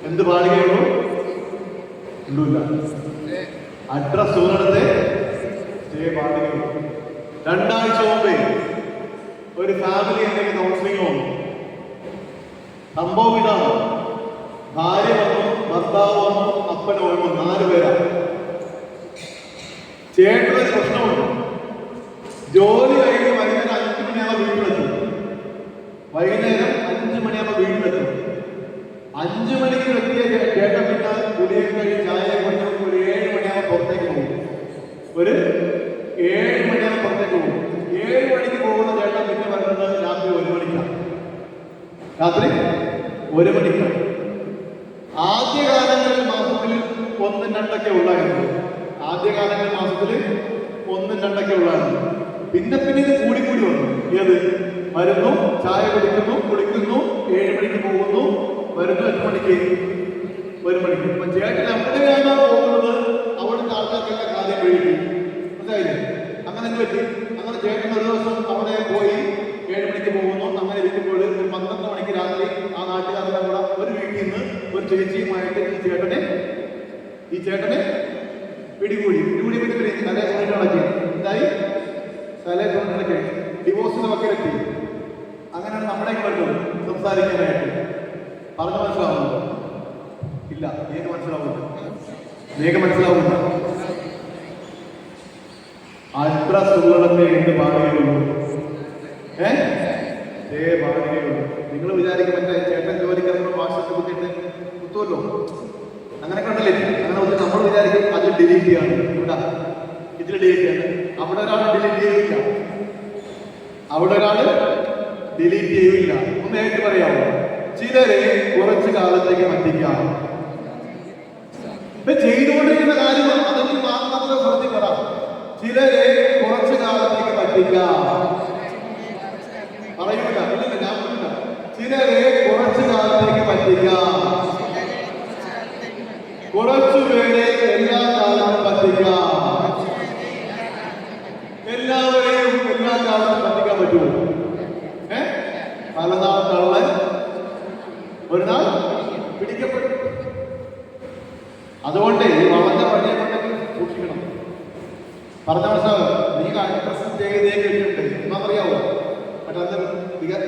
എന്ത് പാടുകയുള്ളൂ? ഇല്ല. Address ഉള്ളിടത്തെ stay പാടുകയുള്ളൂ. 2 ആഴ്ച മുമ്പേ ഒരു ഫാമിലി എനിക്ക് കൗൺസിലിംഗ് വന്നു. സംഭവം ഇതാണ്, ഭാര്യ വന്നു, ഭർത്താവ് വന്നു, അപ്പൻ വന്നു, 4 പേരാണ്. ചേട്ടനൊരു പ്രശ്നമുണ്ട്. ജോലി കഴിഞ്ഞ് വൈകുന്നേരം 5 മണിയാകുമ്പോൾ വീട്ടിലെത്തും. വൈകുന്നേരം 5 മണിയാകുമ്പോൾ വീട്ടിലെത്തും. 5 മണിക്ക് എത്തിയ ചേട്ടൻ പിന്നെ കുടിയൊക്കെ കഴിഞ്ഞ് ചായ കൊണ്ട് ഒരു 7 മണിയാകുമ്പോൾ പുറത്തേക്ക് പോകും. ഒരു 7 മണിയാകുമ്പോൾ പുറത്തേക്ക് പോകും. 7 മണിക്ക് പോകുന്ന ചേട്ടൻ പിന്നെ വരുന്നത് രാത്രി 1 മണിക്കാണ്. രാത്രി 1 മണിക്കാണ്. ആദ്യകാലങ്ങളിൽ മാസത്തിൽ 1, 2 ഉള്ളായിരുന്നു. ആദ്യകാലങ്ങളിൽ മാസത്തിൽ 1, 2 ഉള്ളായിരുന്നു. പിന്നെ ഇത് കൂടി വന്നു. ഏത്? വരുന്നു, ചായ കുടിക്കുന്നു, കുളിക്കുന്നു, 7 മണിക്ക് പോകുന്നു, വരുന്നു 8 മണിക്ക്, 1 മണിക്ക്. ഇപ്പൊ ചേട്ടൻ എവിടെയാണോ പോകുന്നത് അവിടുത്തെ ആൾക്കാർക്കെല്ലാം കാര്യം വഴി. മനസ്സിലായില്ലേ? അങ്ങനെ എന്ത് പറ്റി? അങ്ങനെ ചേട്ടൻ ഒരു ദിവസം അവിടെ പോയി 7 മണിക്ക് പോകുന്നു. അങ്ങനെ ഇരിക്കുമ്പോൾ ഒരു 12 മണിക്ക് രാത്രി ആ നാട്ടുകാരെല്ലാം കൂടെ ഒരു വീട്ടിൽ നിന്ന് ഒരു ചേച്ചിയുമായിട്ട് ഈ ചേട്ടനെ പിടികൂടി തലേ കൊണ്ടിടക്കി. എന്തായി? തലേ കൊണ്ടിടക്കി ഡിവോഴ്സിന് വക്കലെത്തി. അങ്ങനെയാണ് നമ്മുടെയൊക്കെ വരുന്നത് സംസാരിക്കാനായിട്ട്. പറഞ്ഞു മനസ്സിലാവുന്നു? ഇല്ല. നീക്ക് മനസ്സിലാവുന്നു? അഡ്രസ് ഉള്ളിടത്തെ എന്ത് പാടുകയുള്ളൂ? പാടുകയുള്ളൂ. നിങ്ങൾ വിചാരിക്കും മറ്റേ ചേട്ടൻ ജോലിക്കാരനോട് വാട്സപ്പ് കുത്തിയിട്ട് കുത്തുമല്ലോ, അങ്ങനെ കണ്ടല്ലേ? അങ്ങനെ ഒന്ന് നമ്മൾ വിചാരിക്കും അത് ഡിലീറ്റ് ചെയ്യാണ്. ഇവിടെ ഇതിൽ ഡിലീറ്റ് ചെയ്യാണ്. അവിടെ ഒരാൾ ഡിലീറ്റ് ചെയ്യില്ല. ഒന്ന് ഏറ്റു പറയാമോ? ചിലരെ കുറച്ചു കാലത്തേക്ക് പറ്റിക്കാം. ചെയ്തുകൊണ്ടിരിക്കുന്ന കാര്യമാണ്. അതെങ്കിൽ മാത്രമേ ശ്രദ്ധിക്കട. ചിലരെ കുറച്ചു കാലത്തേക്ക് പറ്റിക്കാം. പറയൂല, ഞാൻ പറയില്ല. ചിലരെ കുറച്ചു കാലത്തേക്ക് പറ്റിക്കാം. കുറച്ചുപേരെ എല്ലാ കാലത്തും പറ്റിക്കാം. എല്ലാവരെയും എല്ലാ കാലത്തും പറ്റിക്കാൻ പറ്റുമോ? പലനാൾ കള്ളൻ ഒരു നാൾ പിടിക്കപ്പെടും. അതുകൊണ്ട് വളരെ പണിയെ കൊണ്ടെങ്കിൽ സൂക്ഷിക്കണം. പറഞ്ഞ മനസ്സിലാവും. നീ അഡ്രസ് ചെയ്തേക്കിട്ടുണ്ട് എന്നറിയാവോ? മറ്റേ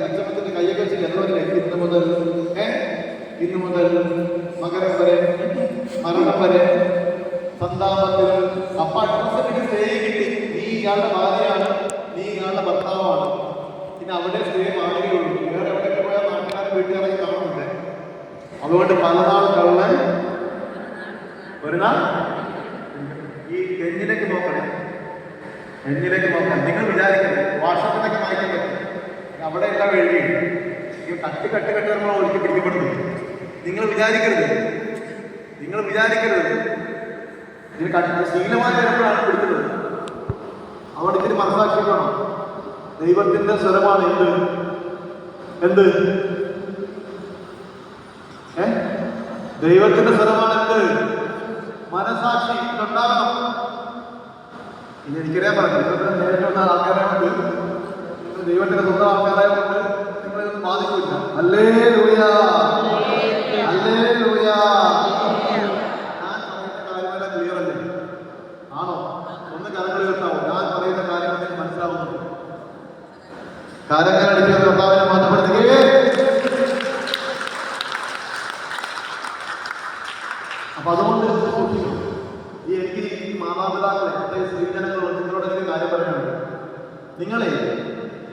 അച്ഛമ്മത്തിന്റെ കയ്യൊക്കെ വെച്ച് ജനറോല്ലേ ഇന്ന് മുതൽ മകരം വരെ, മരണം വരെ, സന്താപത്തിൽ. അപ്പൊ അഡ്രസ്സിന് സ്റ്റേ കിട്ടി. നീ ഇയാളുടെ ഭാര്യയാണ്, നീ ഇയാളുടെ ഭർത്താവാണ്. പിന്നെ അവിടെ സ്റ്റേ മാറുകയുള്ളൂ. വേറെ എവിടെയൊക്കെ പോയാൽ നാട്ടുകാരെ വീട്ടുകാരെ കാണുന്നുണ്ട്. അതുകൊണ്ട് പലനാൾ കള്ളൻ ഒരു നാൾ. ഈ എന്നിലേക്ക് നോക്കണം. നിങ്ങൾ വിചാരിക്കരുത് വാട്സപ്പിനൊക്കെ വായിക്കാൻ പറ്റും. അവിടെ എല്ലാം എഴുതി ഈ കട്ട് നമ്മൾ ഒരിക്കൽ പിടിക്കപ്പെടുന്നു. നിങ്ങൾ വിചാരിക്കരുത്. ഇതിന് ശീലമായി വരുമ്പോഴാണ് കൊടുക്കുന്നത്. അവിടെ ഇതിന് മനസ്സാക്ഷി വേണം. ദൈവത്തിന്റെ സ്വരമാണ് എന്ത് ദൈവത്തിന്റെ സ്വരമാണ് മനസാക്ഷി ഉണ്ടാകണം. ഇനി എനിക്കറിയാൻ പറഞ്ഞു നേരിട്ടുള്ള ആൾക്കാരായതുകൊണ്ട്, ദൈവത്തിന്റെ സ്വന്തം ആൾക്കാരായതുകൊണ്ട് നിങ്ങളിതൊന്നും ബാധിക്കില്ല. ഹല്ലേലൂയ. ഞാൻ പറയുന്ന കാര്യമെല്ലാം ക്ലിയർ അല്ലേ? ആണോ? ഒന്ന് കരങ്ങൾ ഉയർത്താവോ? ഞാൻ പറയുന്ന കാര്യങ്ങൾ നിങ്ങൾക്ക് മനസ്സിലാവുന്നുണ്ട്? കാര്യങ്ങൾ അടിക്കാൻ കർത്താവിനെ മാറ്റപ്പെടുത്തുകയേ. അപ്പൊ അതുകൊണ്ട് എനിക്ക് ഈ മാതാപിതാക്കളെ സ്ത്രീജനങ്ങളോ നിങ്ങളോട് ഒരു കാര്യം പറയാനുണ്ട്. നിങ്ങളെ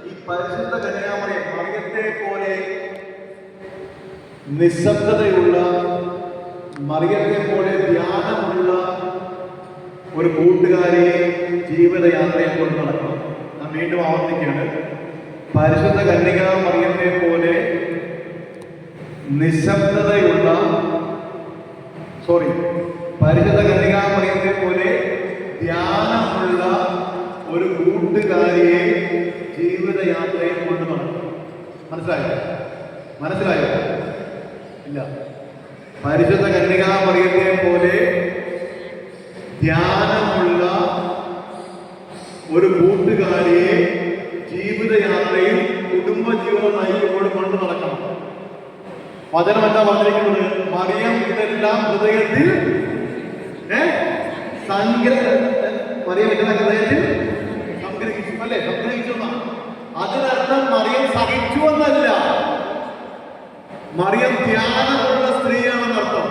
ഈ പരിശുദ്ധ കന്യാമറിയം മറിയത്തെ പോലെ നിശബ്ദതയുള്ള, മറിയത്തെ പോലെ ധ്യാനമുള്ള ഒരു കൂട്ടുകാരിയെ ജീവിതയാത്രയെ കൊണ്ട് നടക്കണം. ഞാൻ വീണ്ടും ആവർത്തിക്കുകയാണ്. പരിശുദ്ധ കന്യകാമറിയത്തെ പോലെ നിശബ്ദതയുള്ള പരിശുദ്ധ കന്യകാമറിയത്തെ പോലെ ധ്യാനമുള്ള ഒരു കൂട്ടുകാരിയെ ജീവിതയാത്രയെ കൊണ്ട് നടക്കണം. മനസ്സിലായോ? ഇല്ല. പരിശുദ്ധ കന്യകാമറിയത്തെ പോലെ ധ്യാനമുള്ള ഒരു കൂട്ടുകാരിയെ ജീവിതയാത്രയിൽ കുടുംബജീവിതം നയിക്കുമ്പോൾ കൊണ്ട് നടക്കണം. വചനം എന്താ പറഞ്ഞിരിക്കുന്നത്? മറിയം ഇതെല്ലാം ഹൃദയത്തിൽ സംഗ്രഹിച്ചു അല്ലേ? സംഗ്രഹിച്ചു എന്നാണ്. അതിനർത്ഥം മറിയം സഹിച്ചു എന്നല്ല, മറിയം ധ്യാനമുള്ള സ്ത്രീയാണെന്നർത്ഥം.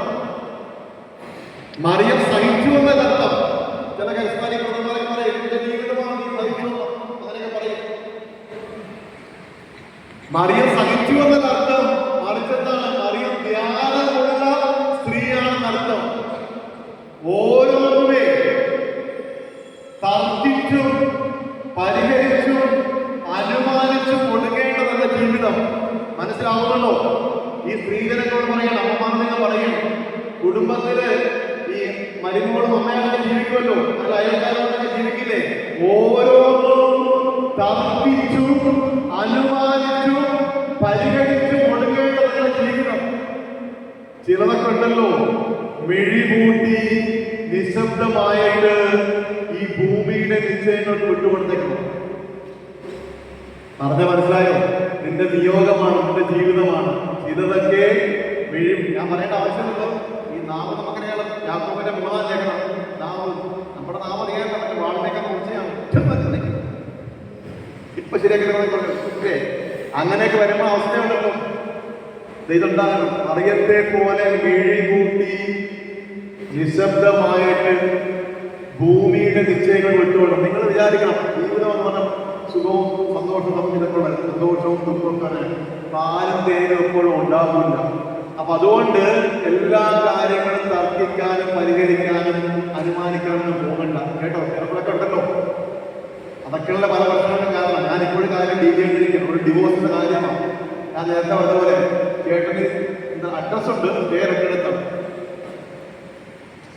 മറിയം സഹിച്ചു എന്നതർത്ഥം. ചില കരിസ്മാനിക പ്രവർത്തകന്മാരൊക്കെ പറയും എന്റെ ജീവിതമാണ് നീ സഹിച്ചു അങ്ങനെയൊക്കെ പറയും. മറിയം സഹിച്ചു എന്നതർത്ഥം മറിച്ചെന്താണ്? മറിയം ധ്യാനമുള്ള സ്ത്രീയാണെന്നർത്ഥം. ഓരോന്നുമേ തർക്കിച്ചും പരിഹരിച്ചും അനുമാനിച്ചും കൊടുക്കേണ്ടതല്ല ജീവിതം. മനസ്സിലാവുന്നുണ്ടോ? ഈ സ്ത്രീജനങ്ങളോട് പറയണം, അമ്മമാരോട് പറയണം, കുടുംബത്തില് ഈ മരുമോളും അമ്മയാളൊക്കെ ജീവിക്കുമല്ലോ, അല്ല അയൽക്കാരോടൊക്കെ ജീവിക്കില്ലേ? ഓരോന്നും തർക്കിച്ചും അനുമാനിച്ചും പരിഹരിച്ചും കൊടുക്കേണ്ടതല്ല ജീവിതം. ചിലതൊക്കെ ഉണ്ടല്ലോ മിഴിപൂട്ടി നിശബ്ദമായിട്ട് ഈ ഭൂമിയുടെ നിശ്ചയങ്ങൾക്ക് വിട്ടുകൊടുത്തേക്കണം. മനസ്സിലായോ? നിന്റെ നിയോഗമാണ്, നിന്റെ ജീവിതമാണ്. ചിലതൊക്കെ ഞാൻ പറയേണ്ട ആവശ്യമില്ലല്ലോ. ഈ നാമം നമുക്കറിയാലോ, യാക്കോബിന്റെ 3-ാം ലേഖനം. നമ്മുടെ നാമം അറിയാൻ നമുക്ക് വാളിനേക്കാൾ കുറിച്ചാണ് ഇപ്പൊ ശരിയാക്കി. അങ്ങനെയൊക്കെ വരുമ്പോൾ അവസ്ഥയുണ്ടല്ലോ. ഇതുണ്ടാകണം. മറിയത്തെ പോലെ മിഴികൂട്ടി നിശബ്ദമായിട്ട് ഭൂമിയുടെ നിശ്ചയങ്ങൾ വിട്ടുകൊള്ളും. നിങ്ങൾ വിചാരിക്കണം, ജീവിതം എന്ന് പറഞ്ഞാൽ സുഖവും സന്തോഷവും നമുക്ക് ഇതൊക്കെ സന്തോഷവും ദുഃഖമൊക്കെ പാലും തേനും എപ്പോഴും ഉണ്ടാവില്ല. അപ്പൊ അതുകൊണ്ട് എല്ലാ കാര്യങ്ങളും തർക്കിക്കാനും പരിഹരിക്കാനും അനുമാനിക്കാനും പോകണ്ട കേട്ടോ. ചിലപ്പോഴൊക്കെ ഉണ്ടല്ലോ, അതൊക്കെയുള്ള പല പ്രശ്നങ്ങളും കാരണം. ഞാനിപ്പോഴും കാര്യം ഡീൽ ചെയ്തിരിക്കുന്നു. ഒരു ഡിവോഴ്സിന്റെ കാര്യമാണ്. ഞാൻ നേരത്തെ പറഞ്ഞതുപോലെ ചേട്ടന് അഡ്രസ് ഉണ്ട്, പേരെടുത്താണ്.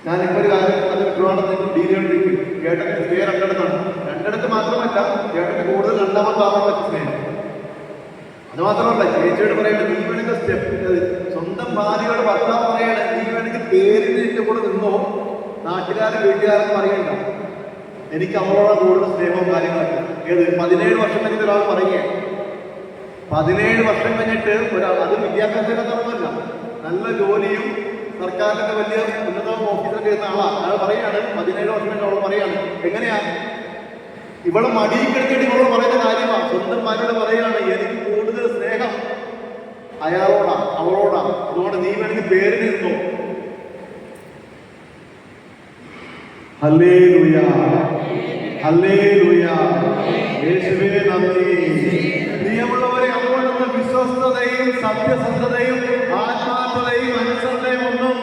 ഞാനിപ്പോൾ ഒരു കാര്യം അത് ട്രിവാൻഡ്രത്ത് ഡീൽ ചെയ്തിരിക്കും. ചേട്ടന് പേരെടുത്താണ്. രണ്ടിടത്ത് മാത്രമല്ല, ചേട്ടന് കൂടുതൽ രണ്ടാമത്തെ ആവാൻ സ്നേഹം. അത് മാത്രമല്ല, ചേച്ചിയോട് പറയണത് നീ വേണമെങ്കിൽ സ്വന്തം ഭാര്യയോട് ഭർത്താവ് പറയണേ, നീ വേണമെങ്കിൽ പേരിന് എന്റെ കൂടെ നിന്നോ, നാട്ടുകാരും വീട്ടുകാരും പറയണ്ട, എനിക്ക് അവളോട് കൂടുതൽ സ്നേഹവും കാര്യങ്ങളൊക്കെ. 17 വർഷം കഴിഞ്ഞിട്ട് ഒരാൾ പറയുക, 17 വർഷം കഴിഞ്ഞിട്ട് ഒരാൾ, അത് വിദ്യാഭ്യാസമല്ല, നല്ല ജോലിയും സർക്കാരിന്റെ വലിയ ഉന്നത ഓഫീസറൊക്കെ ഇരുന്ന ആളാണ്. അയാൾ പറയാണ് 17 വർഷം കഴിഞ്ഞ അവൾ പറയാണ്. എങ്ങനെയാ? ഇവള് മടിയിൽ കിടക്കേണ്ടി ഇവളോട് പറയുന്ന കാര്യമാണ്. സ്വന്തം മകനോട് പറയാണ്, എനിക്ക് കൂടുതൽ സ്നേഹം അയാളോടാ അവളോടാ, അതുകൊണ്ട് നീ വേണമെങ്കിൽ പേരിന് ഇരുന്നോ. ഹല്ലേലൂയ, ഹല്ലേലൂയ, യേശുവേ നന്ദി. പ്രിയമുള്ളവരെ, അതുകൊണ്ടുള്ള വിശ്വസ്തതയും സത്യസന്ധതയും ആത്മാർത്ഥതയും അനുസരണയും ഒന്നും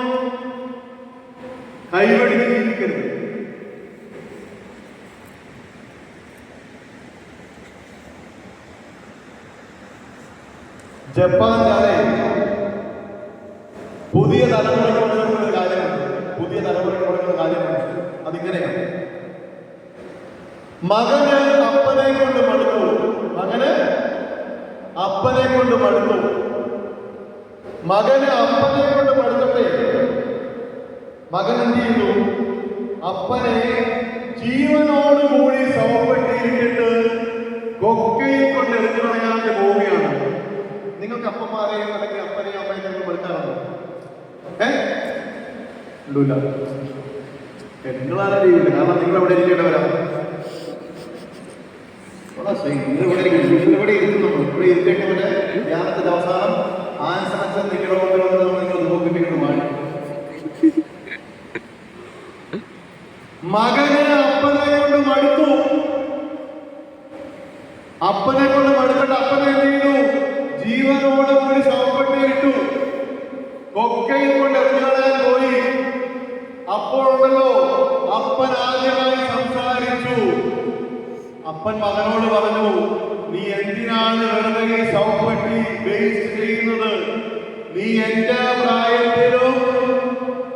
കൈവെടിഞ്ഞ് ജീവിക്കരുത്. ജപ്പാൻകാരെ പുതിയ തലമുറയ്ക്ക് കൊടുക്കുന്ന കാര്യമാണ്. പുതിയ തലമുറയ്ക്ക് കൊടുക്കുന്ന കാര്യമാണ്. അതിങ്ങനെയാണ്. മകന് അപ്പനെ കൊണ്ട് മടുത്തു. മകന് അപ്പനെ കൊണ്ട് മടുത്തു. മകന് അപ്പനെ കൊണ്ട് മടുത്തട്ടെ. മകൻ എന്ത് ചെയ്യുന്നു? അപ്പനെ ജീവനോടുകൂടി ശവപ്പെട്ടിരിച്ചിട്ട് കൊക്കയിൽ കൊണ്ട് എറിഞ്ഞു കളയാതെ പോവുകയാണ്. നിങ്ങൾക്ക് അപ്പന്മാരെയും അല്ലെങ്കിൽ അപ്പനെയും അമ്മയും നിങ്ങൾ മടുക്കാറുണ്ടോ? ഇല്ല. നിങ്ങളാരും ചെയ്യില്ല, കാരണം നിങ്ങൾ ഇവിടെ ഇരിക്കേണ്ടവരാണ്. ഇവിടെ ഇരുത്തുന്നു. ഇവിടെ ഇരുത്തേണ്ടവരെ ധ്യാനത്തിന്റെ അവസാനം ആൻസർ നിങ്ങളോട് നിങ്ങൾ നോക്കിപ്പിക്കുന്നു. മകന് അപ്പനെ കൊണ്ട് മടുത്തു. അപ്പനെ കൊണ്ട് മടുത്തിട്ട് അപ്പനെ എന്ത് ചെയ്തു? ജീവനോട് കൂടി ശവപ്പെട്ടിട്ടു കൊക്കയിൽ കൊണ്ട് എറിഞ്ഞാൻ പോയി. അപ്പോഴുണ്ടല്ലോ അപ്പൻ അപ്പൻ മകനോട് പറഞ്ഞു, നീ എന്തിനാണ് വെറുതെ ഈ ശവപ്പെട്ടി വേസ്റ്റ് ചെയ്യുന്നത്? നീ എന്റെ പ്രായത്തിലും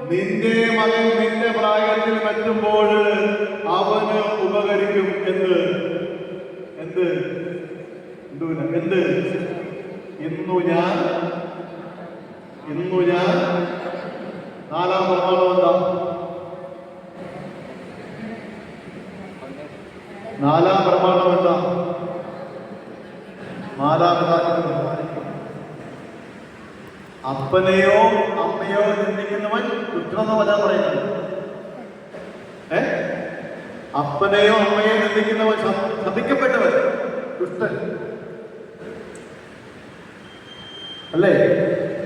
നിന്റെ മകൻ നിന്റെ പ്രായത്തിൽ എത്തുമ്പോൾ അവന് ഉപകരിക്കും. എന്ത് എന്ത് എന്ത് ഇന്നു ഞാൻ നാലാം പ്രമാണം എന്താ? നാലാം പ്രമാണം എന്താ? മാതാപിതാക്കളെ ബഹുമാനിക്കണം. അപ്പനെയോ അമ്മയോ ചിന്തിക്കുന്നവൻ ദുഷ്ടനെന്ന് വരാൻ പറയുന്നത്. അപ്പനെയോ അമ്മയോ ചിന്തിക്കുന്നവൻ ശപിക്കപ്പെട്ടവൻ, ദുഷ്ടൻ അല്ലേ?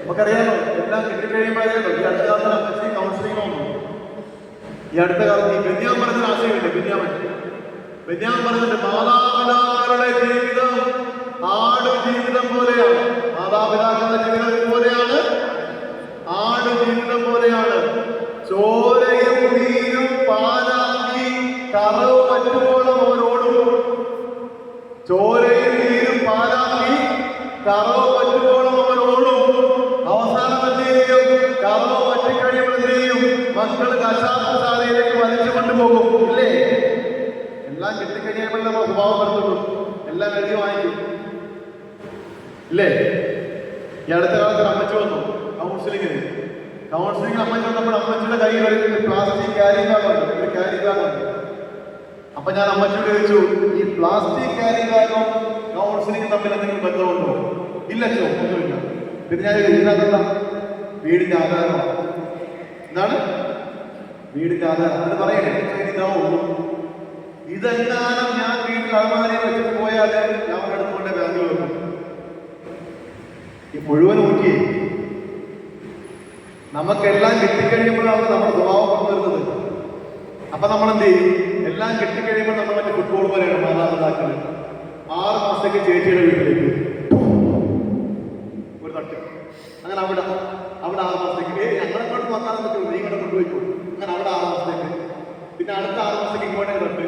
നമുക്കറിയാമോ, എല്ലാം കിട്ടിക്കഴിയുമ്പോഴറിയാമോ ഈ അടുത്ത കാലത്ത് അമ്മച്ചി കൗൺസിലിംഗ് വന്നു. ഈ അടുത്ത കാലത്ത് ഈ ബെന്യാമൻ പറഞ്ഞൊരു ആശയമില്ലേ? ബെന്യാമൻ പറഞ്ഞിട്ട് മാതാപിതാക്കളുടെ ജീവിതം ആട് ജീവിതം പോലെയാണ്. മാതാപിതാക്കളുടെ ജീവിതം പോലെയാണ്, ആട് ജീവിതം പോലെയാണ്. ചോരയും നീരും പാലാക്കി കറവ് പറ്റുവോളം അവരോടും, ചോരയും നീരും പാലാക്കി കറവ് പറ്റുവോളം അവരോടും. അവസാനം എന്ത് ചെയ്യും? കറവ് പറ്റിക്കഴിയുമ്പോഴത്തേയും മക്കൾ കശാപ്പുശാലയിലേക്ക് വലിച്ചു കൊണ്ടുപോകും. ഇല്ലേ? എല്ലാം കിട്ടിക്കഴിയുമ്പോൾ നമ്മൾ സ്വഭാവം വരുത്തുള്ളൂ, എല്ലാം എഴുതി വാങ്ങിക്കും. ഇല്ലേ? ഈ അടുത്ത കാലത്ത് അമ്മച്ചി വന്നു കൗൺസിലിംഗ് അമ്മച്ചി വന്നപ്പോൾ അമ്മച്ചിയുടെ കയ്യിൽ ഒരു പ്ലാസ്റ്റിക് ക്യാരി ബാഗുണ്ട്. അപ്പൊ ഞാൻ അമ്മച്ചിയോട് ചോദിച്ചു, ഈ പ്ലാസ്റ്റിക് ക്യാരി ബാഗും കൗൺസിലിംഗ് തമ്മിൽ എന്തെങ്കിലും ബന്ധമുണ്ടോ? ഇല്ല ചോ, ഒന്നുമില്ല. പിന്നെ ഞാൻ ഇതിനകത്തെന്താ? വീടിന്റെ ആധാരം. എന്താണ് വീടിന്റെ ആധാരം? അത് പറയണേ, ഇതാവുള്ളൂ. ഇതെങ്ങാനും ഞാൻ വീട്ടിൽ അലമാരി വെച്ചിട്ട് പോയാൽ ഞാൻ എടുത്തുകൊണ്ട് ബാങ്കിൽ വെക്കും. ഈ മുഴുവൻ നോക്കിയേ, നമുക്കെല്ലാം കിട്ടിക്കഴിയുമ്പോഴാണ് നമ്മുടെ സ്വഭാവം കൊണ്ടുവരുന്നത്. അപ്പൊ നമ്മൾ എന്ത് ചെയ്യും? എല്ലാം കിട്ടിക്കഴിയുമ്പോൾ നമ്മൾ മറ്റേ ഫുട്ബോൾ പോലെയാണ്. മാതാപിതാക്കൾ 6 മാസത്തേക്ക് ചേച്ചിയുടെ വീട്ടിലേക്ക് ഒരു തട്ട്, അങ്ങനെ അവിടെ 6 മാസത്തേക്ക് ഞങ്ങളെ കൊണ്ട് വന്നാൽ പറ്റുള്ളൂ, നീ ഇങ്ങോട്ട് കൊണ്ടുപോയിക്കോ. അങ്ങനെ അവിടെ 6 മാസത്തേക്ക്, പിന്നെ അടുത്ത 6 മാസത്തേക്ക് ഇങ്ങോട്ടേക്ക് തട്ട്.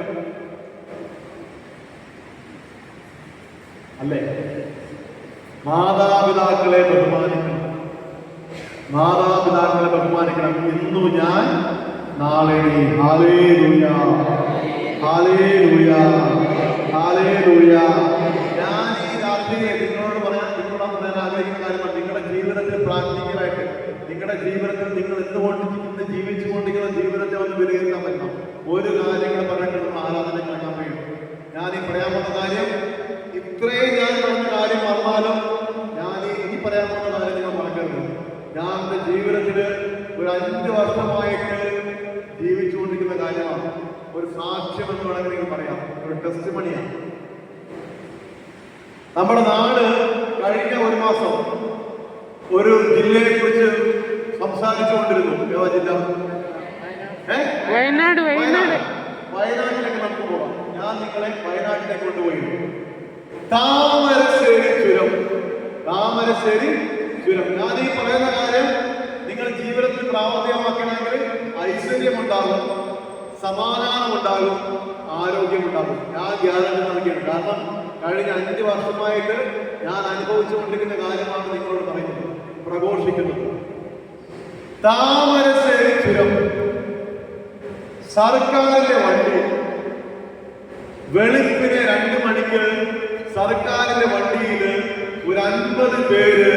അല്ലേ? മാതാപിതാക്കളെ ബഹുമാനിക്കണം. ഇന്നു ഞാൻ, നാളെ നീ. Hallelujah, hallelujah, hallelujah. ഞാൻ ഈ രാത്രിയെ നിങ്ങളോട് പറയാൻ ആഗ്രഹിക്കുന്ന കാര്യമാണ്, നിങ്ങളുടെ ജീവിതത്തിൽ പ്രാക്ടിക്കലായിട്ട്, നിങ്ങളുടെ ജീവിതത്തിൽ നിങ്ങൾ ഇന്ന് ജീവിച്ചുകൊണ്ടിരിക്കുന്ന ജീവിതത്തെ ഒന്ന് വിലയിരുത്താൻ പറ്റണം. ഒരു കാര്യങ്ങൾ പറഞ്ഞിട്ട് നമ്മൾ ആരാധന കാണാൻ കഴിയും. ഞാൻ ഈ പറയാൻ പോകുന്ന കാര്യം, ഇത്രയും ഞാൻ പറഞ്ഞ കാര്യം മറന്നാലും ഞാൻ ഇനി പറയാൻ പോകുന്ന കാര്യം നിങ്ങൾ മറക്കരുത്. ഞാൻ എൻ്റെ ജീവിതത്തിൽ ഒരു 5 വർഷമായിട്ട് ജീവിച്ചുകൊണ്ടിരിക്കുന്ന കാര്യമാണ്. ഒരു സാക്ഷ്യം എന്ന് വേണമെങ്കിൽ നിങ്ങൾ പറയാം, ഒരു ടെസ്റ്റിമണിയാണ്. നമ്മുടെ നാട് കഴിഞ്ഞ ഒരു മാസം ഒരു ജില്ലയെ കുറിച്ച് സംസാരിച്ചുകൊണ്ടിരുന്നു. ഏതാ ജില്ല? വയനാട്ടിലേക്ക് നമുക്ക് പോകാം. ഞാൻ നിങ്ങളെ വയനാട്ടിലേക്ക് കൊണ്ടുപോയി. താമരശ്ശേരി ചുരം. ഞാൻ ഈ പറയുന്ന കാര്യം നിങ്ങൾ ജീവിതത്തിൽ പ്രാവർത്തികമാക്കണമെങ്കിൽ ഐശ്വര്യമുണ്ടാകും, സമാധാനമുണ്ടാകും, ആരോഗ്യമുണ്ടാകും. ഞാൻ ഗ്യാരണ്ടി നൽകിയാണ്. കാരണം കഴിഞ്ഞ 5 വർഷമായിട്ട് ഞാൻ അനുഭവിച്ചുകൊണ്ടിരിക്കുന്ന കാര്യമാണ് നിങ്ങളോട് പറയുന്നത്, പ്രഘോഷിക്കുന്നത്. താമരശ്ശേരി ചുരം, സർക്കാരിന്റെ വണ്ടി. വെളുപ്പിന് 2 മണിക്ക് സർക്കാരിന്റെ വണ്ടിയിൽ ഒരു 50 പേര്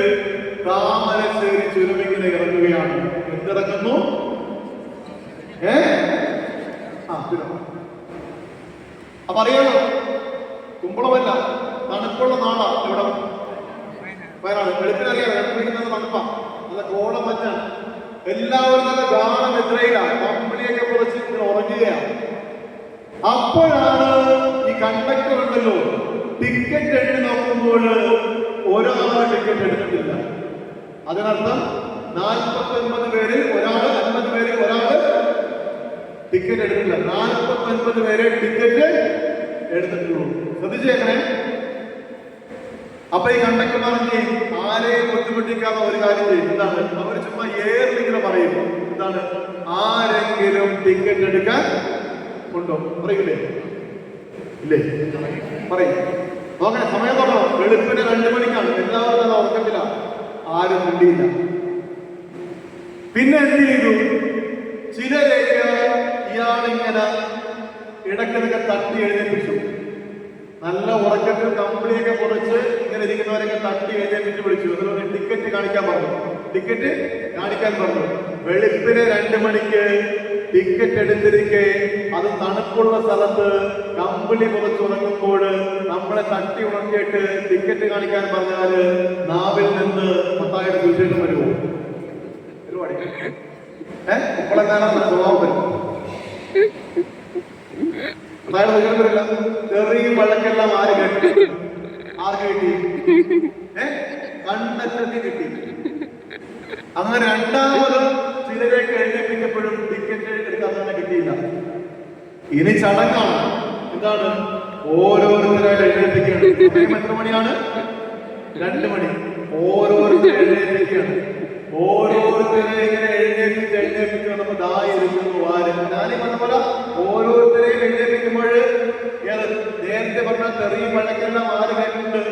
താമരശ്ശേരി ചുരമിങ്ങനെ ഇറങ്ങുകയാണ്. എന്തിറങ്ങുന്നു? ചുരം. അപ്പൊ അറിയാലോ, കുമ്പളമല്ല, തണുപ്പുള്ള നാളാ ഇവിടെ വയനാട്. വെളുപ്പിനറിയാം, വെളുപ്പിക്കുന്നത് തണുപ്പാ, നല്ല കോളം മഞ്ഞാണ്. എല്ലാവരും നല്ല ഗാനനിദ്രയിലാണ്, കമ്പിളിയൊക്കെ കുറച്ച് ഉറങ്ങുകയാണ്. അപ്പോഴാണ് ഈ കണ്ടക്ടർ ഉണ്ടല്ലോ, ടിക്കറ്റ് എണ്ണി നോക്കുമ്പോൾ ഒരാൾ ടിക്കറ്റ് എടുത്തിട്ടില്ല. അതിനർത്ഥം 49 പേരിൽ ഒരാൾ, 50 പേരിൽ ഒരാൾ ടിക്കറ്റ് എടുത്തില്ല. 49 പേരെ ടിക്കറ്റ് എടുത്തിട്ടുള്ളൂ. ശ്രദ്ധിച്ചേക്കണേ. അപ്പൊ ഈ കണ്ടക്ടർമാർ ആരെയും ബുദ്ധിമുട്ടിക്കാതെ ഒരു കാര്യം ചെയ്യും. എന്താണ്? അവർ ചുമ്മാ ഏറിങ്ങനെ പറയും. എന്താണ്? ആരെങ്കിലും ടിക്കറ്റ് എടുക്കാൻ ഉണ്ടോ? പറയൂലേ? ഇല്ലേ? പറയും നോക്കണേ, സമയം നോക്കണം. വെളുപ്പിന് 2 മണിക്കാണ്. എല്ലാവരും നല്ല ഉറക്കത്തില്ല, ആരും മിണ്ടിയില്ല. പിന്നെ എന്ത് ചെയ്തു? ചിലരേക്ക് ഇയാളിങ്ങനെ ഇടയ്ക്കിടയ്ക്ക് തട്ടി എഴുന്നേൽപ്പിച്ചു. നല്ല ഉറക്കത്തിൽ കമ്പിളിയൊക്കെ കുറച്ച് ഇങ്ങനെ ഇരിക്കുന്നവരൊക്കെ തട്ടി എഴുന്നേൽപ്പിച്ച് വിളിച്ചു. അതുകൊണ്ട് ടിക്കറ്റ് കാണിക്കാൻ പറഞ്ഞു. ടിക്കറ്റ് കാണിക്കാൻ പറഞ്ഞു. വെളുപ്പിന് 2 മണിക്ക് ടിക്കറ്റ് എടുത്തിരിക്കെ, അത് തണുപ്പുള്ള സ്ഥലത്ത് കമ്പിളി കുറച്ചുറങ്ങുമ്പോൾ നമ്മളെ തട്ടി ഉണക്കിയിട്ട് ടിക്കറ്റ് കാണിക്കാൻ പറഞ്ഞാല് നാവിൽ നിന്ന് മത്തായിയുടെ സുവിശേഷം വരുമോ? പരിപാടി ഇപ്പോഴെന്താണ് സ്വഭാവം വരും. മത്തായിയുടെ സുവിശേഷം വരില്ല. ചെറിയ വഴക്കെല്ലാം ആര് കേട്ടു? ആർക്ക് കിട്ടി? കണ്ടച്ചത്തി കിട്ടി. അങ്ങനെ രണ്ടാമത് ചിലരേക്ക് എഴുന്നേൽപ്പിക്കപ്പോഴും ടിക്കറ്റ് എടുക്കാൻ തന്നെ കിട്ടിയില്ല. ഇനി ചടങ്ങാണ്. എന്താണ്? ഓരോരുത്തരായിട്ട് എഴുന്നേൽപ്പിക്കുകയാണ്. സമയം എത്ര മണിയാണ്? 2 മണി. ഓരോരുത്തരെ എഴുന്നേൽപ്പിക്കുകയാണ്. ഓരോരുത്തരെ ഇങ്ങനെ എഴുന്നേൽപ്പിച്ച് വന്നപ്പോൾ ദായിരിക്കുന്നു വാരം. ഞാനീ പറഞ്ഞ പോലെ ഓരോരുത്തരെയും എഴുന്നേൽപ്പിക്കുമ്പോൾ നേരത്തെ പറഞ്ഞ തെറിയും വഴക്കെല്ലാം ആര് കേട്ടിട്ടുണ്ട്?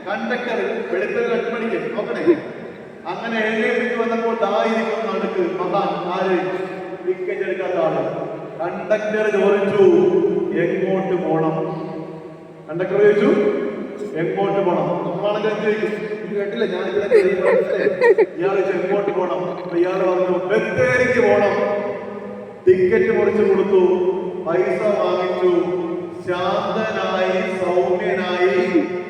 കണ്ടക്ടർ വെളുപ്പിന് 2 മണിക്ക് നോക്കണേ. അങ്ങനെ എഴുന്നേൽപ്പിച്ച് വന്നപ്പോൾ ദായിരിക്കും നടുക്ക് മഹാൻ ആര്? ടിക്കറ്റ് എടുക്കാത്ത ആള്. കണ്ടക്ടർ ചോദിച്ചു എങ്ങോട്ട് പോണം? കണ്ടക്ടർ ചോദിച്ചു എങ്ങോട്ട് പോണം? നമ്മളാണെങ്കിൽ എന്ത് ചോദിക്കും? കേട്ടില്ല, ഞാനിവിടെ ഇയാൾ എങ്ങോട്ട് പോണം? ഇയാൾ പറഞ്ഞു ബത്തേരിക്ക് പോണം. ടിക്കറ്റ് മുറിച്ച് കൊടുത്തു, പൈസ വാങ്ങിച്ചു. ശാന്തനായി സൗമ്യനായി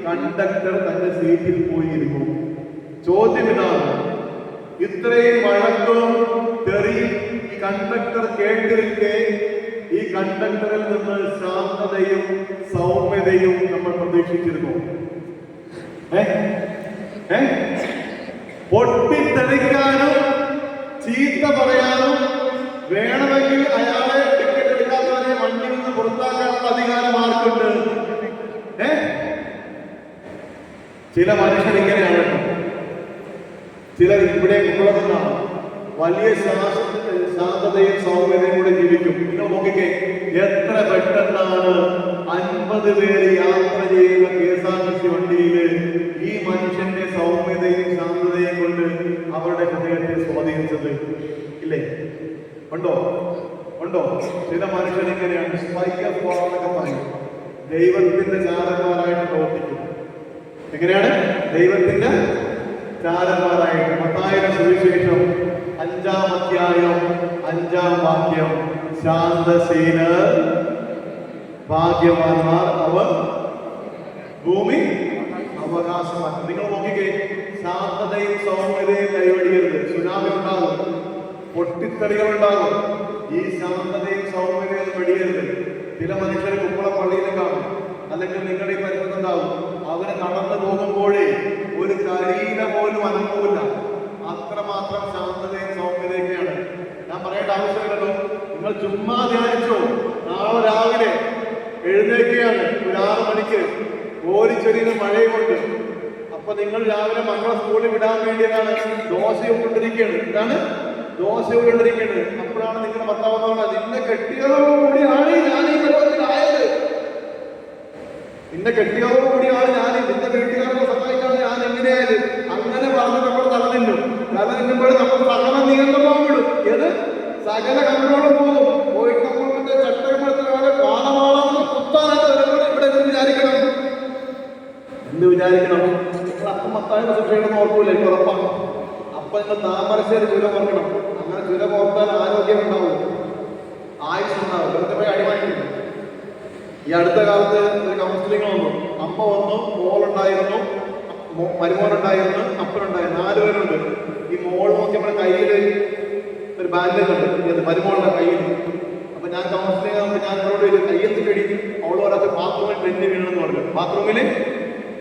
കണ്ടക്ടർ തന്റെ സീറ്റിൽ പോയിരുന്നു. ചോദ്യം ഇതാണ്, ഇത്രയും വഴക്കവും തെറിയും ഈ കണ്ടക്ടർ കേട്ടിരിക്കെ ഈ കണ്ടക്ടറിൽ നിന്ന് ശാന്തതയും സൗമ്യതയും നമ്മൾ പ്രതീക്ഷിച്ചിരുന്നു. പൊട്ടിത്തെറിക്കാനും ചീത്ത പറയാനും വേണമെങ്കിൽ അയാളെ ടിക്കറ്റ് എടുക്കാത്തവരെ വണ്ടിയിൽ നിന്ന് പുറത്താക്കാനുള്ള അധികാരം ആർക്കുണ്ട്? ചില മനുഷ്യർ ഇങ്ങനെയാണ്. ചിലർ ഇവിടെ ഉള്ളതെന്നാണ് വലിയ ശാന്തതയും സൗമ്യതയും കൂടെ ജീവിക്കും. നിങ്ങൾ നോക്കിക്കേ, എത്ര പെട്ടെന്നാണ് 50 പേര് യാത്ര ചെയ്യുന്ന KSRTC വണ്ടിയിൽ ഈ മനുഷ്യന്റെ സൗമ്യതയും ശാന്തതയും കൊണ്ട് അവരുടെ ഹൃദയത്തെ സ്വാധീനിച്ചത്. ഇല്ലേ? ഉണ്ടോ? ഉണ്ടോ? ചില മനുഷ്യർ ഇങ്ങനെയാണ്, സ്പൈക്ക് എന്നൊക്കെ പറയും. ദൈവത്തിന്റെ ചാരന്മാരായിട്ട് പ്രവർത്തിക്കും. എങ്ങനെയാണ്? ദൈവത്തിന്റെ ചാരന്മാരായിട്ട്. മത്തായിയുടെ സുവിശേഷം 5-ാം അധ്യായം 5-ാം വാക്യം, ശാന്തശീലർ ഭാഗ്യവാന്മാർ, അവർ ഭൂമി അവകാശമാക്കും. നിങ്ങൾ നോക്കിക്കേ, ശാന്തതയും സൗമ്യതയും കൈവടിയരുത്. സുനാമി ഉണ്ടാകും, പൊട്ടിത്തെറികൾ ഉണ്ടാകും. ഈ ശാന്തതയും സൗമ്യതയും വെടിയരുത്. ചില മനുഷ്യർ കുമ്പള പള്ളിയിൽ കാണും, അല്ലെങ്കിൽ നിങ്ങളുടെ ഈ പരിസരത്തുണ്ടാവും. അവര് നടന്നു പോകുമ്പോഴേ ഒരു കരിയില പോലും അനങ്ങൂല. അത്രമാത്രം ശാന്തതയും സൗമ്യതയൊക്കെയാണ്. ഞാൻ പറയേണ്ട ആവശ്യമില്ലല്ലോ. നിങ്ങൾ ചുമ്മാ ധ്യാനിച്ചോ. നാളെ രാവിലെ എഴുന്നേൽക്കുകയാണ് ഒരു 6 മണിക്ക്, ഓരിച്ചൊരിയുന്ന മഴയുമുണ്ട്. അപ്പൊ നിങ്ങൾ രാവിലെ മക്കളെ സ്കൂളിൽ വിടാൻ വേണ്ടിയതാണ് ദോശ കൊണ്ടിരിക്കുകയാണ്. എന്താണ്? ദോശ കൊണ്ടിരിക്കുകയാണ്. അപ്പോഴാണ് നിങ്ങളുടെ ഭർത്താവ് നിന്നെ കെട്ടിയതോടുകൂടിയാണ് ഞാൻ ഈ പരുവത്തിലായത്, നിന്നെ കെട്ടിയതോടുകൂടിയാണ് ഞാൻ നിന്റെ വീട്ടുകാരെ സഹായിക്കാതെ ഞാൻ എങ്ങനെയായത്. അങ്ങനെ പറഞ്ഞ് നമ്മൾ തലനിന്നും. തലനിന്നുമ്പോൾ നമ്മൾ സകല നിയന്ത്രണവും വിടും. ഏത്? സകല കൺട്രോളും പോകും. പോയിട്ട് നമ്മൾ ചട്ടകപ്പെടുത്തുന്ന പാലമാണെന്ന് കുത്താനായിട്ട് വരുമ്പോൾ ഇവിടെ എന്ത് വിചാരിക്കണം? എന്ത് വിചാരിക്കണം? അപ്പം മത്തായിയുടെ സുഖേണ്ടെന്ന് ഓർക്കൂല, എനിക്ക് ഉറപ്പാണ്. അപ്പൊ നിങ്ങൾ താമരശ്ശേരി ചുരം ഓർക്കണം. അങ്ങനെ ചുരം ഓർത്താൽ ആരോഗ്യം ഉണ്ടാവും, ആയുസ് ഉണ്ടാവും. വെറുതെ പോയി അടിമാറ്റില്ല. ഈ അടുത്ത കാലത്ത് ഒരു കൗൺസിലിംഗ് വന്നു. അമ്മ വന്നു, മോളുണ്ടായിരുന്നു, മരുമോനുണ്ടായിരുന്നു, അപ്പനുണ്ടായിരുന്നു, 4 പേരുണ്ട്. ഈ മോൾ നോക്കിയപ്പോൾ കയ്യിൽ ഒരു ബാൻഡേജ് ഉണ്ട്, മരുമോളുടെ കയ്യിൽ. അപ്പൊ ഞാൻ കൗൺസിലിംഗ് ആകുമ്പോൾ ഞാൻ അവരോട് കയ്യെത്തി പേടി. അവള് പറയാത്ത ബാത്റൂമിൽ തെന്നി വീഴണമെന്ന് പറഞ്ഞു. ബാത്റൂമിൽ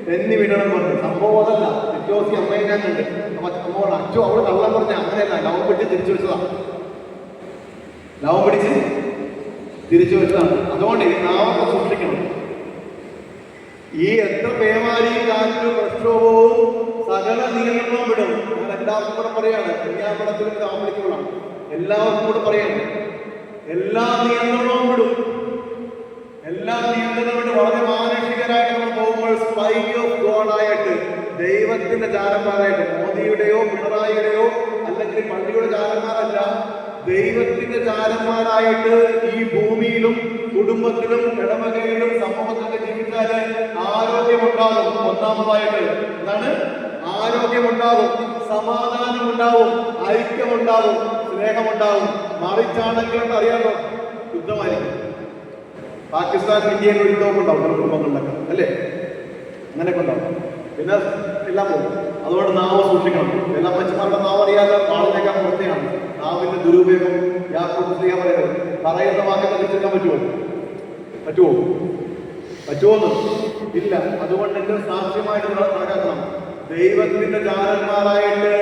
തെന്നി വീഴണമെന്ന് പറഞ്ഞു. സംഭവം അതല്ല, തെറ്റോസി അമ്മയെ ഞാൻ കണ്ട്. അപ്പൊ അമ്മോട് അച്ഛോ അവള് കള്ളം പറഞ്ഞ അങ്ങനെയല്ല, ലവം പിടിച്ച് തിരിച്ചു വെച്ചതാ. ലവം പിടിച്ച് തിരിച്ചു വെച്ചതാണ്. അതുകൊണ്ട് ഈ നാമത്തെ സൂക്ഷിക്കണം. ഈ എത്ര പേമാരിയും കാറ്റും പ്രക്ഷോഭവും സകല നിയന്ത്രണവും വിടും. ഞാൻ എല്ലാവർക്കും കൂടെ പറയാണ്, കന്യാകുളത്തിലും താമസിക്കുമ്പോഴാണ് എല്ലാവർക്കും കൂടെ പറയാണ്, എല്ലാ നിയന്ത്രണവും വിടും. ദൈവത്തിന്റെ ചാരന്മാരായിട്ട്, മോദിയുടെയോ പിണറായിയുടെയോ അല്ലെങ്കിൽ പള്ളിയുടെ ചാരന്മാരല്ല, ദൈവത്തിന്റെ ചാരന്മാരായിട്ട് ഈ ഭൂമിയിലും കുടുംബത്തിലും ഇടവകയിലും സമൂഹത്തിലും ജീവിച്ചാല് ആരോഗ്യമുണ്ടാകും. ഒന്നാമതായിട്ട് എന്താണ്? ആരോഗ്യമുണ്ടാകും, സമാധാനമുണ്ടാവും, ഐക്യമുണ്ടാവും, സ്നേഹമുണ്ടാവും. മറിച്ചാണെങ്കിൽ അറിയാമോ, യുദ്ധമായിരിക്കും. പാകിസ്ഥാൻ ഇന്ത്യയിൽ യുദ്ധമൊക്കെ ഉണ്ടാവും ചില കുടുംബങ്ങളിലൊക്കെ, അല്ലേ? അങ്ങനെയൊക്കെ ഉണ്ടാവും. പിന്നെ എല്ലാം പോകും. അതുകൊണ്ട് നാവ് സൂക്ഷിക്കണം. എല്ലാ മനുഷ്യന്മാരുടെ നാവ് അറിയാതെ നാളിനേക്കാൻ പുറത്തെയാണ്. നാവിന്റെ ദുരുപയോഗം യാക്കോബ് സ്ലീഹ പറയുന്നത്. പറയുന്ന വാക്കിനെ തിരിച്ചെടുക്കാൻ പറ്റുമോന്ന് ഇല്ല. അതുകൊണ്ട് എന്റെ സാക്ഷ്യമായിട്ട് കണക്കാക്കണം. ദൈവത്തിന്റെ ചാരന്മാരായിട്ട്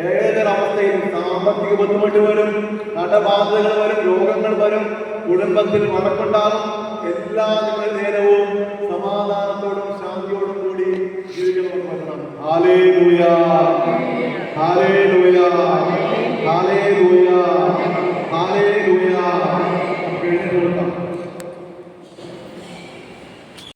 ഏതൊരവസ്ഥയിലും സാമ്പത്തിക ബുദ്ധിമുട്ട് വരും, കടബാധകൾ വരും, രോഗങ്ങൾ വരും, കുടുംബത്തിൽ വഴക്കുണ്ടാകും. എല്ലാ നേരവും സമാധാനത്തോടും ശാന്തിയോടും കൂടി ജീവിക്കണമെന്ന് പറ്റണം. Hallelujah, hallelujah, hallelujah.